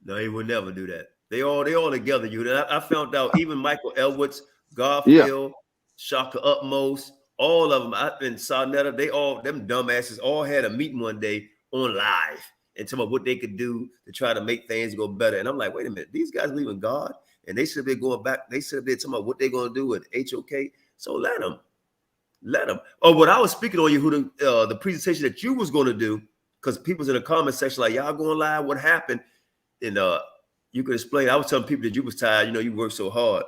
No, he would never do that. They all together. I found out even Michael Elwood's, Garfield, Shaka Utmost, all of them. And Sarnetta, them dumbasses all had a meeting one day on live and talking about what they could do to try to make things go better. And I'm like, wait a minute, these guys believe in God, and they should be going back. They should be talking about what they're going to do with HOK. So let them. Oh, what I was speaking on you, who the presentation that you was going to do, because people's in the comment section like, y'all going live, what happened? And you could explain. I was telling people that you was tired. You worked so hard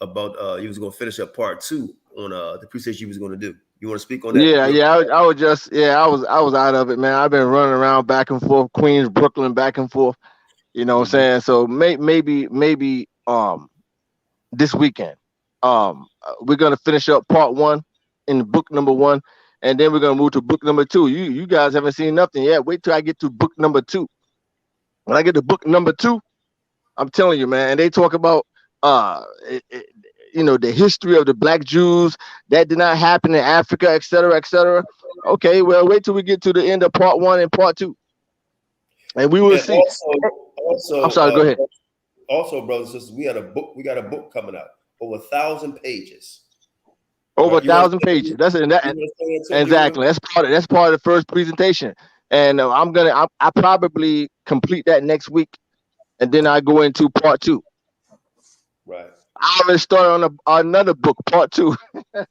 about you was going to finish up part 2 on the presentation you was going to do. You want to speak on that? I was out of it, man. I've been running around back and forth, Queens, Brooklyn, back and forth. You know what I'm saying? So maybe this weekend, we're gonna finish up part 1 in book number 1, and then we're gonna move to book number 2. You guys haven't seen nothing yet. Wait till I get to book number 2. When I get to book number 2, I'm telling you, man. And they talk about the history of the Black Jews that did not happen in Africa, etc., etc. Okay, well, wait till we get to the end of part 1 and part 2, and we will see. Also, I'm sorry. Go ahead. Also, brothers and sisters, we got a book coming out over 1,000 pages. Over 1,000 pages. That's it. Exactly. That's part of the first presentation, and I probably complete that next week, and then I go into part 2. Right. I already started on another book, part 2. Well,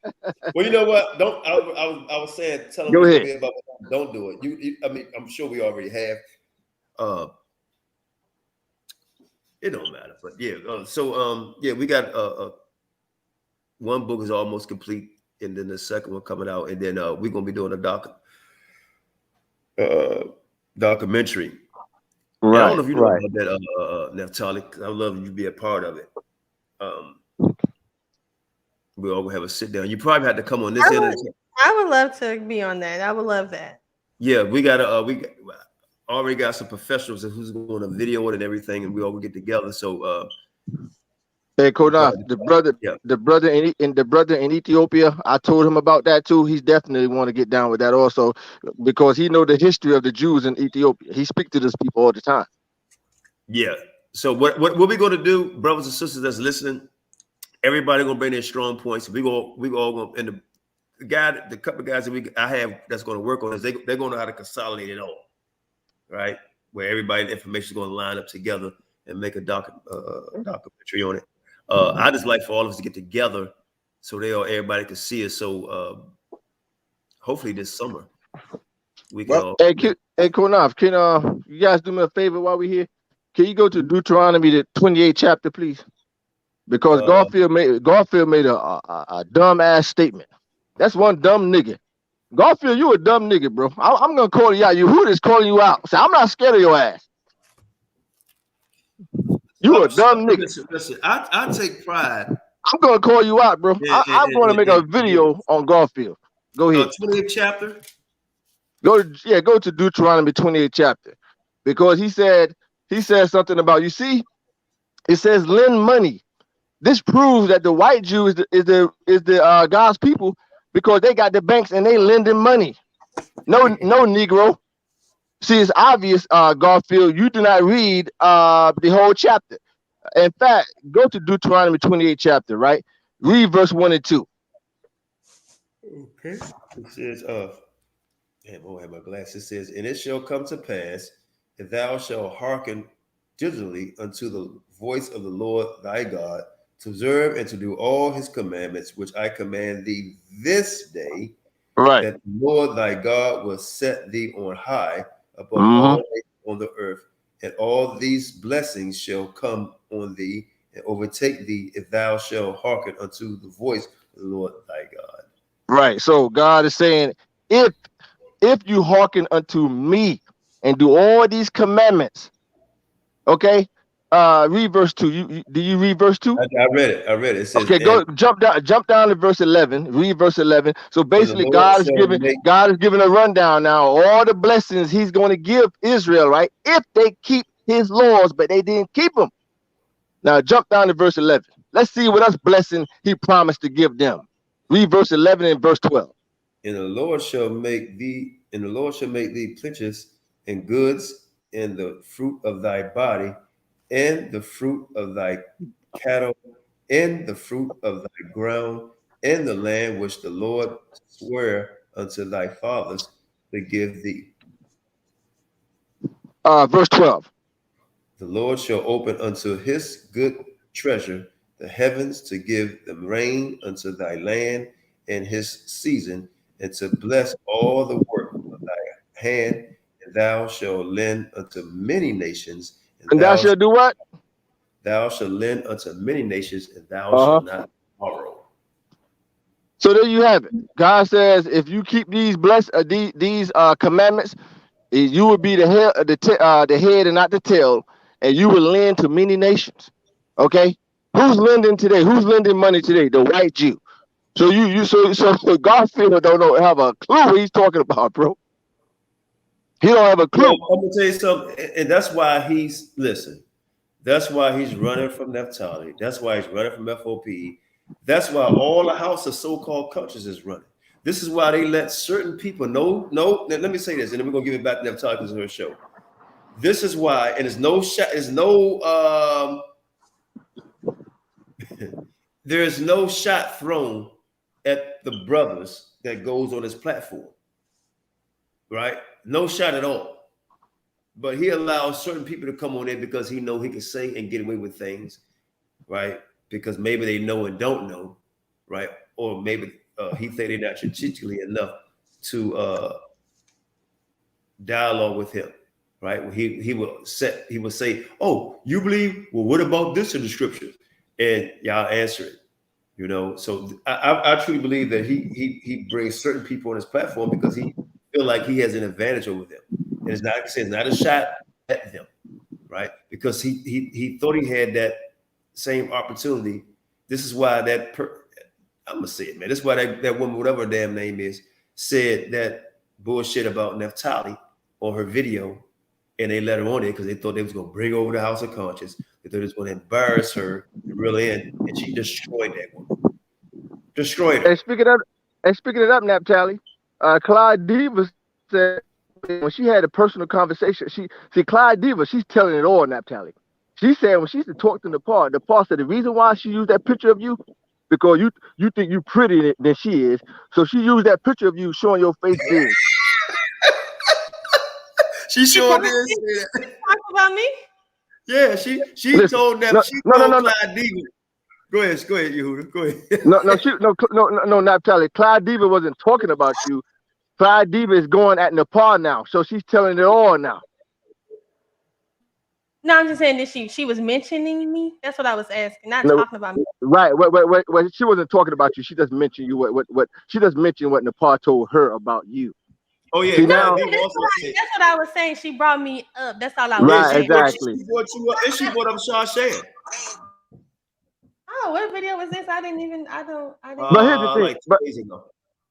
you know what? I was saying, tell them go ahead. About don't do it. I mean, I'm sure we already have. It don't matter, but yeah. We got one book is almost complete, and then the second one coming out, and then we're gonna be doing a documentary. Right. I don't know if you know about that, Naphtali. I would love you to be a part of it. We're all gonna have a sit down. You probably had to come on this end. I would love to be on that. I would love that. Yeah, we got already got some professionals who's going to video it and everything, and we all will get together. So, hey, Qanath, the brother in Ethiopia, I told him about that too. He's definitely want to get down with that also, because he know the history of the Jews in Ethiopia. He speaks to those people all the time. Yeah. So what we're going to do, brothers and sisters that's listening, everybody gonna bring their strong points. We all gonna, and the couple of guys that I have that's going to work on this, they're going to know how to consolidate it all. Right, where everybody information is going to line up together and make a documentary on it. I just like for all of us to get together so everybody can see us. So hopefully this summer we can. Hey, Qanath, can you guys do me a favor while we're here? Can you go to Deuteronomy the 28th chapter, please? Because Garfield made a dumb ass statement. That's one dumb nigga. Garfield, you a dumb nigga, bro. I'm gonna call you out. Who is calling you out? So I'm not scared of your ass. You a dumb nigga. Listen, I take pride. I'm gonna call you out, bro. I'm gonna make a video on Garfield. Go ahead. 28th chapter. Go to Deuteronomy 28th chapter, because he said something about, you see, it says lend money. This proves that the white Jew is the God's people, because they got the banks and they lending money. No Negro. See, it's obvious, Garfield, you do not read the whole chapter. In fact, go to Deuteronomy 28th chapter, right? Read verse 1 and 2. Okay. It says, damn, I don't have my glasses. It says, and it shall come to pass, if thou shalt hearken diligently unto the voice of the Lord thy God, to observe and to do all his commandments, which I command thee this day, right, that the Lord thy God will set thee on high above all on the earth, and all these blessings shall come on thee and overtake thee, if thou shalt hearken unto the voice of the Lord thy God. Right. So God is saying, if you hearken unto me and do all these commandments, okay, Read verse 2. Do you read verse 2? I read it. It says, okay, go jump down to verse 11. Read verse 11. So basically, God is giving a rundown now. All the blessings He's going to give Israel, right? If they keep His laws, but they didn't keep them. Now jump down to verse 11. Let's see what else blessing He promised to give them. Read verse 11 and verse 12. And the Lord shall make thee plenteous in goods, in the fruit of thy body, and the fruit of thy cattle, and the fruit of thy ground, and the land which the Lord sware unto thy fathers to give thee. Verse 12. The Lord shall open unto his good treasure the heavens to give them rain unto thy land in his season, and to bless all the work of thy hand, and thou shalt lend unto many nations, and thou shalt do what? Thou shalt lend unto many nations, and thou shalt not borrow. So there you have it. God says, if you keep these commandments, you will be the head and not the tail, and you will lend to many nations. Okay, who's lending today? Who's lending money today? The white Jew. So so Garfield don't have a clue what he's talking about, bro. He don't have a clue. Well, I'm gonna tell you something, and that's why That's why he's running from Naphtali. That's why he's running from F.O.P.E. That's why all the house of so-called cultures is running. This is why they let certain people know. No, let me say this, and then we're gonna give it back to Naphtali because it's her show. This is why, and there's no shot thrown at the brothers that goes on his platform, right? No shot at all. But he allows certain people to come on there because he know he can say and get away with things, right? Because maybe they know and don't know, right? Or maybe he think they're not strategically enough to dialogue with him, right? He will say, "Oh, you believe? Well, what about this in the scriptures?" And y'all answer it, you know. So I truly believe that he brings certain people on his platform because he feel like he has an advantage over them. And it's not a shot at them, right? Because he thought he had that same opportunity. This is why I'm gonna say it, man. This is why that woman, whatever her damn name is, said that bullshit about Naphtali on her video, and they let her on it because they thought they was gonna bring over the House of Conscience. They thought it was gonna embarrass her and reel in, and she destroyed that woman. Destroyed her. And speaking it up, Naphtali, Clyde Diva said when she had a personal conversation, Clyde Diva, she's telling it all, Naphtali. She said when she used to talk to Nepal said the reason why she used that picture of you, because you think you prettier than she is. So she used that picture of you showing your face big. She sure did. Talk about me? Yeah, she told them. She told Clyde Diva. Go ahead, Yehuda. Go ahead. No, Naphtali. Clyde Diva wasn't talking about you. Clyde Diva is going at Nepal now, so she's telling it all now. No, I'm just saying that she was mentioning me. That's what I was asking, not talking about me. Right. Wait. She wasn't talking about you. She just mentioned you. What? She just mentioned what Nepal told her about you. Oh yeah. See, that's what I was saying. She brought me up. That's all I was saying. Exactly. She brought you up, and she brought up Shashan. Oh, what video was this? I didn't. But here's the thing.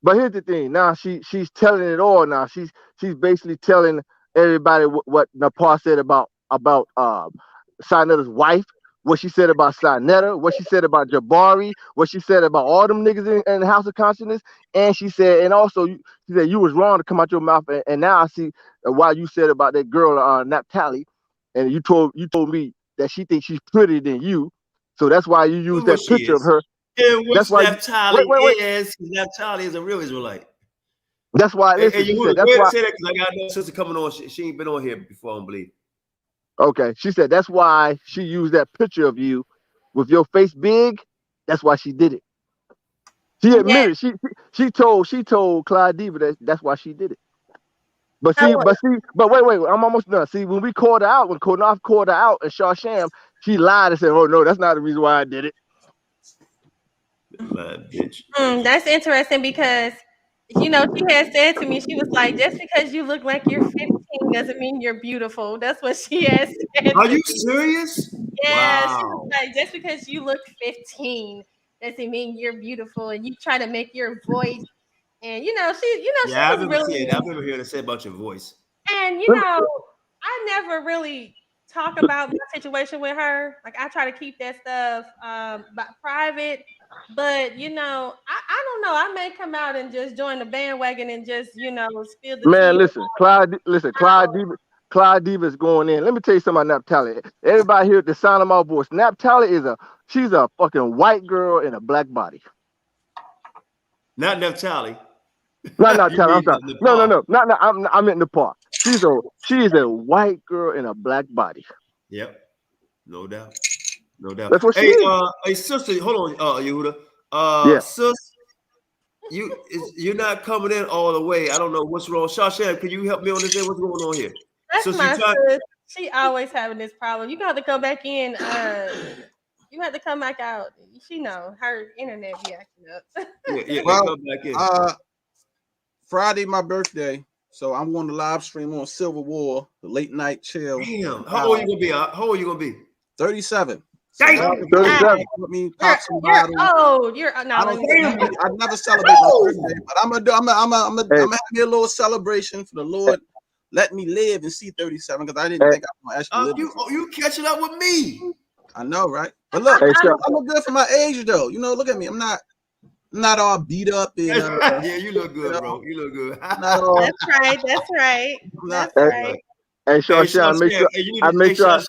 But here's the thing. Now she's telling it all. Now she's basically telling everybody what Nepal said about Sanetta's wife, what she said about Sanetta, what she said about Jabari, what she said about all them niggas in the House of Consciousness, and she said, and also she said you was wrong to come out your mouth, and now I see why you said about that girl Naphtali, and you told me that she thinks she's prettier than you, so that's why you use that picture of her. Yeah, that's why Naphtali is. Naphtali is a real Israelite. That's why. Listen, you said, that's why. Say that because I got no sister coming on. She ain't been on here before, I don't believe. Okay, she said that's why she used that picture of you with your face big. That's why she did it. She admitted she told Clyde Diva that's why she did it. But wait, I'm almost done. See, when we called her out, when Qanath called her out and Shasham, she lied and said, "Oh no, that's not the reason why I did it." Bitch. That's interesting because she had said to me, she was like, just because you look like you're 15 doesn't mean you're beautiful. That's what she has said. Are you serious? Yeah, she Wow. was like, just because you look 15 doesn't mean you're beautiful, and you try to make your voice. And she Yeah, I was remember really. seeing. I remember hearing her say about your voice. And I never really talk about my situation with her. Like I try to keep that stuff but private. But I don't know. I may come out and just join the bandwagon and just spill the tea. Man, listen, Clyde Diva's going in. Let me tell you something about Naphtali. Everybody hear the sound of my voice. Naphtali she's a fucking white girl in a black body. Not Naphtali. Not You Naphtali. I'm mean sorry. Nepal. No. I'm in Nepal. She's a white girl in a black body. Yep. No doubt. No doubt. That's what she is. Hey, sister, hold on, Yehuda. Yeah. Sis, you're not coming in all the way. I don't know what's wrong. Shashan, can you help me on this? What's going on here? That's Sis, my sis. She always having this problem. You got to come back in. You have to come back out. She know her internet be acting up. Well, come back in. Friday, my birthday. So I'm going to live stream on Civil War, the late night chill. Damn. How old you gonna be? How old you gonna be? 37. So 37. Let me pop some You're bottles. old. I never celebrate my birthday, but I'm gonna have me a little celebration for the Lord. Let me live and see 37 because I didn't think I was gonna actually live. You catching up with me? I know, right? But look, I'm good for my age though. Look at me. I'm not all beat up. And, yeah, you look good, bro. You look good. That's right. That's right. Hey, Shashan, make sure.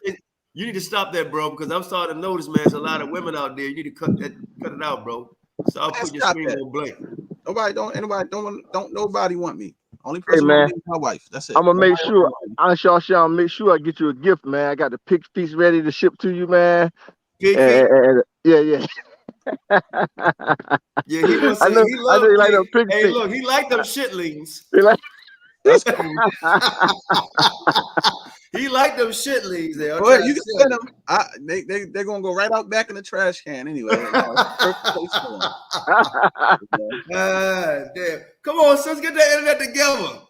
You need to stop that, bro, because I'm starting to notice, man, there's a lot of women out there. You need to cut it out, bro. Stop putting your screen on blank. Nobody want me. Only person want me is my wife. That's it. I'm gonna make sure. Shashan, make sure I get you a gift, man. I got the pig feast ready to ship to you, man. Pig feet? Yeah. Yeah, he was saying he loved it. Hey, look, he liked them shitlings. That's cool. He liked them shitlings there. Well, you can send them. They're gonna go right out back in the trash can anyway. Damn. Come on, sis, get that internet together.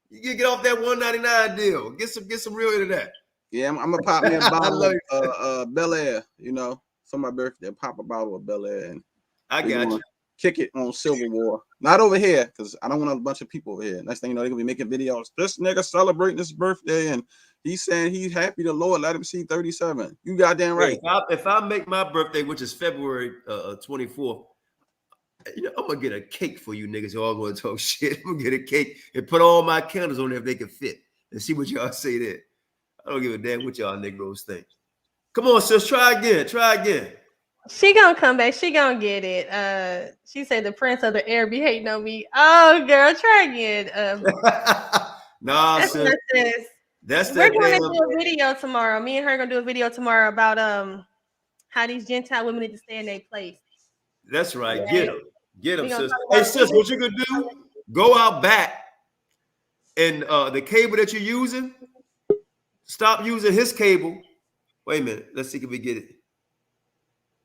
You can get off that $1.99 deal. Get some real internet. Yeah, I'm gonna pop me a bottle of Bel Air, for my birthday. Pop a bottle of Bel Air and I got you. Kick it on Civil War. Not over here, because I don't want a bunch of people over here. Next thing you know, they're gonna be making videos. This nigga celebrating his birthday and he's saying he's happy the Lord let him see 37. You goddamn right. If I make my birthday, which is February 24th, I'm gonna get a cake for you niggas who all gonna talk shit. I'm gonna get a cake and put all my candles on there if they can fit and see what y'all say there. I don't give a damn what y'all Negroes think. Come on, sis, try again. She gonna come back. She gonna get it. She said the prince of the air be hating on me. Oh, girl, try again. Nah, sis. We're gonna do a video tomorrow. Me and her gonna do a video tomorrow about how these Gentile women need to stay in their place. That's right. Yeah. Get them, sis. Hey, sis, what you could do? Go out back and the cable that you're using, stop using his cable. Wait a minute. Let's see if we get it.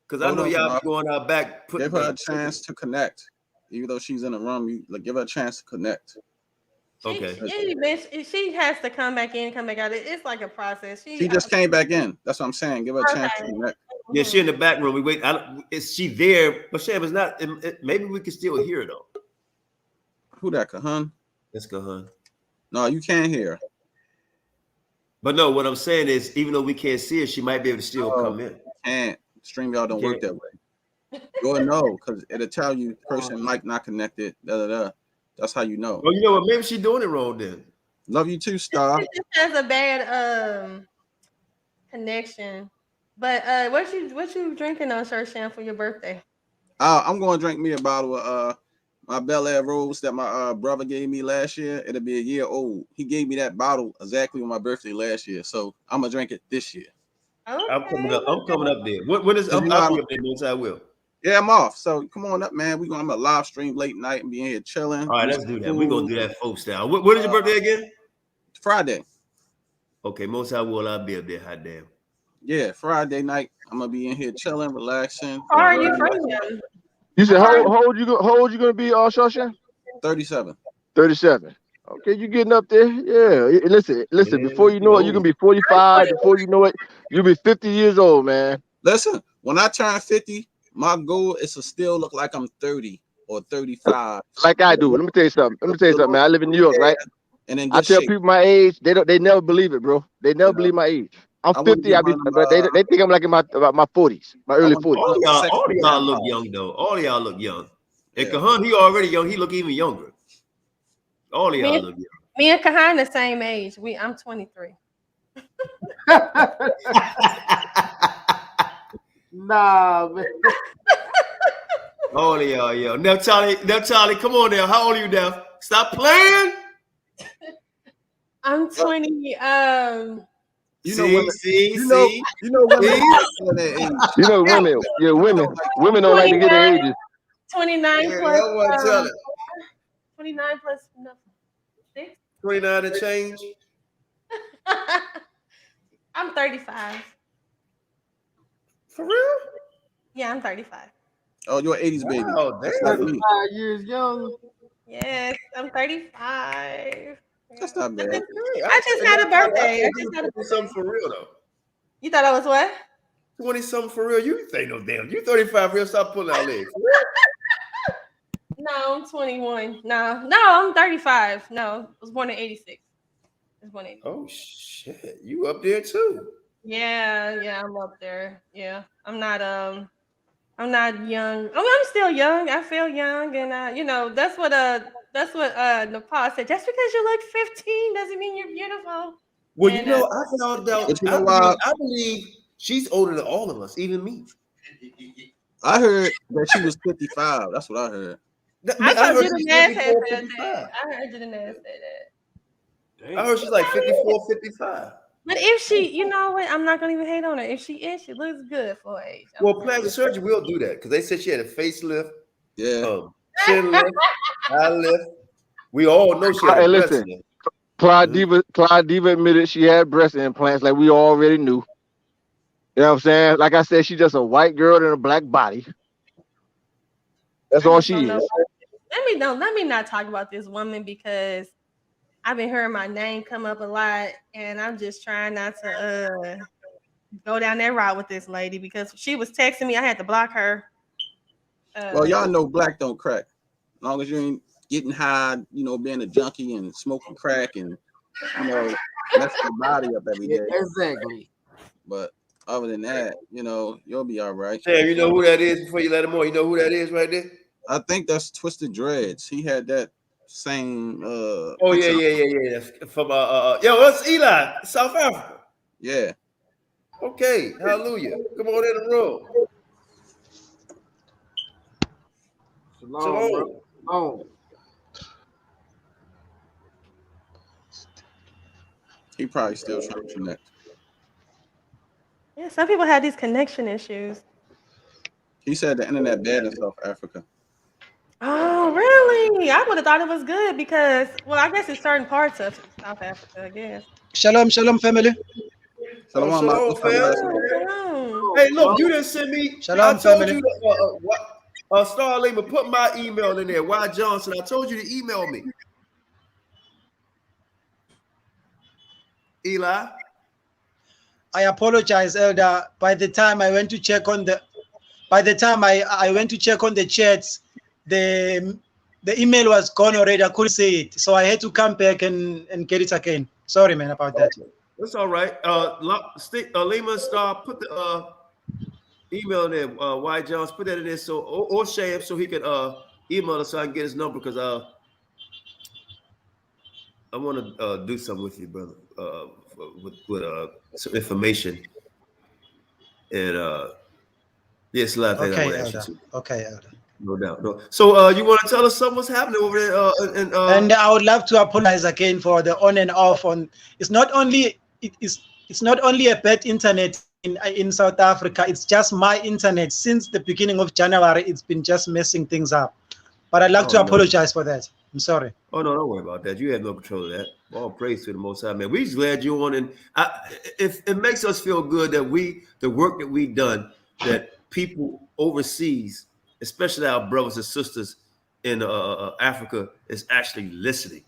Because I know y'all be going out back. Give her a chance to connect. Even though she's in the room, give her a chance to connect. Okay. She has to come back in, come back out. It's like a process. She just came back in. That's what I'm saying. Give her a chance to connect. Yeah, she in the back room. We wait. Is she there? But Sham is not. Maybe we can still hear though. Who that, Kahan? That's Kahan. No, you can't hear. But no, what I'm saying is, even though we can't see her, she might be able to still come in. Can't. StreamYard don't work that way. Go and know, because it'll tell you the person mic not connected. That's how you know. Well, you know what? Maybe she's doing it wrong then. Love you too, Star. It just has a bad connection. But what you drinking on Sham for your birthday? I'm going to drink me a bottle of my Bel Air Rose that my brother gave me last year. It'll be a year old. He gave me that bottle exactly on my birthday last year, so I'm gonna drink it this year. Okay. I'm coming up there. When is I'll be up there once I will. Yeah, I'm off. So come on up, man. I'm gonna live stream late night and be in here chilling. All right, let's do that. We're gonna do that folk style. What is your birthday again? Friday. Okay, most I will. I'll be up there. Hot damn. Yeah, Friday night. I'm gonna be in here chilling, relaxing. How are you from them? You said how old you gonna be, Shashan? 37. 37. Okay, you getting up there? Yeah. Listen. Yeah, Before you know it, you can be 45. Before you know it, you'll be 50 years old, man. Listen, when I turn 50, my goal is to still look like I'm 30 or 35. Like I do. Let me tell you something. Man. I live in New York, right? And then I tell people my age, they never believe it, bro. They never believe my age. I'm 50. But they think I'm like in my 40s, my early 40s. All of y'all look young though. All of y'all look young. And Kahan, he already young. He look even younger. All of y'all look young. Me and Kahan the same age. I'm 23. Nah, man. All of y'all young. Now, Charlie, come on now. How old are you now? Stop playing. I'm 20. You know women. You know women. Yeah, women don't like to get their ages. 29 plus. 29 plus 6. 29 to change. I'm 35. For real? Yeah, I'm 35. Oh, you're an 80s baby. Oh, damn. 35 years young. Yes, I'm 35. That's not bad. I just had a birthday. I just had a birthday. Something for real though. You thought I was what? 20 something for real. You think no damn. You 35 real. Stop pulling out legs. No, I'm 21. No, I'm 35. No, I was born in 86. I was born in 86. Oh shit, you up there too? Yeah, I'm up there. Yeah, I'm not young. I mean, I'm still young. I feel young, and that's what Nepal said. Just because you look 15 doesn't mean you're beautiful. Well, I found out. I believe she's older than all of us, even me. I heard that she was 55. That's what I heard. I heard you the Nas said that. I heard you the Nas say that. I heard she's like 54, 55. But if she, you know what, I'm not gonna even hate on her. If she looks good for her age. Well, plastic surgery will do that because they said she had a facelift, chin lift, eye lift. We all know she had a breast lift. Clyde Diva admitted she had breast implants, like we already knew. You know what I'm saying? Like I said, she's just a white girl in a black body. That's all she is. Let me not talk about this woman because I've been hearing my name come up a lot, and I'm just trying not to go down that route with this lady because she was texting me. I had to block her. Well, y'all know black don't crack. As long as you ain't getting high, being a junkie and smoking crack and messing your body up every day. Exactly. But other than that, you'll be all right. Sam, you know who that is before you let him on? You know who that is right there? I think that's Twisted Dreads. He had that same yeah. From what's Eli? South Africa. Yeah. Okay, hallelujah. Come on in the room. Shalom. He probably still trying to connect. Yeah, some people have these connection issues. He said the internet bad in South Africa. Oh, really? I would have thought it was good because, I guess it's certain parts of South Africa, I guess. Shalom, family. Shalom, Shalom. Hey, look, you didn't send me. Shalom, I told family. you, Star Lima, put my email in there. Y Johnson. I told you to email me. Eli. I apologize, Elder. By the time I went to check on the chats, the email was gone already. I couldn't see it, so I had to come back and get it again. Sorry, man, about that. That's all right. Lima Star, put the email in there. Y Jones, put that in there or Sham, so he can email us so I can get his number because I want to do something with you, brother. With some information and yes, a lot of things I want to ask you too. Okay, Elder. No doubt. No. So you want to tell us something what's happening over there? And I would love to apologize again for the on and off. It's not only a bad internet in South Africa. It's just my internet. Since the beginning of January, it's been just messing things up. But I'd like to apologize for that. I'm sorry. Oh no, don't worry about that. You have no control of that. All praise to the Most High, man. We're just glad you're on, and it makes us feel good that the work that we've done, that people overseas, especially our brothers and sisters in Africa, is actually listening.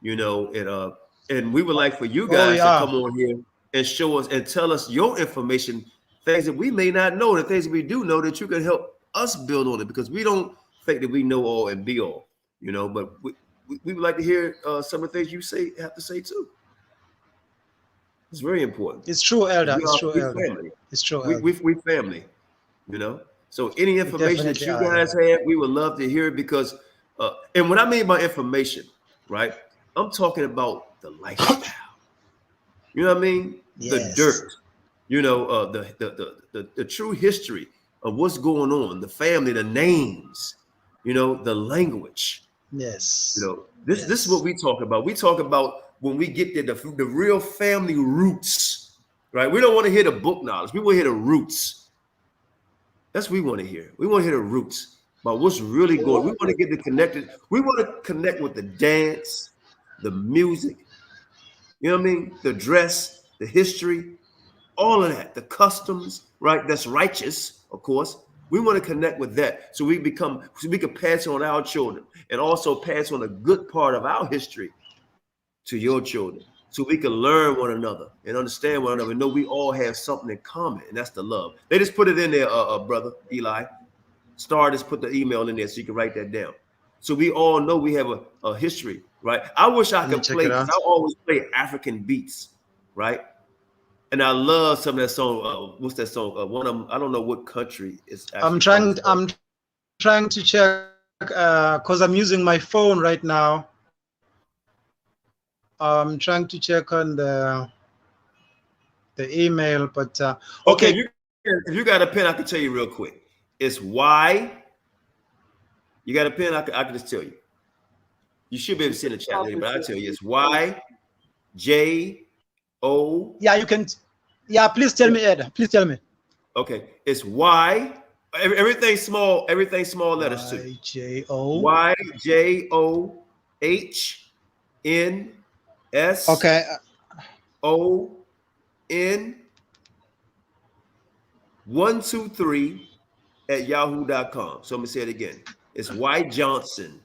you know, and we would like for you guys to come on here and show us and tell us your information, things that we may not know, the things that we do know that you can help us build on it, because we don't think that we know all and be all, you know, but we would like to hear some of the things you have to say too. It's very important. It's true, Elder. It's true, Elder. Family. It's true, Elder. We family, you know. So any information that you guys have, we would love to hear it, because, and what I mean by information, right? I'm talking about the lifestyle. You know what I mean? Yes. The dirt. You know, the true history of what's going on, the family, the names, you know, the language. Yes. You know, this is what we talk about. We talk about when we get there, the real family roots, right? We don't want to hear the book knowledge. We want to hear the roots. That's what we want to hear. We want to hear the roots about what's really going. We want to get connected. We want to connect with the dance, the music, you know what I mean? The dress, the history, all of that, the customs, right? That's righteous, of course. We want to connect with that so we can pass on our children, and also pass on a good part of our history to your children, so we can learn one another and understand one another and know we all have something in common, and that's the love. They just put it in there, brother Eli. Star just put the email in there so you can write that down. So we all know we have a history, right? I wish I could play, because I always play African beats, right? And I love some of that song. What's that song? One of them, I don't know what country it's actually. I'm trying to check because I'm using my phone right now. I'm trying to check on the email, but okay. If you got a pen, I can tell you real quick. It's Y. You got a pen? I can just tell you. You should be able to see in the chat later, but I'll tell you. It's YJO. Yeah, you can. Yeah, please tell me, Ed. Please tell me. Okay, it's Y. Everything small. Everything small letters too. YJOHNS. Okay. ON 123 at yahoo.com. So I'm gonna say it again. It's Y Johnson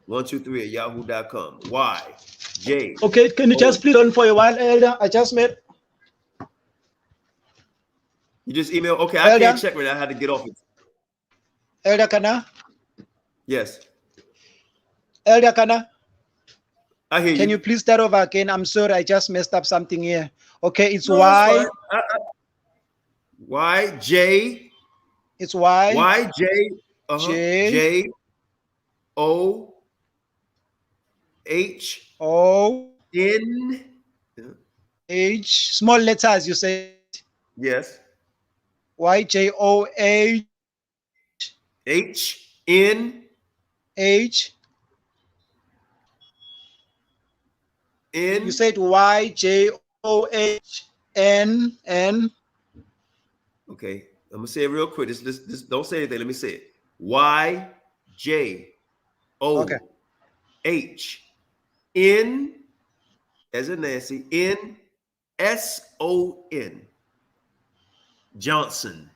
123 at yahoo.com. YJ. Okay, can you just please on for a while, Elder? I just made. You just email. Okay, I can't check right now. I had to get off it. Elder Kana? Yes. Elder Kana? I hear you. Can you please start over again? I'm sorry, I just messed up something here. Okay, it's no, Y. YJ. It's Y. YJ. J. O. H. O. N. H. Small letters, you say? Yes. YJOH. H. N. H. N. You said YJOHNN. Okay, I'm gonna say it real quick. This don't say anything. Let me say it. YJOH N as in Nancy, NSON. Johnson.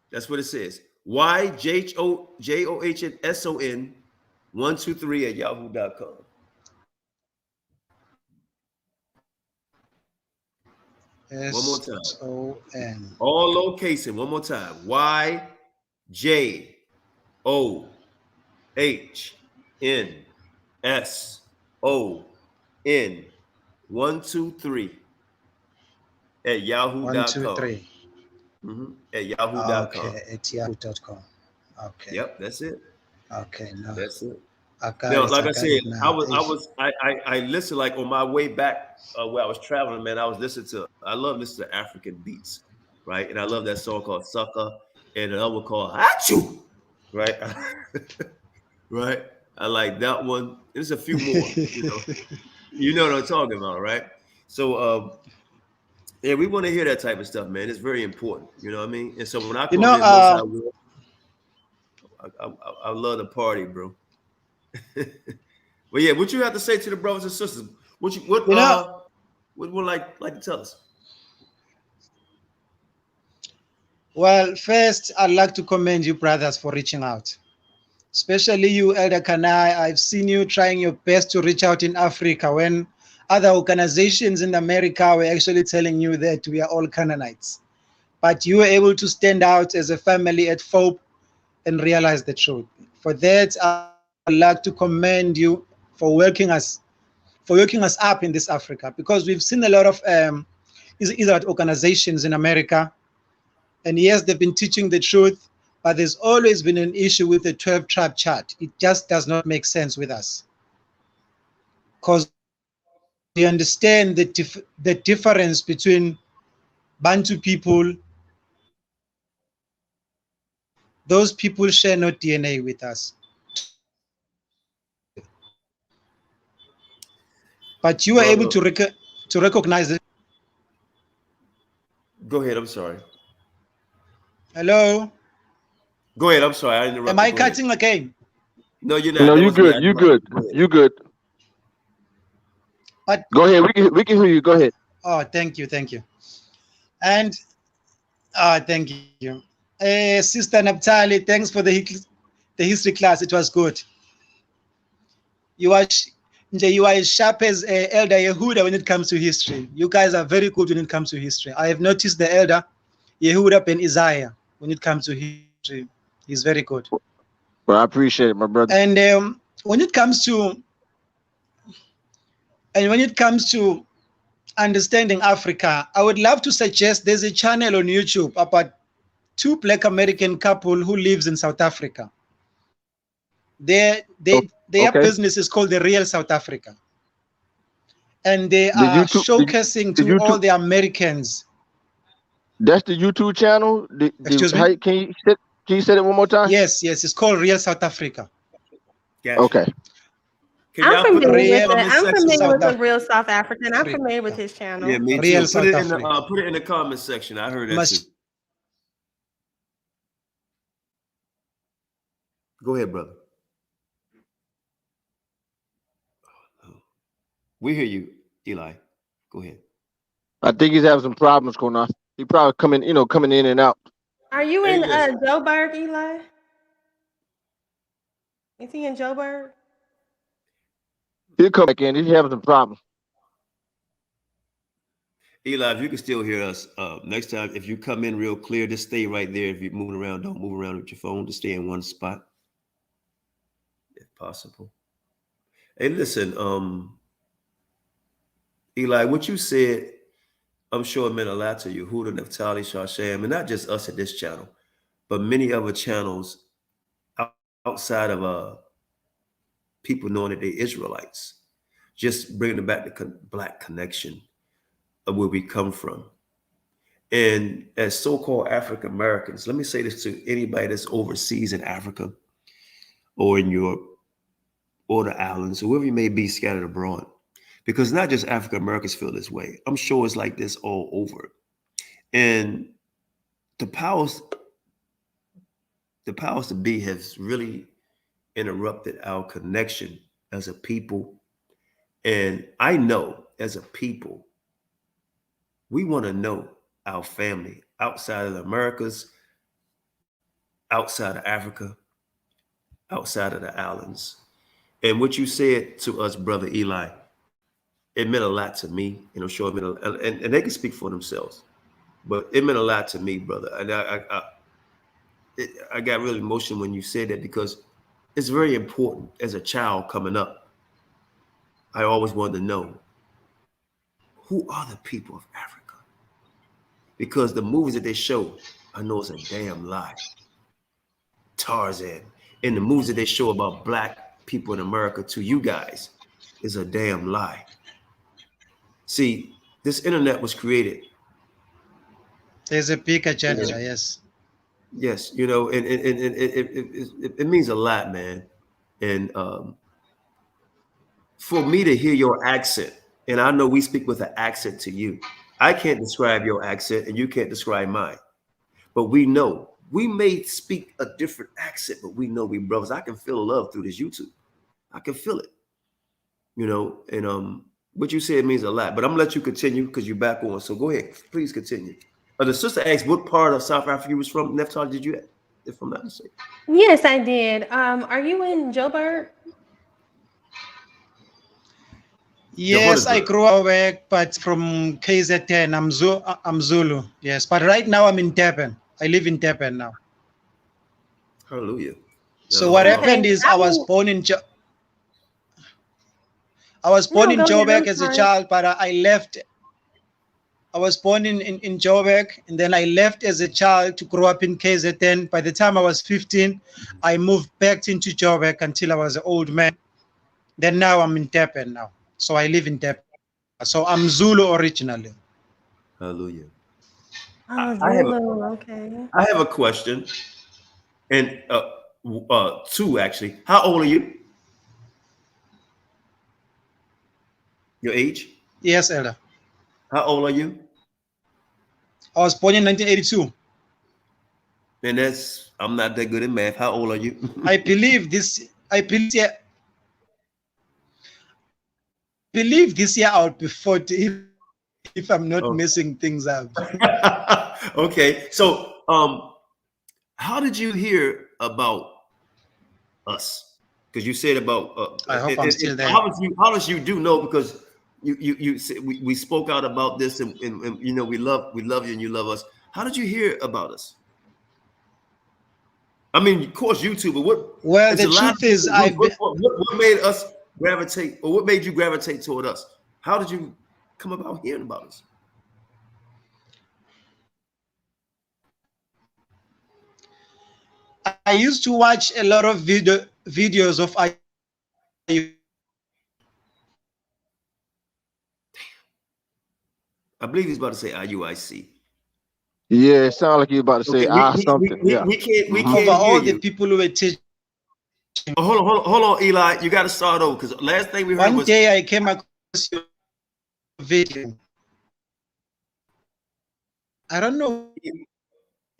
That's what it says. YJOHNSON 123 at yahoo.com. One more time. S-O-N. All lowercase. One more time. YJOHNSON 123 at yahoo.com. 123. At yahoo.com. Okay, at yahoo.com. Okay. Yep, that's it. Okay, no. That's it. Now, like I said, I listened like on my way back where I was traveling, man. I love listening to African beats, right? And I love that song called Sucker and another one called Achoo, right? Right? I like that one. There's a few more, you know what I'm talking about, right? So yeah, we want to hear that type of stuff, man. It's very important, you know what I mean? And so when I come I love the party, bro. Well, yeah, what you have to say to the brothers and sisters? What would like to tell us? Well, first, I'd like to commend you, brothers, for reaching out. especially you, Elder Kanai. I've seen you trying your best to reach out in Africa when other organizations in America were actually telling you that we are all Canaanites. But you were able to stand out as a family at F.O.P.E and realize the truth. For that, I would like to commend you for waking us up in this Africa, because we've seen a lot of Israelite organizations in America, and yes, they've been teaching the truth, but there's always been an issue with the 12-tribe chart. It just does not make sense with us, because we understand the difference between Bantu people. Those people share no DNA with us. But you were able to recognize it. Go ahead. I'm sorry. Hello? Go ahead. I'm sorry. I interrupted. Am I cutting again? No, you're not. No, you good. You good. You good. But go ahead. We can hear you. Go ahead. Oh, thank you. Thank you. And thank you. Sister Naphtali, thanks for the history class. It was good. You are as sharp as Elder Yehuda when it comes to history. You guys are very good when it comes to history. I have noticed the Elder Yehuda ben Isaiah when it comes to history. He's very good. Well, I appreciate it, my brother. And when it comes to understanding Africa, I would love to suggest there's a channel on YouTube about two Black American couple who lives in South Africa. Their business is called The Real South Africa. And they are showcasing to all the Americans. That's the YouTube channel? Excuse me? Can you say it one more time? Yes, it's called Real South Africa. Gotcha. Okay. I'm familiar with the Real South African. I'm familiar with his channel. Yeah, me too. Put it in the comment section. I heard that too. Go ahead, brother. We hear you, Eli. Go ahead. I think he's having some problems, Qanath. He probably coming in and out. Are you in Joburg, Eli? Is he in Joburg? He'll come back in. He's having some problems. Eli, if you can still hear us, next time, if you come in real clear, just stay right there. If you're moving around, don't move around with your phone. Just stay in one spot, if possible. Hey, listen, Eli, what you said, I'm sure it meant a lot to you. Huda, Naphtali, Shasham, and not just us at this channel, but many other channels outside of people knowing that they're Israelites. Just bringing back the Black connection of where we come from. And as so-called African Americans, let me say this to anybody that's overseas in Africa or in Europe or the islands, or wherever you may be scattered abroad, because not just African Americans feel this way. I'm sure it's like this all over. And the powers to be has really interrupted our connection as a people. And I know as a people, we want to know our family outside of the Americas, outside of Africa, outside of the islands. And what you said to us, Brother Eli, it meant a lot to me. And I'm sure it meant and they can speak for themselves, but it meant a lot to me, brother. And I got really emotional when you said that, because it's very important as a child coming up. I always wanted to know, who are the people of Africa? Because the movies that they show, I know it's a damn lie. Tarzan, and the movies that they show about Black people in America to you guys is a damn lie. See, this internet was created. There's a big agenda, yes. Yes, and it means a lot, man. And for me to hear your accent, and I know we speak with an accent to you. I can't describe your accent and you can't describe mine. But we know, we may speak a different accent, but we know we brothers. I can feel love through this YouTube. I can feel it. And what you said means a lot. But I'm gonna let you continue because you're back on. So go ahead, please continue. The sister asked what part of South Africa you was from. Naphtali, did you? if I'm not mistaken. Yes, I did. Are you in Joburg? Yes, I Johannesburg. grew up back, but from KZN, I'm Zulu. Yes, but right now I'm in Durban. I live in Durban now. Hallelujah. So what Hold on. happened is I was born in No, go ahead. Joburg I'm as a sorry. child, but I left. I was born in Joburg, and then I left as a child to grow up in KZN. By the time I was 15, I moved back into Joburg until I was an old man. Then now I'm in Durban now. So I live in Durban. So I'm Zulu originally. Hallelujah. Oh, I have Zulu. Okay. I have a question, and two actually. How old are you? Your age? Yes, Elder. How old are you? I was born in 1982. And I'm not that good at math. How old are you? I believe this year I'll be 40 if I'm not messing things up. Okay. So how did you hear about us? Because you said about I hope I'm still there. Obviously you do know, because you said we spoke out about this, and you know we love you and you love us. How did you hear about us? I mean, of course, YouTube, but what? Well, the truth is, what made us gravitate, or what made you gravitate toward us? How did you come about hearing about us? I used to watch a lot of videos of I believe he's about to say IUIC. Yeah, it sounds like you're about to say something. We can't over hear all you. the people who were teaching. Oh, hold on, Eli. You got to start over, because last thing we heard was. One day I came across your video. I don't know.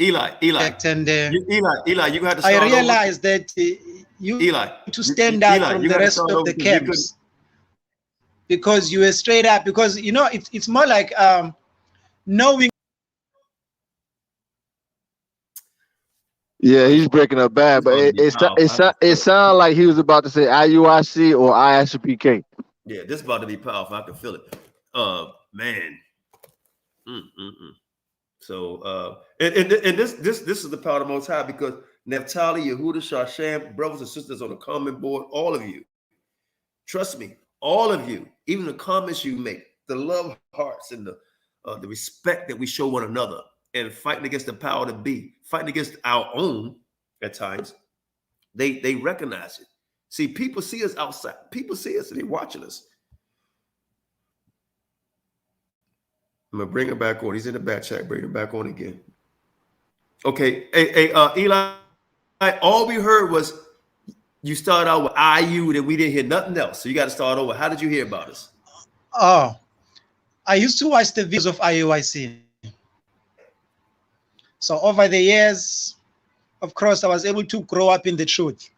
Eli, And Eli, you got to start I over. realized that you to stand out from the rest of the camps, because you were straight up. Because you know it's more like knowing. Yeah, he's breaking up bad, but it sounded like he was about to say IUIC or ISPK. Yeah, this is about to be powerful. I can feel it. Man. So and this is the power of the Most High, because Naphtali, Yehuda, Shasham, brothers and sisters on the comment board, all of you, trust me, all of you, even the comments you make, the love hearts and the respect that we show one another, and fighting against the power to be, fighting against our own at times, they recognize it. See, people see us outside. People see us and they're watching us. I'm gonna bring him back on. He's in the back chat. Bring him back on again. Okay, hey, Eli. All we heard was you started out with IU, that we didn't hear nothing else. So you got to start over. How did you hear about us? Oh, I used to watch the videos of IUIC. So over the years, of course, I was able to grow up in the truth.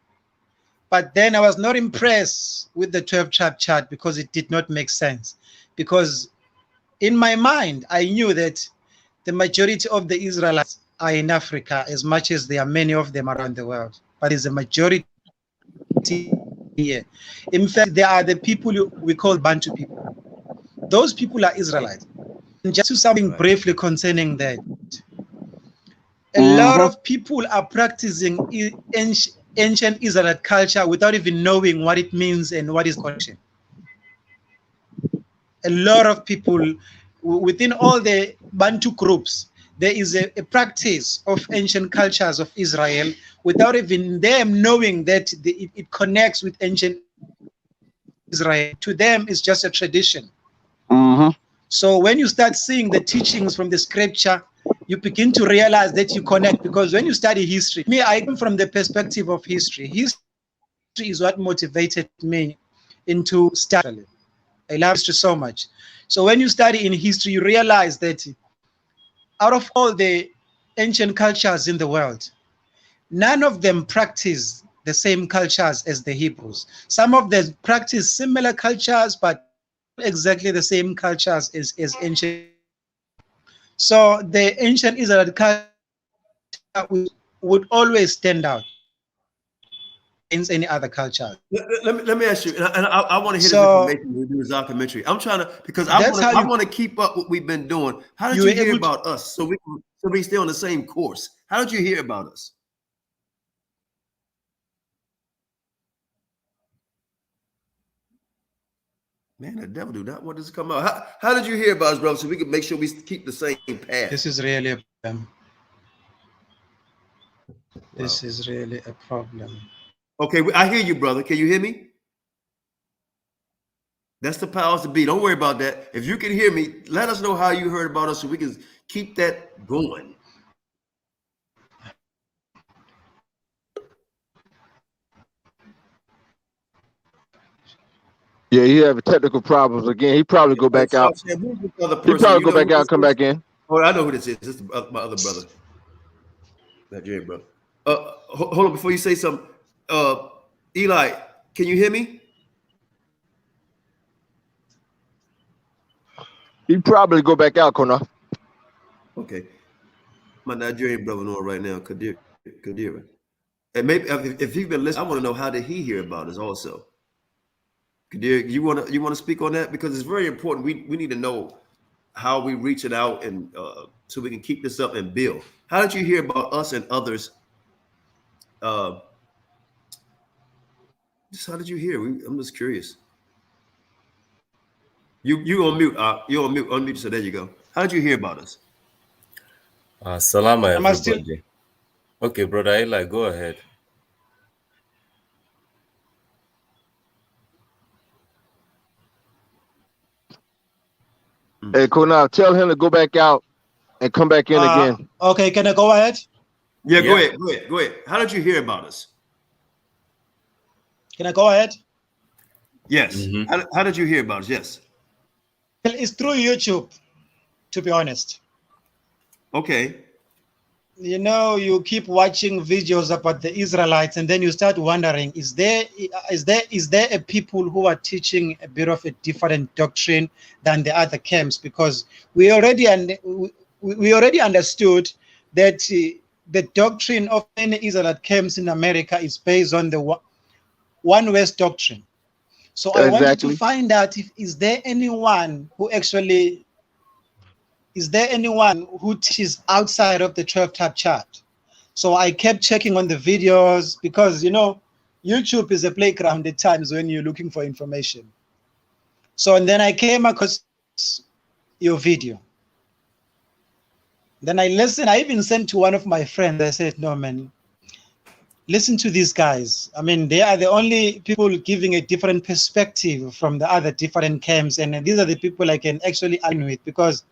But then I was not impressed with the 12-tribe chart, because it did not make sense. Because in my mind, I knew that the majority of the Israelites are in Africa, as much as there are many of them around the world. But there's a majority here. In fact, there are the people we call Bantu people. Those people are Israelites. And just to something briefly concerning that, a lot of people are practicing ancient Israelite culture without even knowing what it means and what is connection. A lot of people within all the Bantu groups, there is a practice of ancient cultures of Israel without even them knowing that it connects with ancient Israel. To them, it's just a tradition. So when you start seeing the teachings from the scripture, you begin to realize that you connect. Because when you study history, I come from the perspective of history. History is what motivated me into studying. I love history so much. So when you study in history, you realize that out of all the ancient cultures in the world, none of them practice the same cultures as the Hebrews. Some of them practice similar cultures, but not exactly the same cultures as ancient. So the ancient Israelite culture would always stand out against any other culture. Let me ask you, and I want to hear So, this information when we do this documentary. I'm trying to, because that's how I you- want to keep up what we've been doing. How did you you were hear able to- about us so we stay on the same course? How did you hear about us? Man, the devil do not want this to come out. How did you hear about us, brother, so we can make sure we keep the same path? This is really a problem. This is really a problem. Okay, I hear you, brother. Can you hear me? That's the powers to be. Don't worry about that. If you can hear me, let us know how you heard about us so we can keep that going. Yeah, he have technical problems again. He probably go back out. Who's this other He person? probably You go know back who out, this come is? back in. Oh, I know who this is. This is my other brother. Nigerian brother. Hold on before you say something. Eli, can you hear me? He probably go back out, Qanath. Okay. My Nigerian brother on right now, Kadir. And maybe if he's been listening, I want to know how did he hear about us also. Kadir, you want to speak on that? Because it's very important. We need to know how we reach it out and so we can keep this up and build. How did you hear about us and others? Just how did you hear? I'm just curious. You on mute. You on mute. Unmute. So there you go. How did you hear about us? Salama, everybody. Okay, brother Eli, go ahead. Hey, Qanath, tell him to go back out and come back in again. Okay, can I go ahead? Yeah, go ahead. How did you hear about us? Can I go ahead? Yes. How did you hear about us? Yes. Well, it's through YouTube, to be honest. Okay. You know, you keep watching videos about the Israelites, and then you start wondering: is there a people who are teaching a bit of a different doctrine than the other camps? Because we already understood that the doctrine of many Israelite camps in America is based on the One West doctrine. So I wanted to find out is there anyone who teaches outside of the 12-type chart. So I kept checking on the videos because, you know, YouTube is a playground at times when you're looking for information. So, and then I came across your video. Then I listened. I even sent to one of my friends. I said, no, man, listen to these guys. I mean, they are the only people giving a different perspective from the other different camps. And these are the people I can actually argue with, because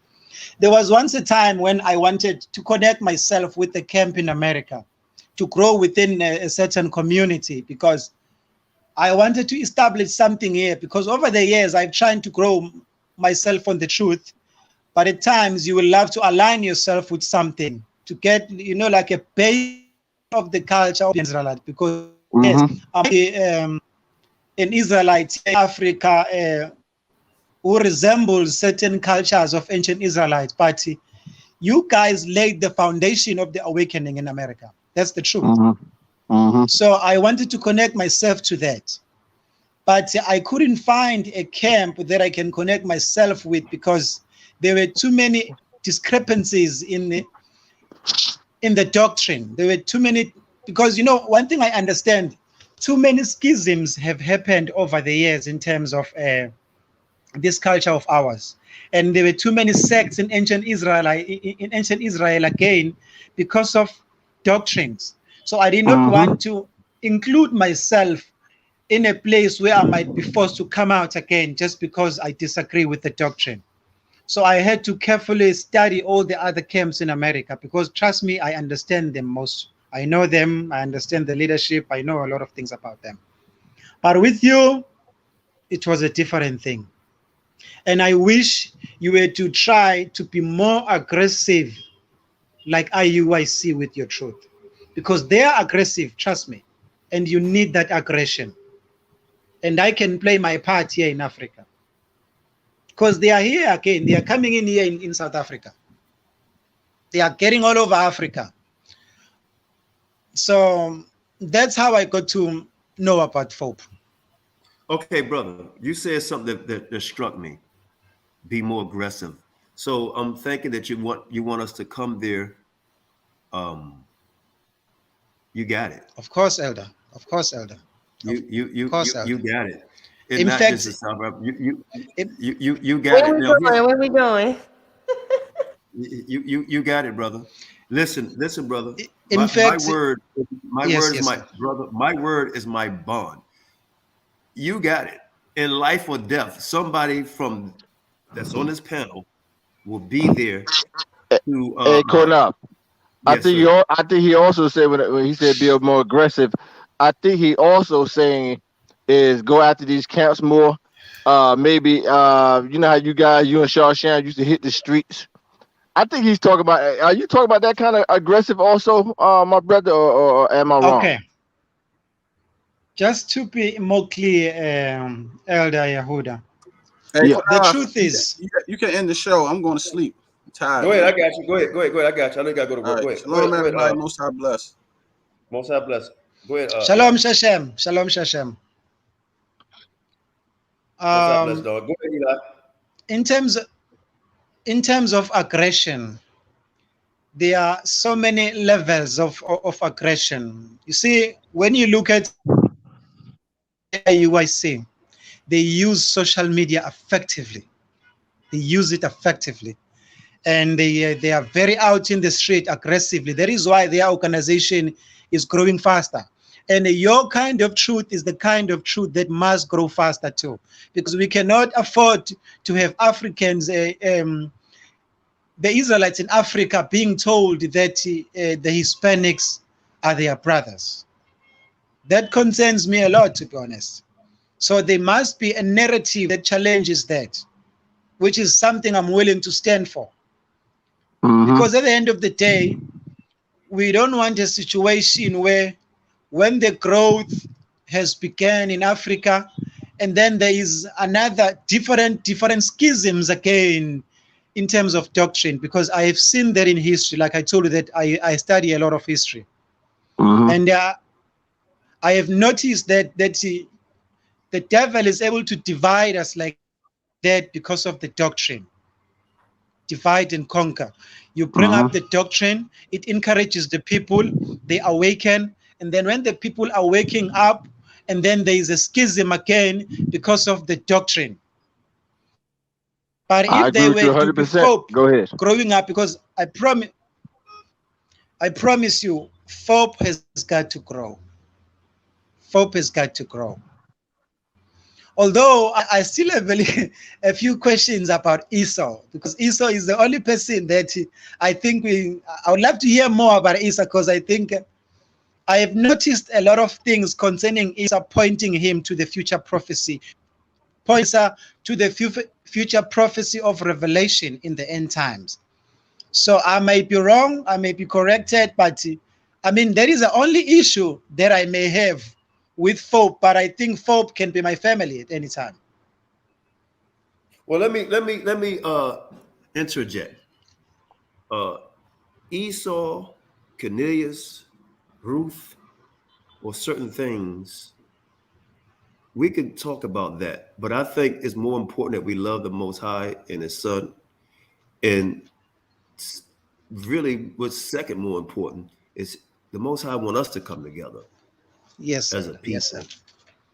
there was once a time when I wanted to connect myself with the camp in America, to grow within a certain community, because I wanted to establish something here. Because over the years, I've tried to grow myself on the truth, but at times you will love to align yourself with something to get, you know, like a base of the culture of Israelite. Because yes, I'm an Israelite in Africa who resembles certain cultures of ancient Israelites, but you guys laid the foundation of the awakening in America. That's the truth. So I wanted to connect myself to that, but I couldn't find a camp that I can connect myself with because there were too many discrepancies in the doctrine. There were too many, because, you know, one thing I understand, too many schisms have happened over the years in terms of this culture of ours, and there were too many sects in ancient Israel again because of doctrines. So I did not want to include myself in a place where I might be forced to come out again just because I disagree with the doctrine. So I had to carefully study all the other camps in America, because trust me, I understand them most. I know them, I understand the leadership, I know a lot of things about them. But with you, it was a different thing. And I wish you were to try to be more aggressive like IUIC with your truth, because they are aggressive, trust me, and you need that aggression. And I can play my part here in Africa, because they are here again. They are coming in here in South Africa. They are getting all over Africa. So that's how I got to know about FOP. Okay, brother, you said something that struck me. Be more aggressive. So I'm thinking that you want us to come there. You got it. Of course, Elder. Of course, Elder. You got it. And In not fact, just the South Africa. it- You got Where it. we Now going? Where we going? you got it, brother. Listen, brother. in fact, my word yes, is yes, my sir. brother. My word is my bond. You got it. In life or death, somebody from that's on this panel will be there to Hey, Qanath. yes, sir. I think he also said when he said be more aggressive. I think he also saying is go after these camps more. Maybe you know how you and Shawshan used to hit the streets. I think he's talking about. Are you talking about that kind of aggressive also, my brother, or am I wrong? Okay. Just to be more clear, Elder Yehuda. Hey, Yeah. The Qanath, truth is, you can end the show. I'm going to sleep. I'm tired. Go ahead, man. I got you. Go ahead. I got you. I know you gotta go to All work. right. Go ahead. Shalom, Go everybody. ahead. Most High bless. Most High bless. Go ahead. Shalom Shashem. Shalom Shashem. Most High bless, dog. Go ahead, Eli. In terms of aggression, there are so many levels of aggression. You see, when you look at UIC, they use social media effectively. They use it effectively. And they are very out in the street aggressively. That is why their organization is growing faster. And your kind of truth is the kind of truth that must grow faster too, because we cannot afford to have Africans, the Israelites in Africa, being told that the Hispanics are their brothers. That concerns me a lot, to be honest. So there must be a narrative that challenges that, which is something I'm willing to stand for. Because at the end of the day, we don't want a situation where when the growth has begun in Africa, and then there is another different schisms again in terms of doctrine, because I have seen that in history. Like I told you that I study a lot of history. And I have noticed that the devil is able to divide us like that because of the doctrine. Divide and conquer. You bring up the doctrine, it encourages the people, they awaken, and then when the people are waking up, and then there is a schism again because of the doctrine. But I if agree they with you were to be 100%. FOP Go ahead. growing up, because I promise you, FOP has got to grow. FOP has got to grow. Although I still have a few questions about Esau, because Esau is the only person that I think I would love to hear more about Esau, because I think I have noticed a lot of things concerning Esau pointing him to the future prophecy, points to the future prophecy of Revelation in the end times. So I may be wrong, I may be corrected, but I mean, that is the only issue that I may have with FOP, but I think FOP can be my family at any time. Well, let me interject. Esau, Cornelius, Ruth, or certain things, we could talk about that, but I think it's more important that we love the Most High and His Son. And really, what's second more important is the Most High want us to come together. Yes, as a people, yes, sir.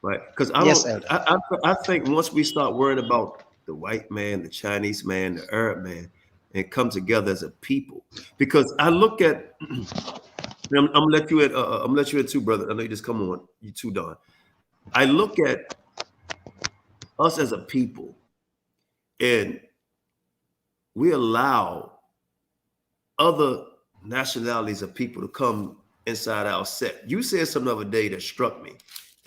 right? Because I think once we start worrying about the white man, the Chinese man, the Arab man, and come together as a people, because I look at, I'm gonna let you in too, brother. I know you just come on, you too, Don. I look at us as a people, and we allow other nationalities of people to come inside our set. You said something the other day that struck me,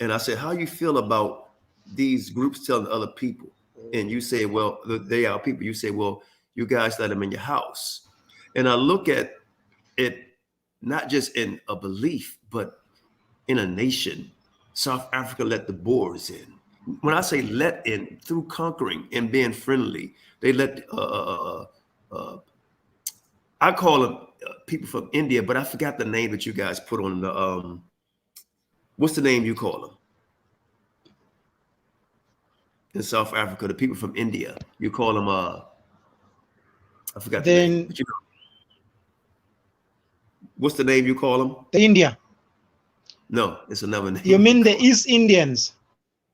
and I said, "How you feel about these groups telling other people?" And you say, "Well, they are people." You say, "Well, you guys let them in your house." And I look at it not just in a belief, but in a nation. South Africa let the Boers in. When I say let in, through conquering and being friendly, they let I call them people from India, but I forgot the name that you guys put on the what's the name you call them in South Africa? The people from India, you call them I forgot the name. But you know, what's the name you call them? The India. No, it's another name. You mean the East Indians?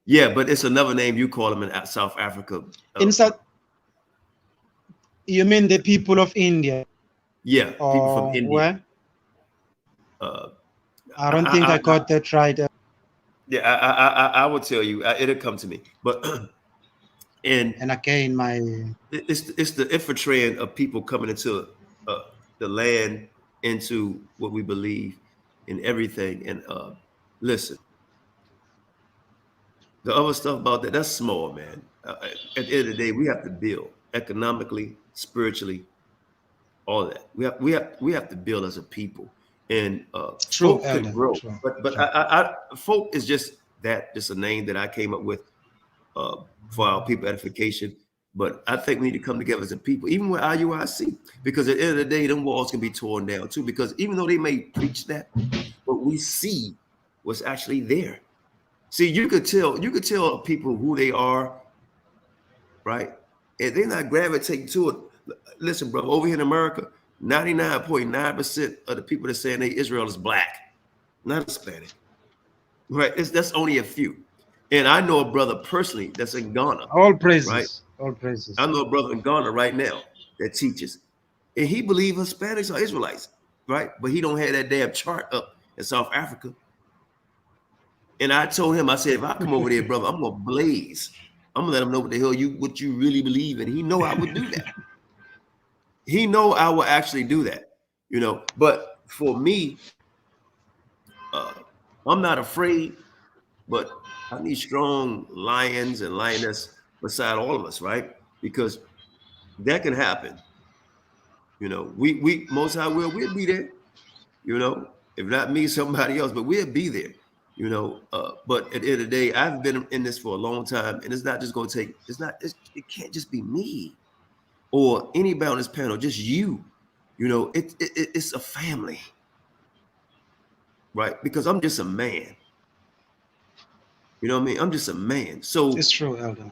Yeah, but it's another name you call them in South Africa. In South, you mean the people of India? Yeah, people from India. Where? I don't think I got that right. Yeah, I will tell you. It'll come to me. But and again, it's the infiltrating of people coming into the land, into what we believe in everything. And listen, the other stuff about that's small, man. At the end of the day, we have to build economically, spiritually, all that. We have to build as a people. And folk can grow, but folk is just a name that I came up with for our people edification. But I think we need to come together as a people, even with IUIC, because at the end of the day, them walls can be torn down too. Because even though they may preach that, but we see what's actually there. See, you could tell people who they are, right? And they're not gravitating to it. Listen, bro, over here in America, 99.9% of the people that saying they Israel is black, not Hispanic. Right? That's only a few. And I know a brother personally that's in Ghana. All praises. Right? All praises. I know a brother in Ghana right now that teaches. And he believes Hispanics are Israelites, right? But he don't have that damn chart up in South Africa. And I told him, I said, if I come over there, brother, I'm gonna blaze. I'm gonna let him know what the hell what you really believe in. He know I would do that. He know I will actually do that, you know. But for me, I'm not afraid, but I need strong lions and lioness beside all of us, right? Because that can happen. You know, we most high we'll be there, you know, if not me, somebody else, but we'll be there, you know. But at the end of the day, I've been in this for a long time, and it's not just gonna take, it can't just be me or anybody on this panel, just you. You know, it's a family, right? Because I'm just a man. You know what I mean? I'm just a man. So it's true, Elder.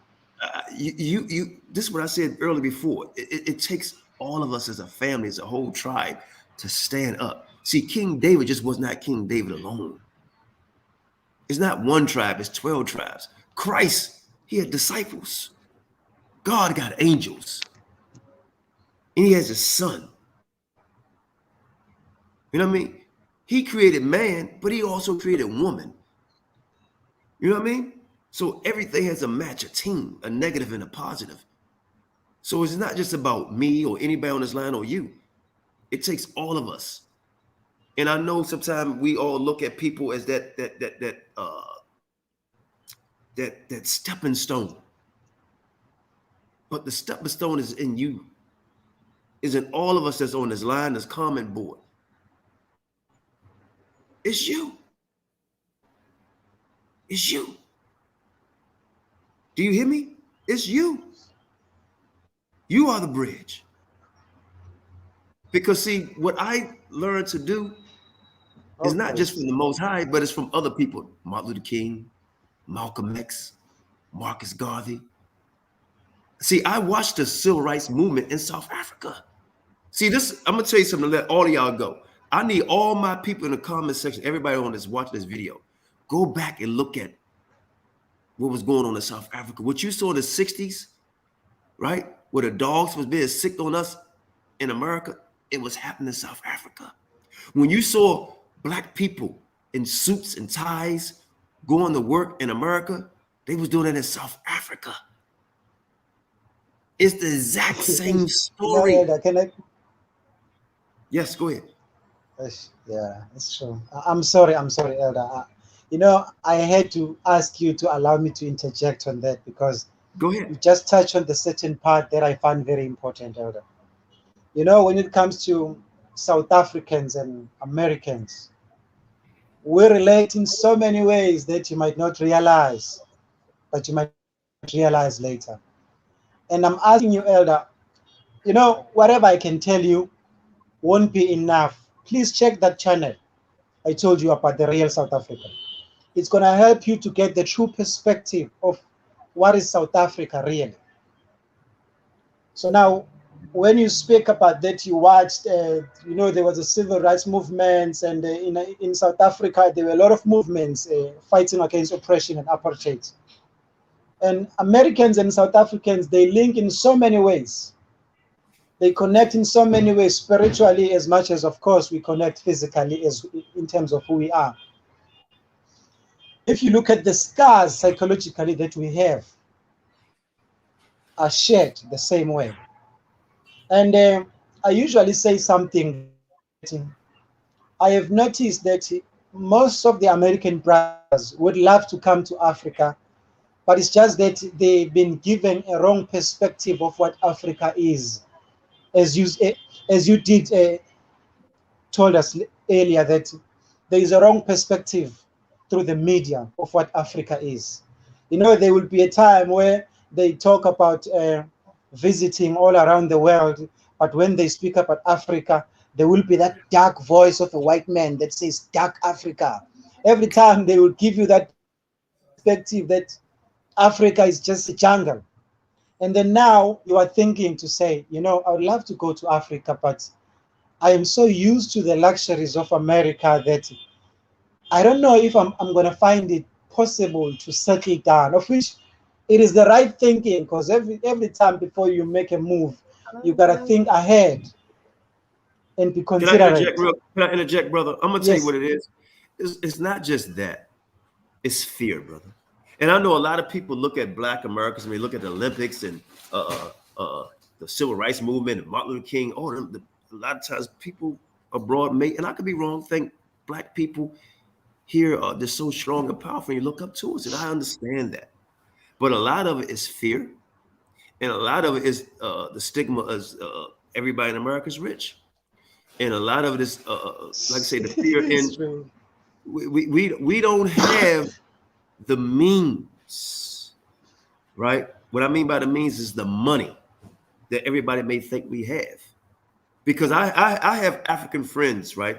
This is what I said earlier before. It takes all of us as a family, as a whole tribe, to stand up. See, King David just was not King David alone. It's not one tribe, it's 12 tribes. Christ, he had disciples. God got angels. And he has a son. You know what I mean? He created man, but he also created woman. You know what I mean? So everything has a match, a team, a negative and a positive. So it's not just about me or anybody on this line or you. It takes all of us. And I know sometimes we all look at people as that stepping stone. But the stepping stone is in you. Is in all of us that's on this line, this comment board. It's you. It's you. Do you hear me? It's you. You are the bridge. Because see, what I learned to do is not just from the Most High, but it's from other people. Martin Luther King, Malcolm X, Marcus Garvey. See, I watched the civil rights movement in South Africa. See, this, I'm gonna tell you something to let all of y'all go. I need all my people in the comment section, everybody on this watching this video, go back and look at what was going on in South Africa. What you saw in the 60s, right? Where the dogs was being sick on us in America, it was happening in South Africa. When you saw black people in suits and ties going to work in America, they was doing that in South Africa. It's the exact same story. Yes, go ahead. Yeah, it's true. I'm sorry, Elder. You know, I had to ask you to allow me to interject on that because go ahead. You just touched on the certain part that I find very important, Elder. You know, when it comes to South Africans and Americans, we relate in so many ways that you might not realize, but you might realize later. And I'm asking you, Elder, you know, whatever I can tell you, won't be enough. Please check that channel I told you about, the real South Africa. It's going to help you to get the true perspective of what is South Africa really. So now, when you speak about that, you watched, there was a civil rights movement, and in South Africa, there were a lot of movements fighting against oppression and apartheid. And Americans and South Africans, they link in so many ways. They connect in so many ways, spiritually as much as, of course, we connect physically as in terms of who we are. If you look at the scars psychologically that we have, are shared the same way. And I usually say something. I have noticed that most of the American brothers would love to come to Africa, but it's just that they've been given a wrong perspective of what Africa is. As you did told us earlier, that there is a wrong perspective through the media of what Africa is. There will be a time where they talk about visiting all around the world, but when they speak about Africa, there will be that dark voice of a white man that says dark Africa. Every time they will give you that perspective that Africa is just a jungle. And then now you are thinking to say, I would love to go to Africa, but I am so used to the luxuries of America that I don't know if I'm going to find it possible to settle down, of which it is the right thinking, because every time before you make a move, you got to think ahead and be considerate. Can I interject, brother? I'm going to tell you Yes. what it is. It's not just that. It's fear, brother. And I know a lot of people look at Black Americans and they look at the Olympics and the civil rights movement and Martin Luther King. A lot of times people abroad and I could be wrong, think Black people here are just so strong and powerful, and you look up to us, and I understand that. But a lot of it is fear, and a lot of it is the stigma as everybody in America is rich, and a lot of it is, like I say, the fear. And we don't have the means, right? What I mean by the means is the money that everybody may think we have, because I have African friends, right,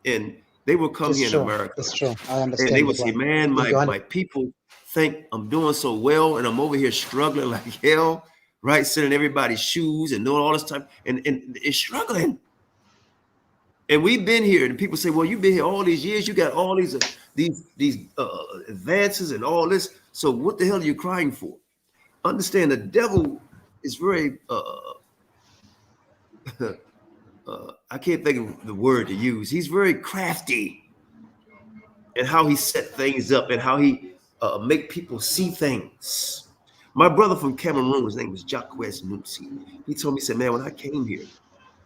and they will come here in America. That's true. I understand. And they would say, man, my people think I'm doing so well, and I'm over here struggling like hell, right? Sitting in everybody's shoes and doing all this time, and it's struggling. And we've been here, and people say, well, you've been here all these years, you got all these advances and all this. So what the hell are you crying for? Understand, the devil is very I can't think of the word to use. He's very crafty in how he set things up and how he make people see things. My brother from Cameroon, his name was Jacques Musa. He told me, he said, man, when I came here,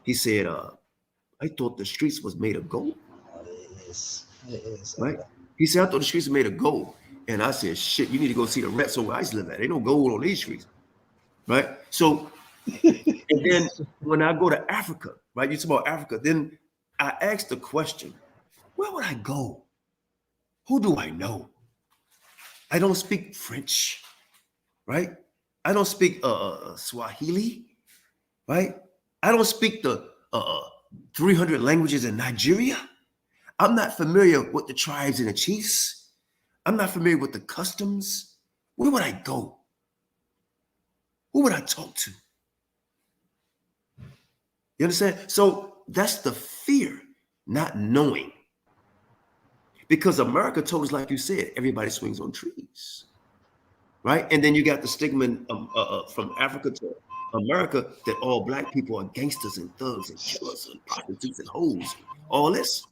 he said, I thought the streets was made of gold. Right? He said, I thought the streets were made of gold. And I said, shit, you need to go see the rats where I used to live at. Ain't no gold on these streets. Right? So, and then when I go to Africa, right? You talk about Africa, then I asked the question, where would I go? Who do I know? I don't speak French, right? I don't speak Swahili, right? I don't speak the 300 languages in Nigeria. I'm not familiar with the tribes and the chiefs. I'm not familiar with the customs. Where would I go? Who would I talk to? You understand? So that's the fear, not knowing. Because America told us, like you said, everybody swings on trees, right? And then you got the stigma from Africa to America that all Black people are gangsters and thugs and killers and prostitutes and hoes, all this,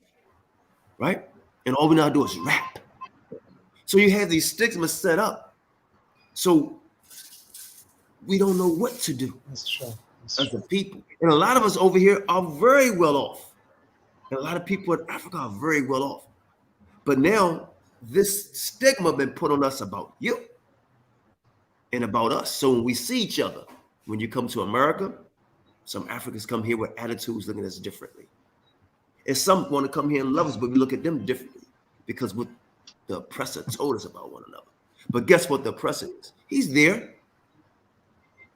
right? And all we know how to do is rap. So you have these stigmas set up. So we don't know what to do. That's true. As a people. And a lot of us over here are very well off. And a lot of people in Africa are very well off. But now this stigma been put on us about you and about us. So when we see each other, when you come to America, some Africans come here with attitudes looking at us differently. And some want to come here and love us, but we look at them differently because what the oppressor told us about one another. But guess what the oppressor is? He's there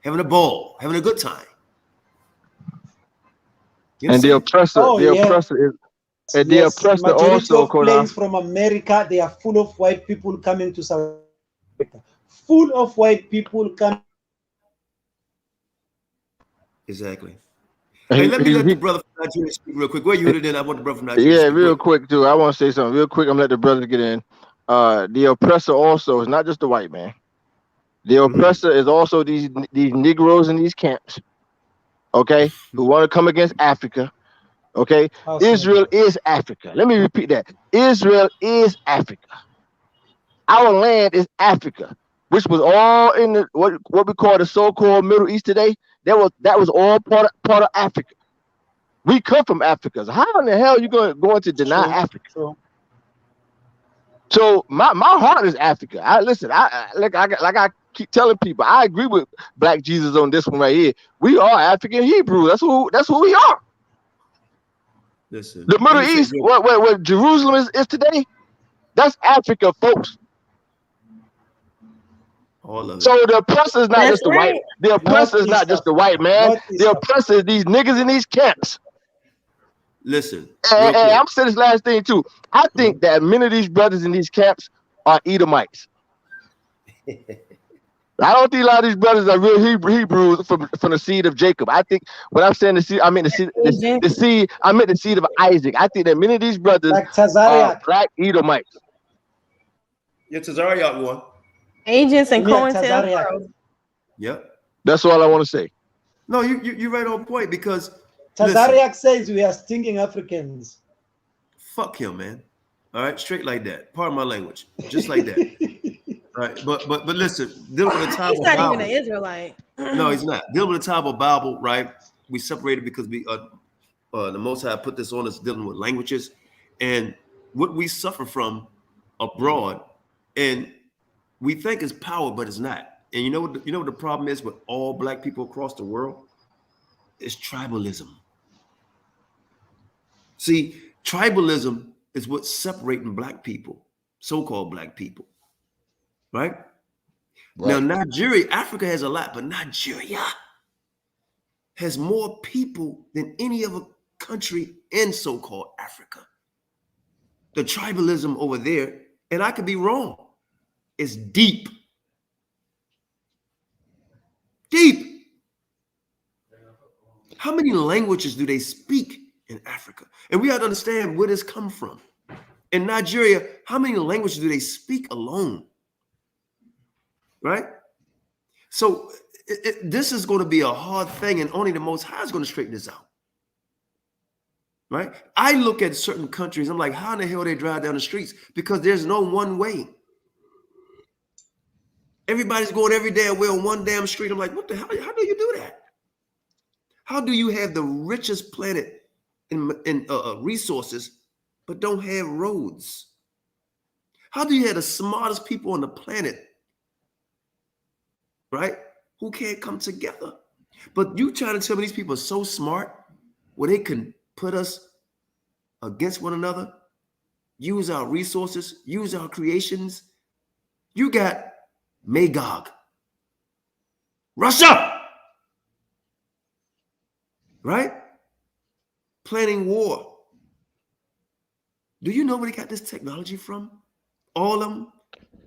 having a ball, having a good time. You And the understand? oppressor is, and the Yes, oppressor majority also, of planes Qanath. from America, they are full of white people coming to South Africa. Full of white people coming. Exactly. Hey, let me let the brother from Nigeria speak real quick. Where you headed in? I want the brother from Nigeria to Yeah, speak real quick too. I want to say something real quick. I'm gonna let the brothers get in. The oppressor also is not just the white man. The oppressor is also these Negroes in these camps, okay, who want to come against Africa. Okay, Israel is Africa. Let me repeat that. Israel is Africa. Our land is Africa, which was all in the what we call the so-called Middle East today. That was all part of Africa. We come from Africa. So how in the hell are you going to deny Africa? True. So my heart is Africa. I keep telling people, I agree with Black Jesus on this one right here. We are African Hebrew. That's who we are. Listen, the Middle East, what Jerusalem is today, that's Africa, folks. All of it. So the oppressor is not just the white. The oppressor is not just the white man. The oppressor is these niggas in these camps. Listen, and I'm saying this last thing too. I think that many of these brothers in these camps are Edomites. I don't think a lot of these brothers are real Hebrews from the seed of Jacob. I think when I'm saying the seed, I mean the seed. I meant the seed of Isaac. I think that many of these brothers are black Edomites. Yeah, Tazariak one. Agents and COINTELPRO. Yep. That's all I want to say. No, you're right on point because Tazariak says we are stinking Africans. Fuck him, man. All right, straight like that. Pardon my language, just like that. All right, but listen, dealing with the Bible. He's not even an Israelite. No, he's not. Dealing with the Bible, right? We separated because we the Most High put this on us dealing with languages and what we suffer from abroad, and we think is power, but it's not. And you know what the problem is with all black people across the world? It's tribalism. See, tribalism is what's separating black people, so-called black people, right? Now, Nigeria, Africa has a lot, but Nigeria has more people than any other country in so-called Africa. The tribalism over there, and I could be wrong, is deep. Deep. How many languages do they speak in Africa? And we have to understand where this comes from. In Nigeria, how many languages do they speak alone? Right? So this is going to be a hard thing, and only the Most High is going to straighten this out. Right? I look at certain countries, I'm like, how in the hell they drive down the streets? Because there's no one way. Everybody's going every damn way on one damn street. I'm like, what the hell? How do you do that? How do you have the richest planet in resources, but don't have roads? How do you have the smartest people on the planet, right, who can't come together? But you trying to tell me these people are so smart where they can put us against one another, use our resources, use our creations? You got Magog, Russia, right? Planning war. Do you know where they got this technology from? All of them,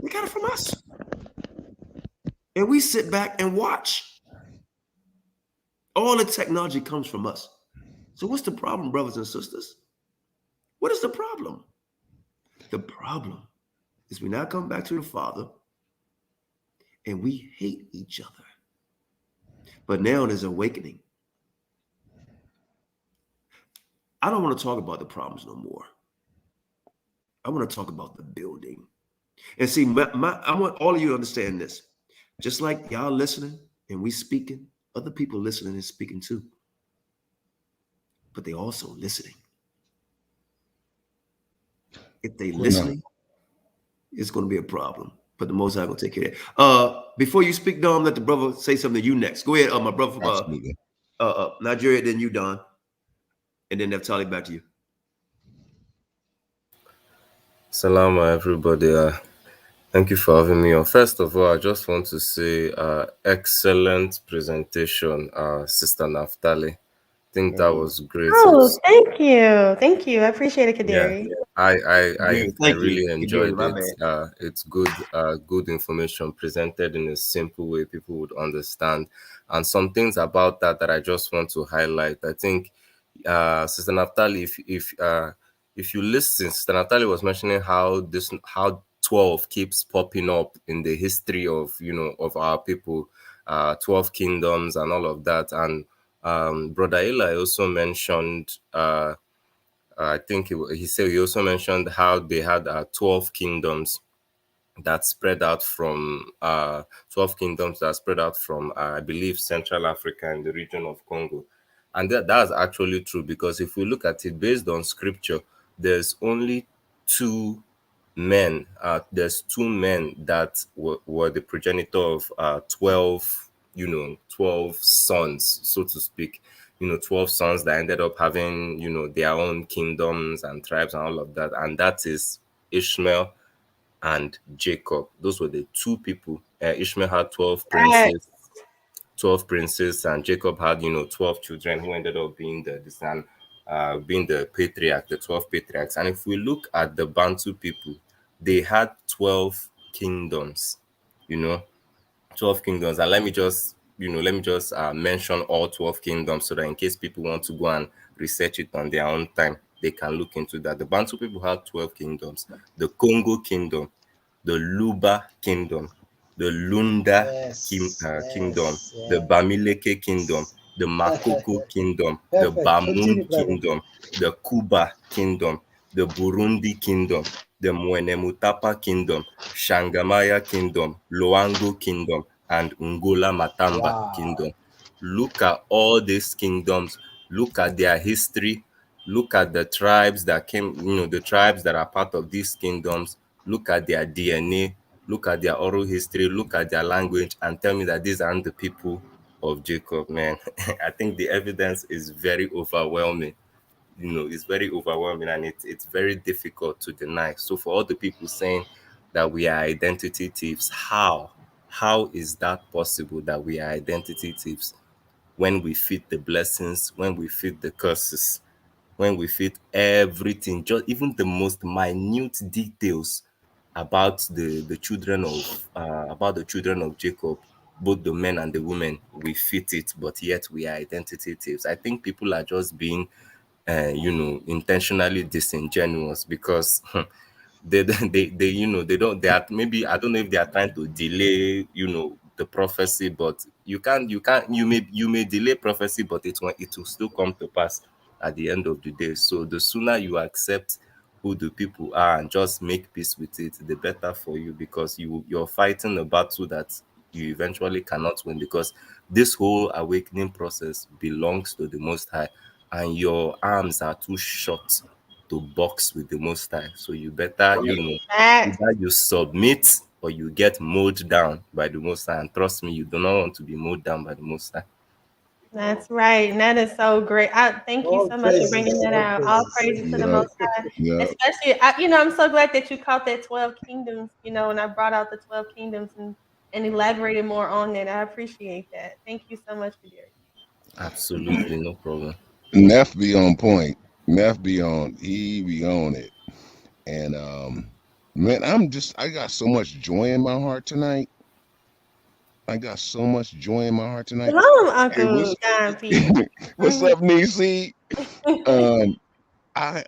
they got it from us. And we sit back and watch. All the technology comes from us. So what's the problem, brothers and sisters? What is the problem? The problem is we now come back to the Father and we hate each other. But now there's awakening. I don't want to talk about the problems no more. I want to talk about the building. And see, I want all of you to understand this. Just like y'all listening and we speaking, other people listening and speaking too. But they also listening. If they listening, it's going to be a problem. But the Most High going to take care of that. Before you speak, Dom, let the brother say something to you next. Go ahead, my brother from Nigeria, then you, Don. And then Naphtali, back to you. Salama, everybody. Thank you for having me on. First of all, I just want to say excellent presentation, Sister Naphtali. think that was great. Oh, thank you. I appreciate it, Yeah, Kaderi. I Thank you. really Again, enjoyed my it. bad. It's good information presented in a simple way people would understand, and some things about that I just want to highlight. I think, Sister Naphtali, if you listen, Sister Naphtali was mentioning how 12 keeps popping up in the history of of our people, 12 kingdoms and all of that, and Brother Eli also mentioned. I think he also mentioned how they had 12 kingdoms that spread out from 12 kingdoms that spread out from I believe Central Africa and the region of Congo. And that's actually true, because if we look at it based on scripture, there's only two there's two men that were the progenitor of 12, 12 sons, so to speak. 12 sons that ended up having, their own kingdoms and tribes and all of that. And that is Ishmael and Jacob. Those were the two people. Ishmael had 12 princes, 12 princes, and Jacob had 12 children who ended up being being the patriarch, the 12 patriarchs. And if we look at the Bantu people, they had 12 kingdoms. 12 kingdoms. And let me just mention all 12 kingdoms, so that in case people want to go and research it on their own time, they can look into that. The Bantu people had 12 kingdoms: the Congo kingdom, the Luba kingdom, the Lunda kingdom, the Bamileke kingdom, the Makoko kingdom, the Perfect. Bamun Continue, brother. kingdom, the Kuba kingdom, the Burundi kingdom, the Mwenemutapa kingdom, Shangamaya kingdom, Loango kingdom, and Ungola Matamba Wow. kingdom. Look at all these kingdoms, look at their history, look at the tribes that came, the tribes that are part of these kingdoms, look at their DNA, look at their oral history, look at their language, and tell me that these aren't the people of Jacob, man. I think the evidence is very overwhelming. It's very overwhelming, and it's very difficult to deny. So for all the people saying that we are identity thieves, how is that possible that we are identity thieves when we fit the blessings, when we fit the curses, when we fit everything, just even the most minute details about the children of Jacob, both the men and the women, we fit it, but yet we are identity thieves. I think people are just being intentionally disingenuous, because they don't, they are, maybe, I don't know if they are trying to delay the prophecy, but you may delay prophecy, but it will still come to pass at the end of the day. So the sooner you accept who the people are and just make peace with it, the better for you, because you're fighting a battle that you eventually cannot win, because this whole awakening process belongs to the Most High, and your arms are too short to box with the Most High. So you better, either you submit or you get mowed down by the Most High. And trust me, you do not want to be mowed down by the Most High. That's right. And that is so great. I thank you All so much for bringing praises. that All out. All praises. praises to the Most High. Yeah. Especially, I'm so glad that you caught that 12 kingdoms, and I brought out the 12 kingdoms and elaborated more on it. I appreciate that. Thank you so much, Kaderi. Absolutely, no problem. Neff be on point. He be on it. And man, I got so much joy in my heart tonight. I got so much joy in my heart tonight. Shalom, Hey, Uncle John P. what's up, Nisi? I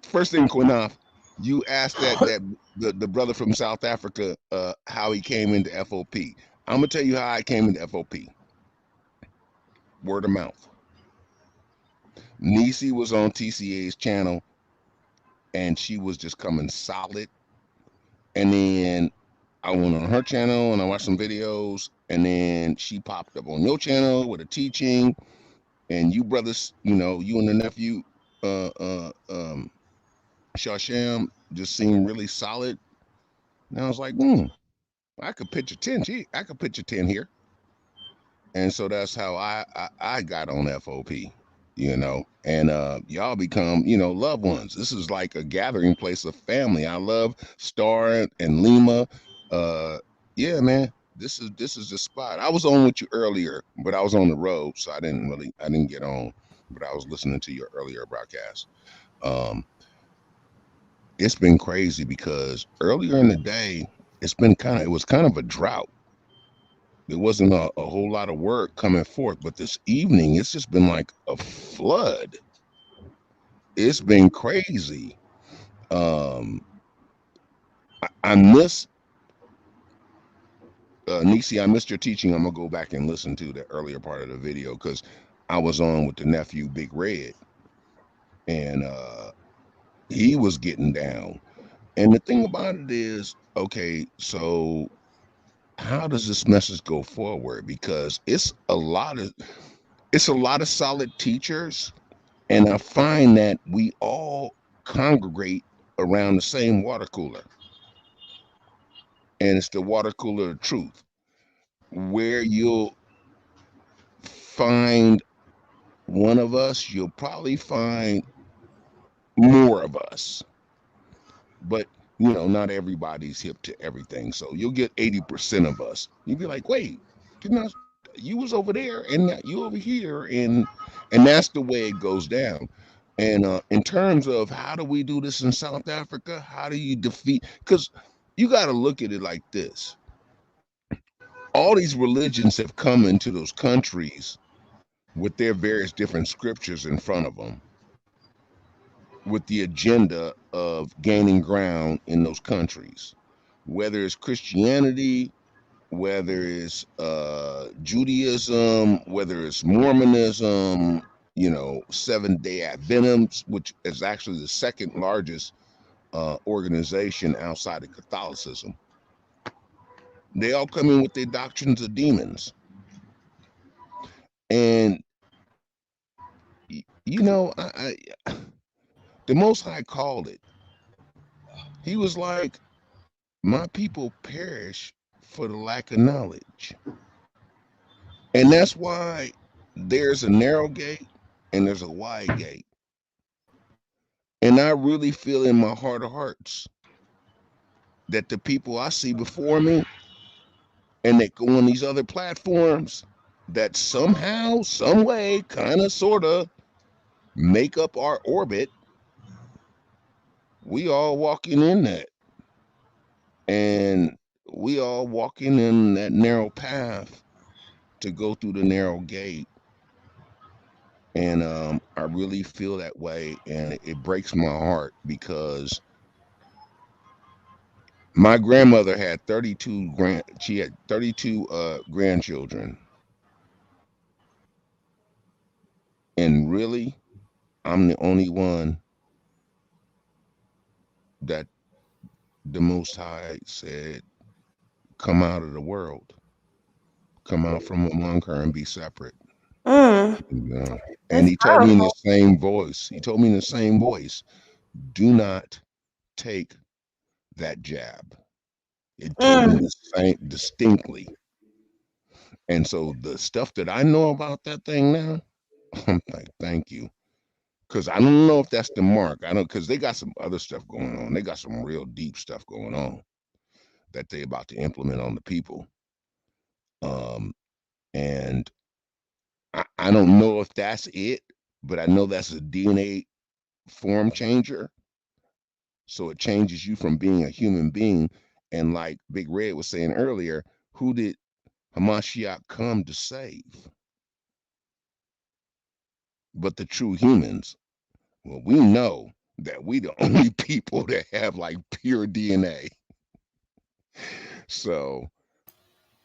first thing, Qanath, you asked that the brother from South Africa how he came into F.O.P. I'm gonna tell you how I came into F.O.P. Word of mouth. Nisi was on TCA's channel, and she was just coming solid. And then I went on her channel and I watched some videos, and then she popped up on your channel with a teaching, and you brothers, you and the nephew, Shasham, just seemed really solid. And I was like, I could picture 10. I could picture 10 here. And so that's how I got on FOP, and y'all become, loved ones. This is like a gathering place of family. I love Star and Lima. Yeah, man. this is the spot. I was on with you earlier, but I was on the road, so I didn't get on. But I was listening to your earlier broadcast. It's been crazy because earlier in the day, it was kind of a drought. There wasn't a whole lot of word coming forth, but this evening it's just been like a flood. It's been crazy. I miss Nisi, I missed your teaching. I'm gonna go back and listen to the earlier part of the video because I was on with the nephew Big Red, and he was getting down. And the thing about it is, okay, so how does this message go forward? Because it's a lot of solid teachers, and I find that we all congregate around the same water cooler, and it's the water cooler of truth, where you'll find one of us, you'll probably find more of us. But not everybody's hip to everything. So you'll get 80% of us. You'll be like, wait, you was over there and now you over here, and that's the way it goes down. And in terms of how do we do this in South Africa, how do you defeat? Because you got to look at it like this: all these religions have come into those countries with their various different scriptures in front of them, with the agenda of gaining ground in those countries, whether it's Christianity, whether it's Judaism, whether it's Mormonism, Seventh-day Adventists, which is actually the second largest organization outside of Catholicism. They all come in with their doctrines of demons. And, I the Most High called it. He was like, my people perish for the lack of knowledge. And that's why there's a narrow gate and there's a wide gate. And I really feel in my heart of hearts that the people I see before me and that go on these other platforms that somehow, some way, kind of, sort of make up our orbit, we all walking in that. And we all walking in that narrow path to go through the narrow gate. And I really feel that way, and it breaks my heart because my grandmother had 32 grandchildren, and really, I'm the only one that the Most High said, "Come out of the world, come out from among her, and be separate." And That's he told me in the powerful. same voice. He told me in the same voice, "Do not take that jab." It told me the same distinctly. And so the stuff that I know about that thing now, I'm like, thank you. Because I don't know if that's the mark. I don't, because they got some other stuff going on. They got some real deep stuff going on that they about to implement on the people. And I don't know if that's it, but I know that's a DNA form changer. So it changes you from being a human being. And like Big Red was saying earlier, who did Ha Mashayach come to save? But the true humans. Well, we know that we the only people that have like pure DNA. So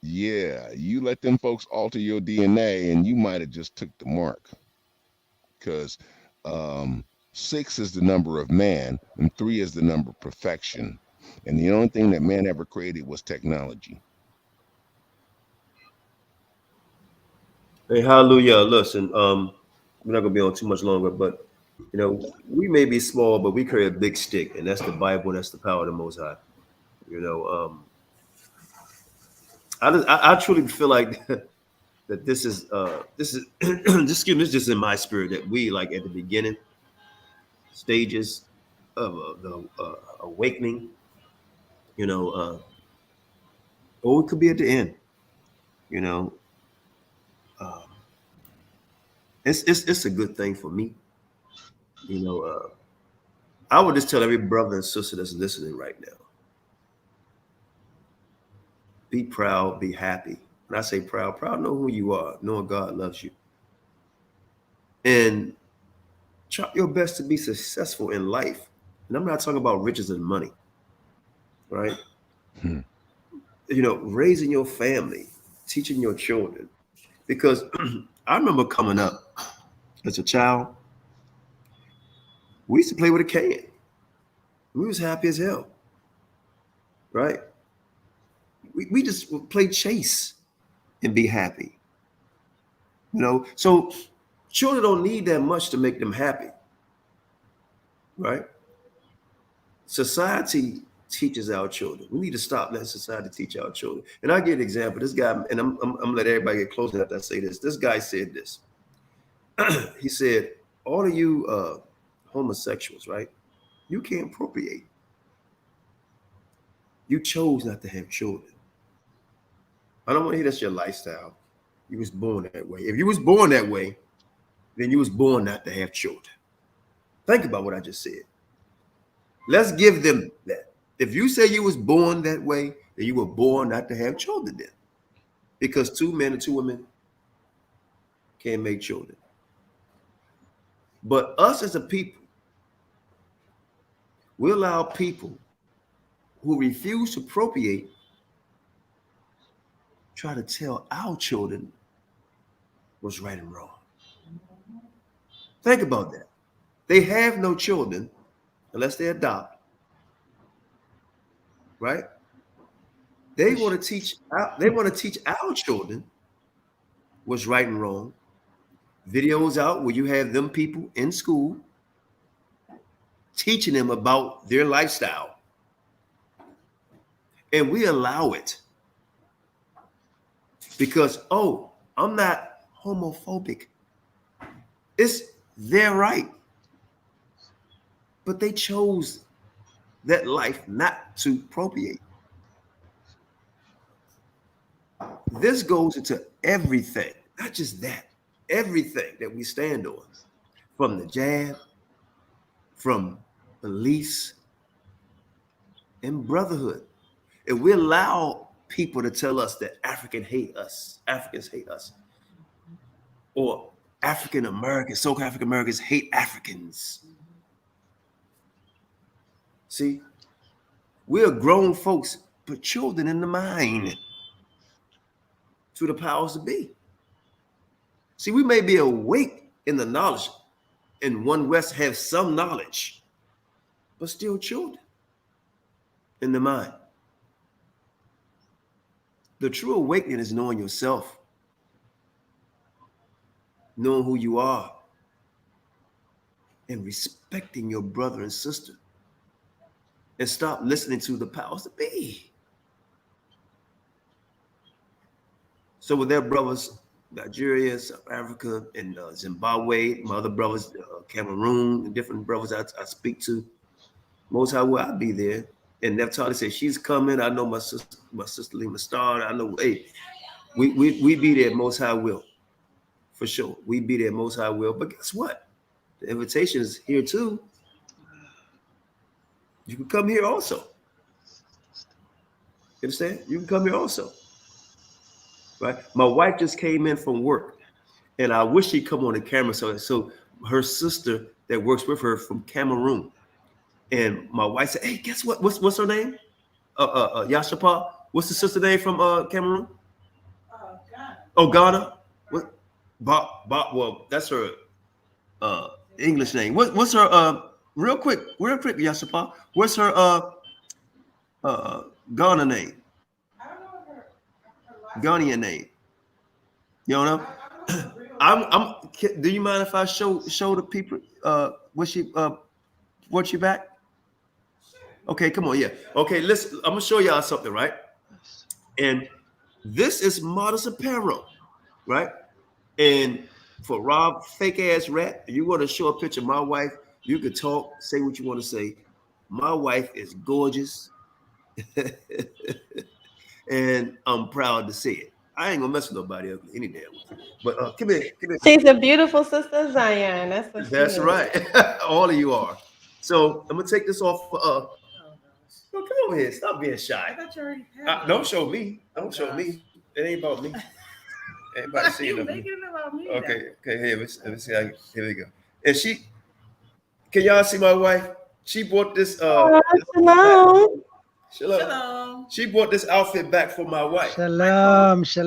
yeah, you let them folks alter your DNA and you might have just took the mark. Because 6 is the number of man and 3 is the number of perfection. And the only thing that man ever created was technology. Hey, hallelujah. Listen, we're not gonna be on too much longer, but we may be small, but we carry a big stick, and that's the Bible, and that's the power of the Most High. I truly feel like that this is excuse me, this is just in my spirit that we like at the beginning stages of the awakening. or it could be at the end. You know, it's a good thing for me. You know, I would just tell every brother and sister that's listening right now, be proud, be happy. When I say proud, know who you are, knowing God loves you. And try your best to be successful in life. And I'm not talking about riches and money, right? You know, raising your family, teaching your children. Because I remember coming up as a child, we used to play with a can. We was happy as hell, right? We just would play chase and be happy. You know, so children don't need that much to make them happy, right? Society teaches our children. We need to stop letting society teach our children. And I give an example. This guy, and I'm gonna let everybody get close after I say this. This guy said this. He said, all of you homosexuals, right? You can't procreate. You chose not to have children. I don't want to hear that's your lifestyle. You was born that way. If you was born that way, then you was born not to have children. Think about what I just said. Let's give them that. If you say you was born that way, then you were born not to have children then. Because 2 men and 2 women can't make children. But us as a people, we allow people who refuse to procreate try to tell our children what's right and wrong. Think about that. They have no children unless they adopt, right? They want to teach our children what's right and wrong. Videos out where you have them people in school teaching them about their lifestyle. And we allow it because, oh, I'm not homophobic. It's their right. But they chose that life not to procreate. This goes into everything, not just that, everything that we stand on, from the jab, from beliefs, and brotherhood. If we allow people to tell us that Africans hate us, or African Americans, so-called African Americans hate Africans. See, we're grown folks, but children in the mind to the powers to be. See, we may be awake in the knowledge, and one West have some knowledge, but still children in the mind. The true awakening is knowing yourself, knowing who you are, and respecting your brother and sister. And stop listening to the powers that be. So with their brothers, Nigeria, South Africa, and Zimbabwe, my other brothers, Cameroon, and different brothers I speak to, most high will I be there. And Naphtali said, she's coming. I know my sister Lima Star. I know, hey, we be there, most high will. For sure. We be there, most high will. But guess what? The invitation is here too. You can come here also. You understand? You can come here also. Right? My wife just came in from work, and I wish she'd come on the camera. So her sister that works with her from Cameroon, and my wife said, "Hey, guess what? What's her name? Yashapa. What's the sister name from Cameroon? Ghana. Oh, Ghana. What? Bob. Well, that's her English name. What's her real quick, Yashapa? What's her Ghana name? I don't know her Ghanaian name. You don't know? I'm do you mind if I show the people what she back? Okay, come on, yeah. Okay, listen, I'm gonna show y'all something, right? And this is modest apparel, right? And for Rob, fake ass rat, you want to show a picture of my wife, you can talk, say what you want to say. My wife is gorgeous. and I'm proud to say it. I ain't gonna mess with nobody ugly any damn way. But come here. She's a beautiful sister Zion. That's what she That's is. right. All of you are. So I'm gonna take this off for oh, come over here. Stop being shy. I thought you already had it. Don't show me. Don't show me. It ain't about me. Everybody see it. Making it about me. Okay. Here, let me see. Here we go. And she, can y'all see my wife? She bought this. Shalom. Shalom. She bought this outfit back for my wife. Shalom. See,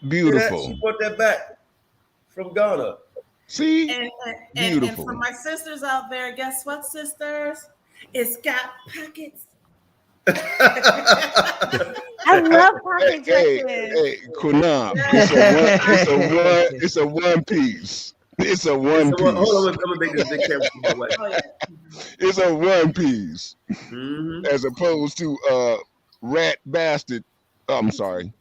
beautiful. She bought that back from Ghana. See, and for my sisters out there, guess what, sisters? It's got pockets. I love pocket dresses. Hey, Qanath, it's a one piece. It's a one piece. Hold on, I'm gonna make this big camera for my wife. It's a one piece, mm-hmm. as opposed to Rat Bastard. Oh, I'm sorry,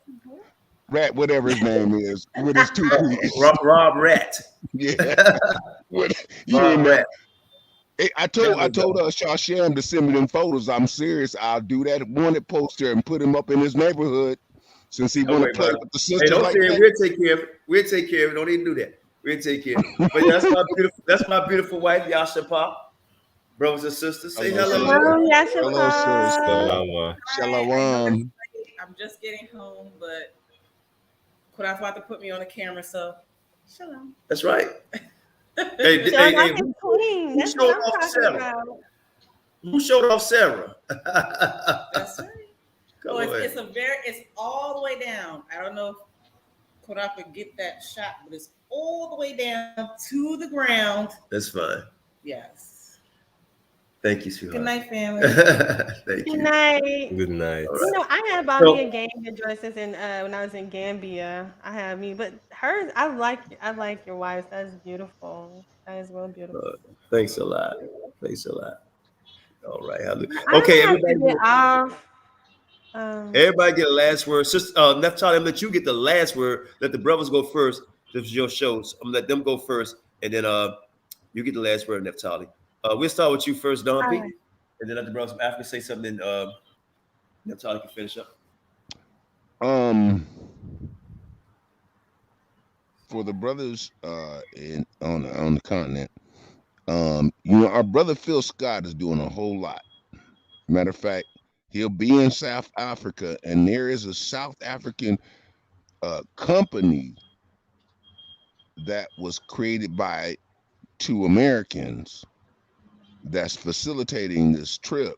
Rat, whatever his name is, with his 2 piece. Rob Rat. Yeah. Rob Rat. Hey, I told Shasham to send me them photos. I'm serious. I'll do that wanted poster and put him up in his neighborhood since he want to play with the sisters. Hey, don't like say it. that. We'll take care of it. We'll take care of it. Don't even do that. We'll take care of it. But yeah, that's my beautiful wife, Yasha Pop. Brothers and sisters, say hello. Hello, Yasha Hello, Pop. Shalom. I'm just getting home, but Qanath about to put me on the camera, so shalom. That's right. Hey, who showed off Sarah? Who showed off Sarah? That's right. It's all the way down. I don't know if Qanath could get that shot, but it's all the way down to the ground. That's fine. Yes. Thank you, sweetheart. Good night, family. Thank you. Good night. Good night. You know, I had bought me a Gambia dresses when I was in Gambia. I had me, but hers, I like your wife's. That's beautiful. That is real beautiful. Thanks a lot. All right. Okay, everybody get off. Everybody get a last word. Sister Naphtali, I'm gonna let you get the last word. Let the brothers go first. This is your show. So I'm gonna let them go first, and then you get the last word, Naphtali. We'll start with you first, Don P. Right. And then let the brothers from Africa say something. Naphtali can finish up. For the brothers on the continent, our brother Phil Scott is doing a whole lot. Matter of fact, he'll be in South Africa, and there is a South African company that was created by 2 Americans that's facilitating this trip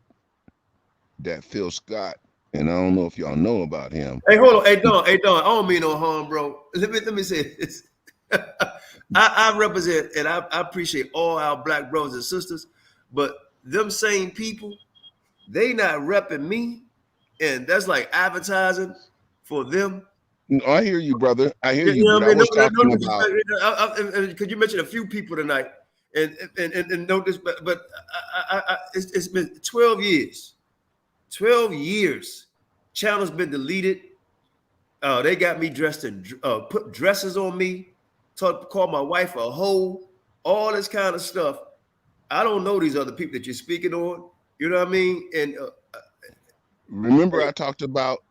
that Phil Scott, and I don't know if y'all know about him. Hey, hold on. Hey, Don. I don't mean no harm, bro. Let me say this. I represent and I appreciate all our black brothers and sisters, but them same people, they not repping me, and that's like advertising for them. I hear you, brother. I hear you. But I was talking about. Could you mention a few people tonight? And notice, but it's been 12 years. 12 years. Channel's been deleted. They got me dressed and put dresses on me. Call my wife a hoe. All this kind of stuff. I don't know these other people that you're speaking on. You know what I mean? And remember I talked about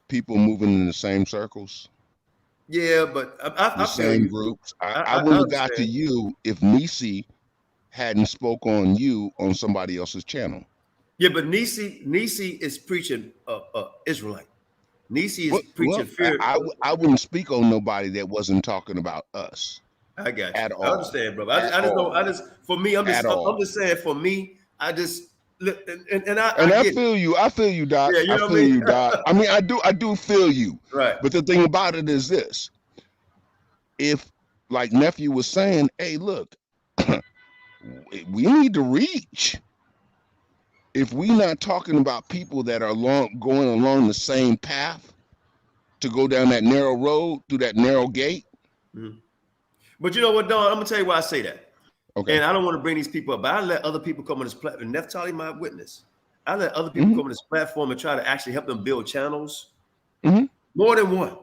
people moving in the same circles. Yeah, but I same groups. I wouldn't have got to you if Nisi hadn't spoke on you on somebody else's channel. Yeah, but Nisi is preaching Israelite. Nisi is preaching fear. I wouldn't speak on nobody that wasn't talking about us. I got you. At all. I understand, bro. I just for me, I'm just saying for me, I just and I feel you. I feel you, Doc. Yeah, you know I feel you, Doc. I mean, I do feel you. Right. But the thing about it is this: if, like nephew was saying, hey, look, we need to reach. If we not talking about people that are going along the same path to go down that narrow road through that narrow gate. Mm-hmm. But you know what, Don? I'm gonna tell you why I say that. Okay. And I don't want to bring these people up, but I let other people come on this platform. Naphtali, my witness. I let other people come on this platform and try to actually help them build channels. More than one.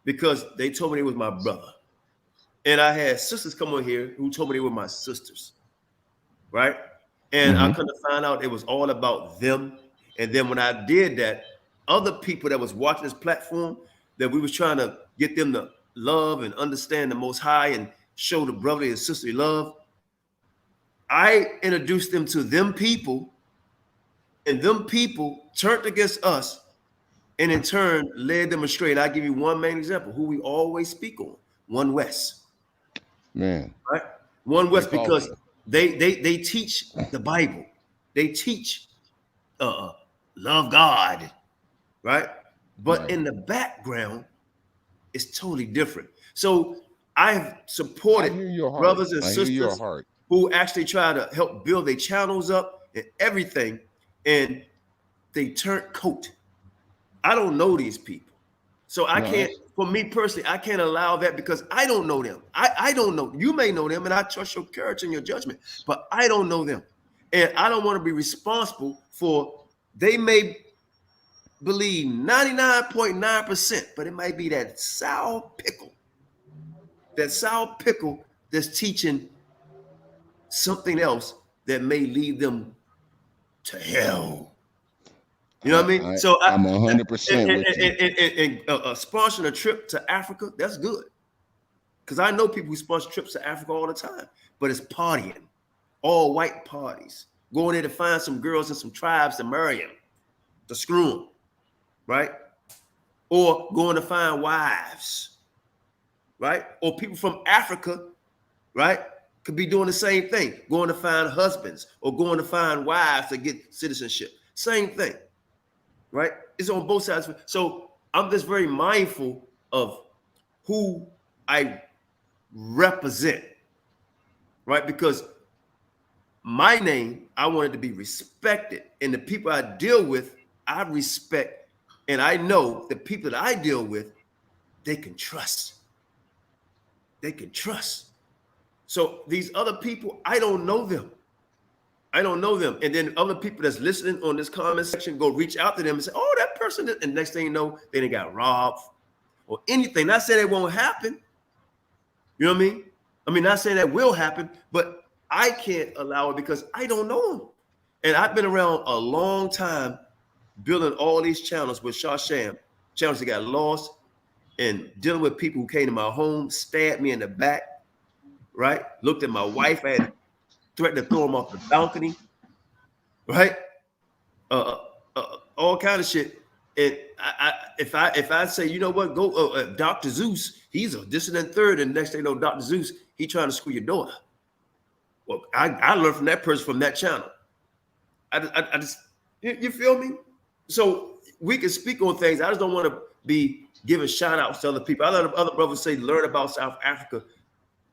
Because they told me they was my brother. And I had sisters come on here who told me they were my sisters. Right? And I couldn't find out it was all about them. And then when I did that, other people that was watching this platform, that we was trying to get them to love and understand the Most High and show the brotherly and sisterly love, I introduced them to them people, and them people turned against us, and in turn led them astray. And I'll give you one main example, who we always speak on, One West. Man. Right? One West, because they teach the Bible. They teach love God, right? But in the background, it's totally different. So I've supported brothers and sisters who actually try to help build their channels up and everything, and they turn coat. I don't know these people. So I can't, for me personally, I can't allow that because I don't know them. I don't know. You may know them, and I trust your character and your judgment, but I don't know them. And I don't want to be responsible for, they may believe 99.9%, but it might be that sour pickle that's teaching something else that may lead them to hell. You know what I mean? So I'm 100% with you. And sponsoring a trip to Africa, that's good. Because I know people who sponsor trips to Africa all the time, but it's partying, all white parties, going there to find some girls and some tribes to marry them, to screw them, right? Or going to find wives, right? Or people from Africa, right, could be doing the same thing, going to find husbands or going to find wives to get citizenship. Same thing, right? It's on both sides. So I'm just very mindful of who I represent, right? Because my name, I wanted to be respected, and the people I deal with, I respect, and I know the people that I deal with, they can trust. They can trust. So these other people, I don't know them. I don't know them. And then other people that's listening on this comment section go reach out to them and say, oh, that person, and next thing you know, they got robbed or anything. Not saying it won't happen. You know what I mean? I mean, not saying that will happen, but I can't allow it because I don't know them. And I've been around a long time building all these channels with Shasham, channels that got lost, and dealing with people who came to my home, stabbed me in the back, right? Looked at my wife, I had threatened to throw him off the balcony, right? All kind of shit. And if I say, you know what, go Dr. Zeus, he's a dissident third, and the next thing you know, Dr. Zeus, he trying to screw your daughter. Well, I learned from that person from that channel. I just, you feel me? So we can speak on things. I just don't want to be giving shout outs to other people. I let other brothers say, learn about South Africa.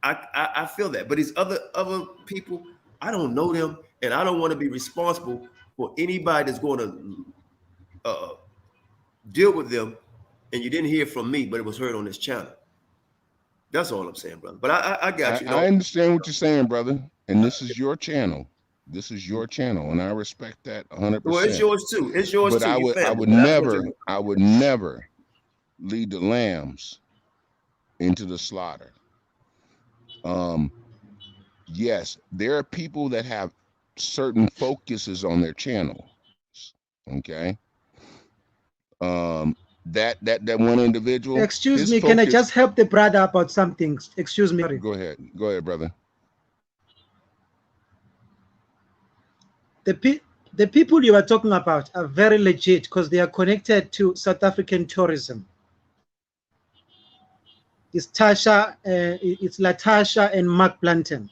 I feel that, but these other people, I don't know them, and I don't want to be responsible for anybody that's going to deal with them. And you didn't hear from me, but it was heard on this channel. That's all I'm saying, brother. But I got you. I understand what you're saying, brother. And this is your channel. This is your channel, and I respect that 100%. Well, it's yours too. It's yours but too. I would never lead the lambs into the slaughter. Yes, there are people that have certain focuses on their channel. Okay. That one individual. Excuse me, can I just help the brother about something? Excuse me. Go ahead, brother. The people you are talking about are very legit because they are connected to South African tourism. It's Latasha and Mark Blanton.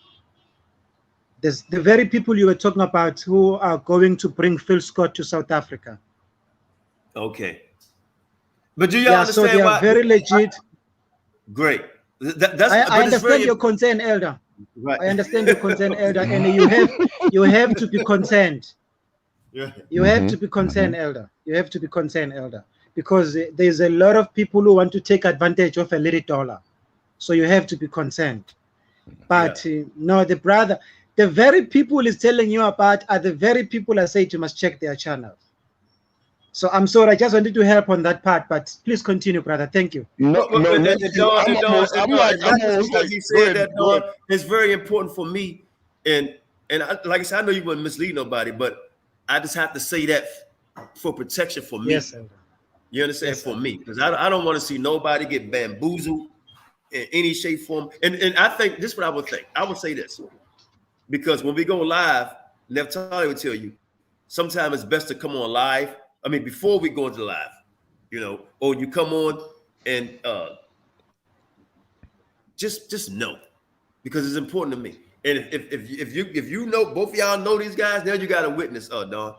There's the very people you were talking about who are going to bring Phil Scott to South Africa. Okay. But do you understand so they are very legit. Great. I understand your concern, Elder. Right. I understand your concern, Elder, and you have to be concerned. You have to be concerned, Elder. You have to be concerned, Elder, because there's a lot of people who want to take advantage of a little dollar. So you have to be concerned. But no, the very people he's telling you about are the very people I said you must check their channel. So I'm sorry, I just wanted to help on that part, but please continue, brother. Thank you. It's very important for me, and and like I said, I know you wouldn't mislead nobody, but I just have to say that for protection for me. Yes, Elder. You understand? Yes, for Elder. me, because I don't want to see nobody get bamboozled in any shape, form. And I think this is what I would think. I would say this, because when we go live, Naphtali would tell you, sometimes it's best to come on live. I mean, before we go into live, you know, or you come on and just know, because it's important to me. And if you know, both of y'all know these guys, now you got a witness, Don.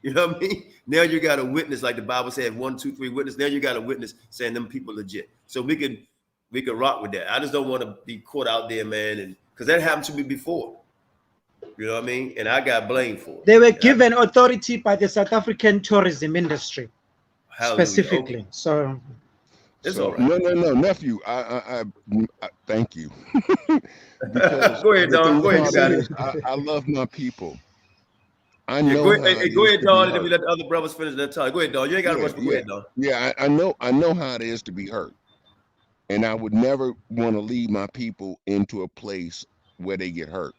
You know what I mean? Now you got a witness, like the Bible said, 1, 2, 3 witness. Now you got a witness saying them people legit. So we could rock with that. I just don't want to be caught out there, man, and because that happened to me before. You know what I mean? And I got blamed for it. They were given authority by the South African tourism industry, specifically. Okay. So it's so, all right. No, nephew. I thank you. Because go ahead, Don. Go ahead, you got it. I love my people. I Yeah, know. go ahead, Don, and then we let the other brothers finish their time. Go ahead, Don. You ain't got to rush, but go ahead, Don. Yeah, I know how it is to be hurt. And I would never want to lead my people into a place where they get hurt.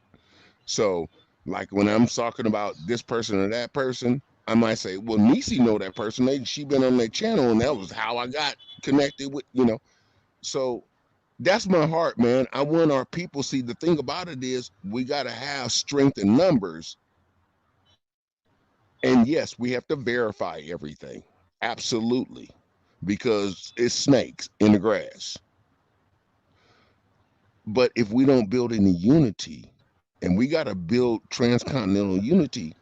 So, like when I'm talking about this person or that person, I might say, well, Nisi know that person. She been on their channel, and that was how I got connected with, you know. So that's my heart, man. I want our people, see, the thing about it is we got to have strength in numbers. And yes, we have to verify everything. Absolutely. Because it's snakes in the grass. But if we don't build any unity, and we got to build transcontinental unity,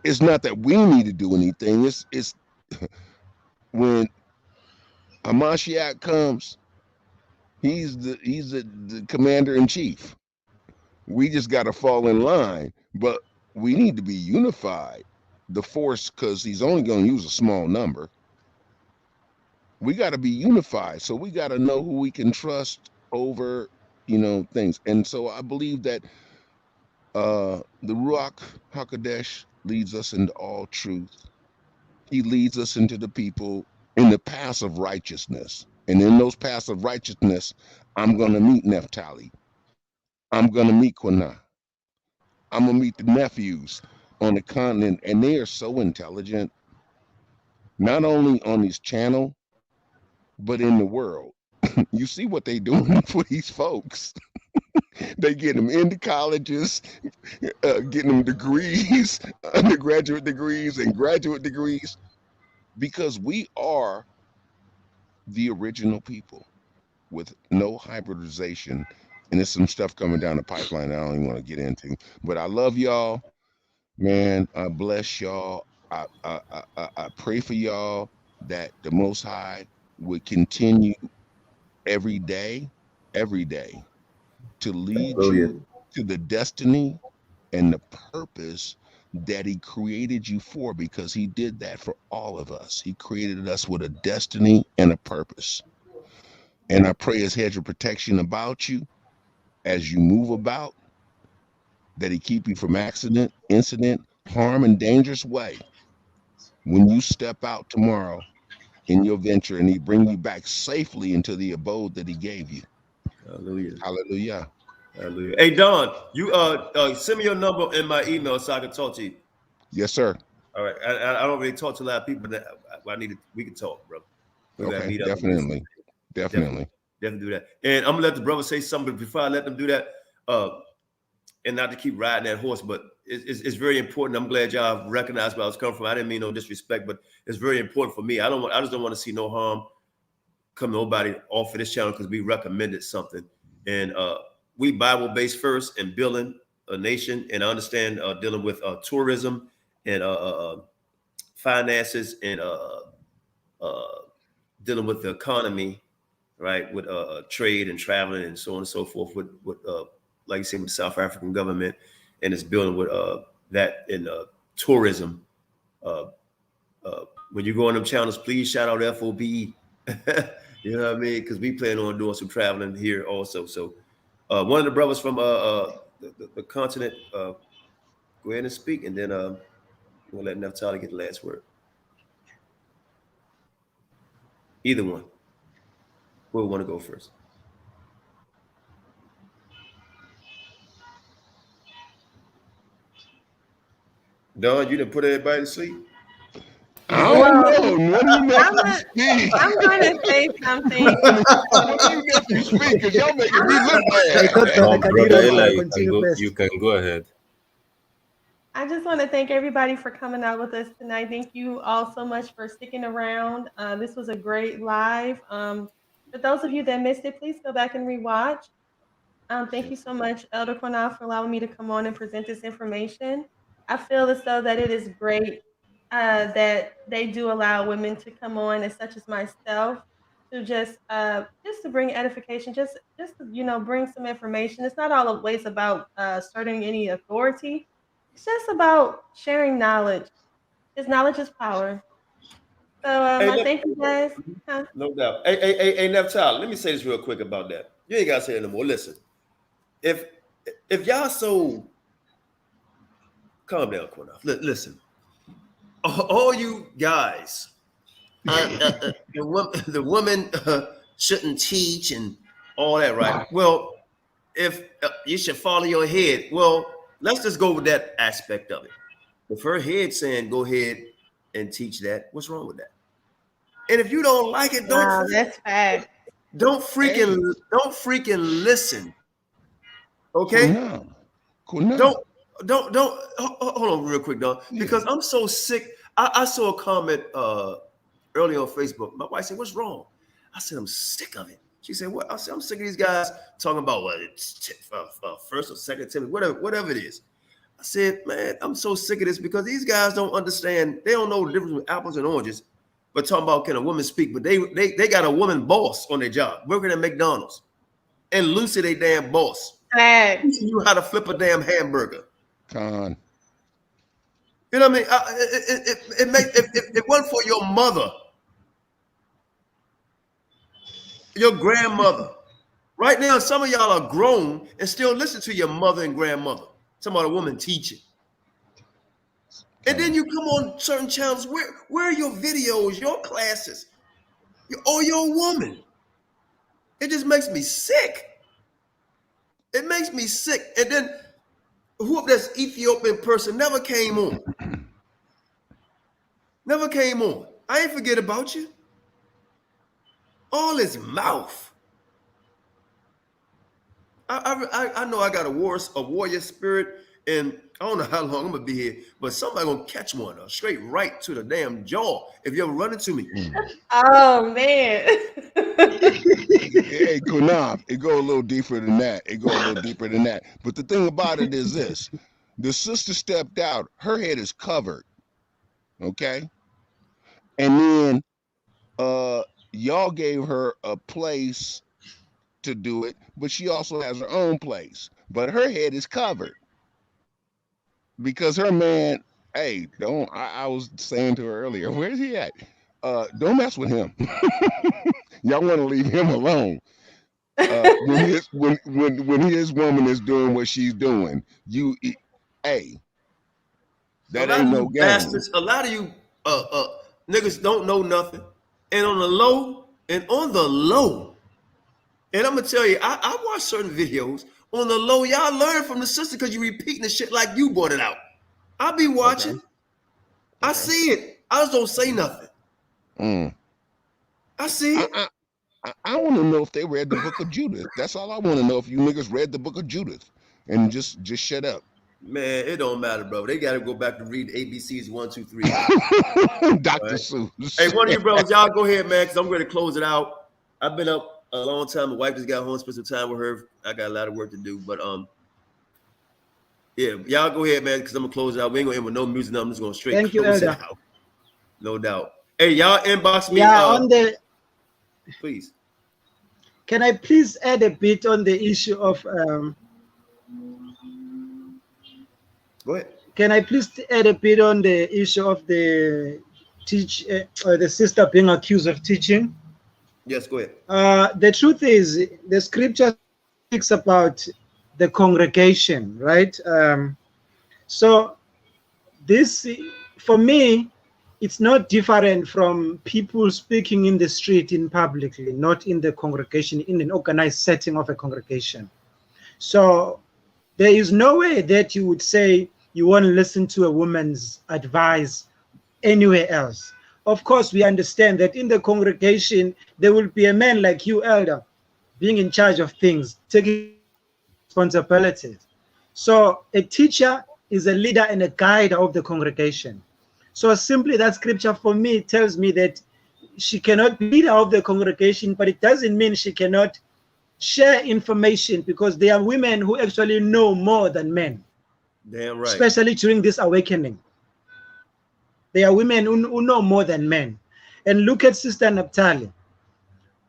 it's not that we need to do anything. It's when Ha Mashayach comes, he's the commander in chief. We just got to fall in line, but we need to be unified. The force, because he's only going to use a small number. We got to be unified, so we got to know who we can trust over, you know, things. And so I believe that the Ruach HaKodesh leads us into all truth. He leads us into the people in the paths of righteousness. And in those paths of righteousness, I'm going to meet Naphtali. I'm going to meet Qanath. I'm going to meet the nephews on the continent. And they are so intelligent, not only on this channel, but in the world. You see what they doing for these folks. They get them into colleges, getting them degrees, undergraduate degrees and graduate degrees, because we are the original people with no hybridization. And there's some stuff coming down the pipeline I don't even want to get into. But I love y'all, man. I bless y'all. I pray for y'all that the Most High would continue every day to lead you to the destiny and the purpose that he created you for, because he did that for all of us. He created us with a destiny and a purpose. And I pray his hedge of protection about you as you move about, that he keep you from accident, incident, harm, and dangerous way when you step out tomorrow in your venture, and he bring you back safely into the abode that he gave you. Hallelujah. Hallelujah. Hallelujah. Hey, Don, you send me your number in my email so I can talk to you. Yes, sir. All right. I don't really talk to a lot of people, but we can talk, bro. We gotta meet up. Definitely do that. And I'm gonna let the brother say something, but before I let them do that, and not to keep riding that horse, but it's very important. I'm glad y'all recognized where I was coming from. I didn't mean no disrespect, but it's very important for me. I just don't want to see no harm come to nobody off of this channel because we recommended something. And we Bible-based first and building a nation, and I understand dealing with tourism and finances and dealing with the economy, right? With trade and traveling and so on and so forth. With like you said, with the South African government, and it's building with that in tourism. When you go on them channels, please shout out F.O.P.E. You know what I mean? Because we plan on doing some traveling here also. So one of the brothers from the continent, go ahead and speak, and then we'll let Naphtali get the last word. Either one. Who would want to go first? Don, you didn't put everybody to sleep? I don't know. None of you nephews speak. I'm going to say something. None of you nephews speak because y'all making me look bad. Brother Ella, you can go ahead. I just want to thank everybody for coming out with us tonight. Thank you all so much for sticking around. This was a great live. For those of you that missed it, please go back and rewatch. Thank you so much, Elder Qanath, for allowing me to come on and present this information. I feel as though that it is great that they do allow women to come on, as such as myself, to just to bring edification, just to bring some information. It's not always about starting any authority. It's just about sharing knowledge. Because knowledge is power. So I thank you guys. Huh? No doubt. Hey, Naphtali, let me say this real quick about that. You ain't got to say it no more. Listen, if y'all so calm down, Qanath. Listen, all you guys, the women shouldn't teach and all that, right? Well, if you should follow your head, well, let's just go with that aspect of it. If her head saying go ahead and teach that, what's wrong with that? And if you don't like it, that's fact. Don't freaking listen. Okay? Don't hold on real quick, Don. Because I'm so sick. I saw a comment earlier on Facebook. My wife said, "What's wrong?" I said, "I'm sick of it." She said, "What?" I said, "I'm sick of these guys talking about what it's first or second Timothy, whatever it is." I said, "Man, I'm so sick of this because these guys don't understand. They don't know the difference between apples and oranges. But talking about can a woman speak? But they got a woman boss on their job, working at McDonald's, and Lucy, they damn boss, teaching you how to flip a damn hamburger." Con. You know what I mean? It wasn't for your mother, your grandmother. Right now, some of y'all are grown and still listen to your mother and grandmother. Some other woman teaching. And then you come on certain channels. Where are your videos, your classes? Or your woman? It just makes me sick. It makes me sick. And then whoever this Ethiopian person never came on. Never came on. I ain't forget about you. All his mouth. I know I got a warrior spirit, and I don't know how long I'm gonna be here, but somebody gonna catch one straight right to the damn jaw if you ever run into me. Oh man. Hey, Qanath, it go a little deeper than that. But the thing about it is this: the sister stepped out, her head is covered. Okay. And then y'all gave her a place to do it, but she also has her own place. But her head is covered. Because her man, hey, don't I was saying to her earlier, where's he at? Don't mess with him. Y'all want to leave him alone. When his woman is doing what she's doing, that ain't no game. Bastards, a lot of you niggas don't know nothing. And on the low, and I'm gonna tell you, I watch certain videos. On the low, y'all learn from the sister because you repeating the shit like you brought it out. I be watching. Okay. I see it. I just don't say nothing. I see it. I want to know if they read the book of Judith. That's all I want to know. If you niggas read the book of Judith and just shut up. Man, it don't matter, bro. They got to go back to read ABCs 1, 2, 3. Dr. Seuss. Hey, one of you brothers, y'all go ahead, man, because I'm ready to close it out. I've been up a long time. My wife just got home, spent some time with her. I got a lot of work to do, but yeah, y'all go ahead, man, because I'm gonna close it out. We ain't gonna end with no music. I'm just gonna straight Thank close you, it out. No doubt. Hey, y'all inbox me. Yeah, on the please. Can I please add a bit on the issue of Go ahead. Can I please add a bit on the issue of the sister being accused of teaching? Yes, go ahead. The truth is, the scripture speaks about the congregation, right? So this, for me, it's not different from people speaking in the street in publicly, not in the congregation, in an organized setting of a congregation. So there is no way that you would say you won't listen to a woman's advice anywhere else. Of course, we understand that in the congregation, there will be a man like you, elder, being in charge of things, taking responsibilities. So a teacher is a leader and a guide of the congregation. So simply that scripture for me tells me that she cannot be leader of the congregation, but it doesn't mean she cannot share information, because there are women who actually know more than men. Damn right. Especially during this awakening. There are women who know more than men. And look at Sister Naphtali.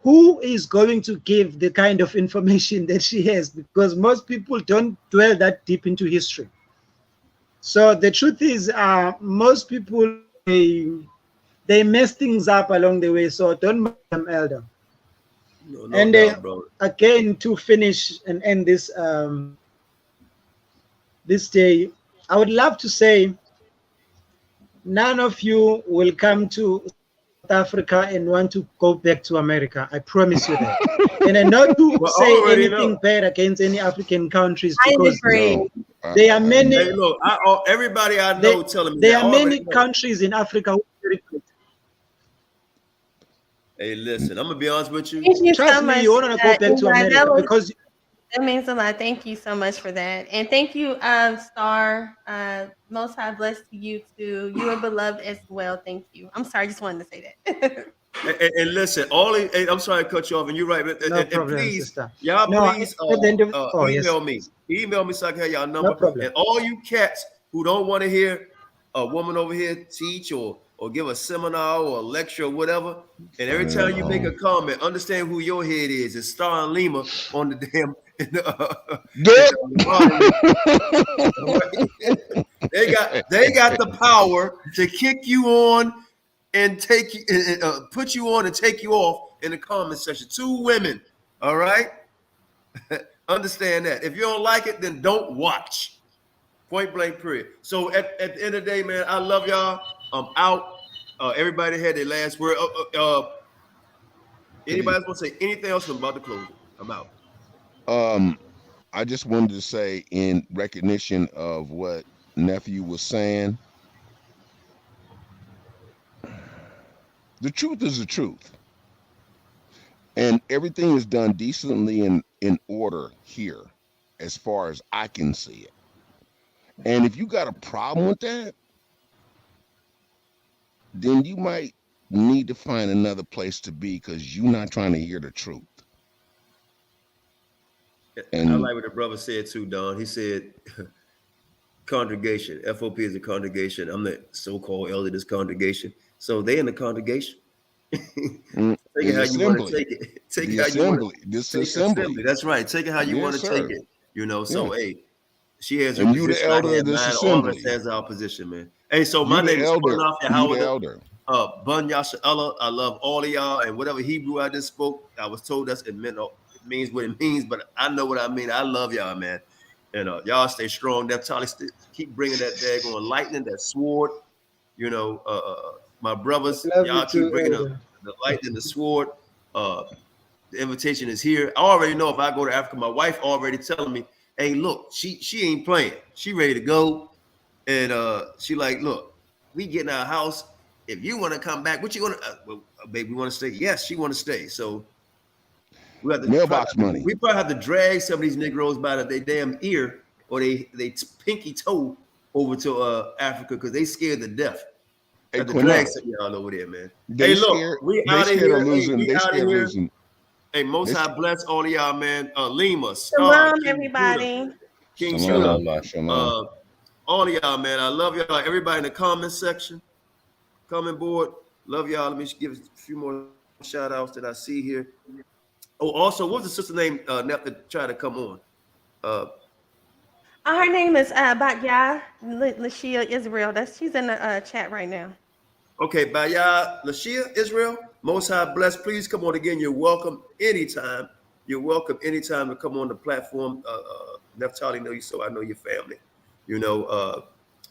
Who is going to give the kind of information that she has? Because most people don't dwell that deep into history. So the truth is, most people, they mess things up along the way. So don't mind them, elder. No And doubt, bro. again, to finish and end this this day, I would love to say, none of you will come to South Africa and want to go back to America. I promise you that. And not to say anything bad against any African countries, because there are many. Hey, look, everybody I know telling me there are many countries in Africa who are very good. Hey, listen, I'm gonna be honest with you. Thank you Trust so me, much. you want to go back to America because that means a lot. Thank you so much for that, and thank you, Star. Most High bless you too. You are beloved as well. Thank you. I'm sorry, I just wanted to say that. And listen, I'm sorry to cut you off, and you're right. No and problem, please, sister. y'all, No, please at the end of- email me. Email me so I can have y'all number. No problem. And all you cats who don't want to hear a woman over here teach or give a seminar or a lecture or whatever, and every time you make a comment, understand who your head is. It's Star and Lima on the damn. They got the power to kick you on and take you, put you on and take you off in the comment section. 2 women, all right? Understand that. If you don't like it, then don't watch. Point blank, period. So at the end of the day, man, I love y'all. I'm out. Everybody had their last word. Anybody want to say anything else? I'm about to close it. I'm out. I just wanted to say, in recognition of what nephew was saying, the truth is the truth, and everything is done decently and in order here, as far as I can see it. And if you got a problem with that, then you might need to find another place to be, because you're not trying to hear the truth. And I like what the brother said too, Don. He said, congregation. F.O.P. is a congregation. I'm the so-called elder of this congregation. So they in the congregation. Take it how you want to take it. Take it how you want to take assembly. That's right. Take it how you want to take it. You know, so hey, she has her position. You the elder of this assembly. All of us has our position, man. Hey, so my name is Qanath Yahawashi. Bun Yasha'Allah. I love all of y'all, and whatever Hebrew I just spoke, I was told it means what it means, but I know what I mean. I love y'all, man. And y'all stay strong. Naphtali, keep bringing that daggone lightning, that sword. You know, my brothers, y'all keep bringing the lightning, the sword. The invitation is here. I already know if I go to Africa, my wife already telling me, hey, look, she ain't playing. She ready to go. And she like, look, we get in our house. If you want to come back, what you want to, baby, we want to stay. Yes, she want to stay. So we have to mailbox money. We probably have to drag some of these Negroes by their damn ear or they pinky toe over to Africa because they scared to death. Hey, have to drag some of y'all over there, man. Hey, look, we out of here. We out of here. Hey, Most High bless all of y'all, man. Lima, Star, King everybody. King Judah, all of y'all, man. I love y'all. Everybody in the comment section, comment board. Love y'all. Let me give a few more shout outs that I see here. Oh, also, what's the sister name? That tried to come on. Her name is Batya Lashia Israel. She's in the chat right now. Okay, Batya Lashia Israel. Most High bless. Please come on again. You're welcome anytime. You're welcome anytime to come on the platform. Naphtali know you, so I know your family. You know,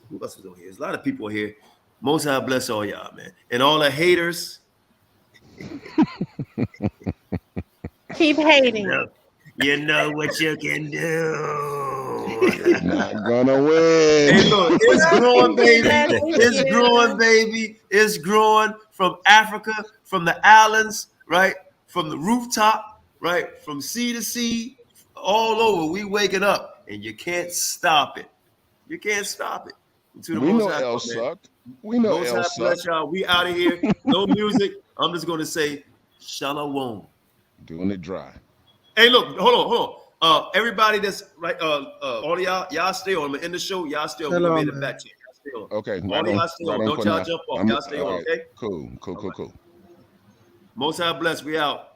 who else is on here? There's a lot of people here. Most High bless all y'all, man. And all the haters. Keep hating. You know what you can do. Not gonna win. Hey, look, it's growing, baby. It's growing, baby. It's growing from Africa, from the islands, right? From the rooftop, right? From sea to sea, all over. We waking up, and you can't stop it. You can't stop it. We know L sucked. We know L sucked. Bless y'all. We out of here. No music. I'm just going to say shalom. Doing it dry. Hey, look, hold on. Everybody that's right, all y'all stay on. I'm in the show. Y'all stay on. We're gonna be in the back check. Y'all stay on. Okay. All y'all stay on. Don't y'all jump off. Y'all stay on. Okay. Cool. Most High bless. We out.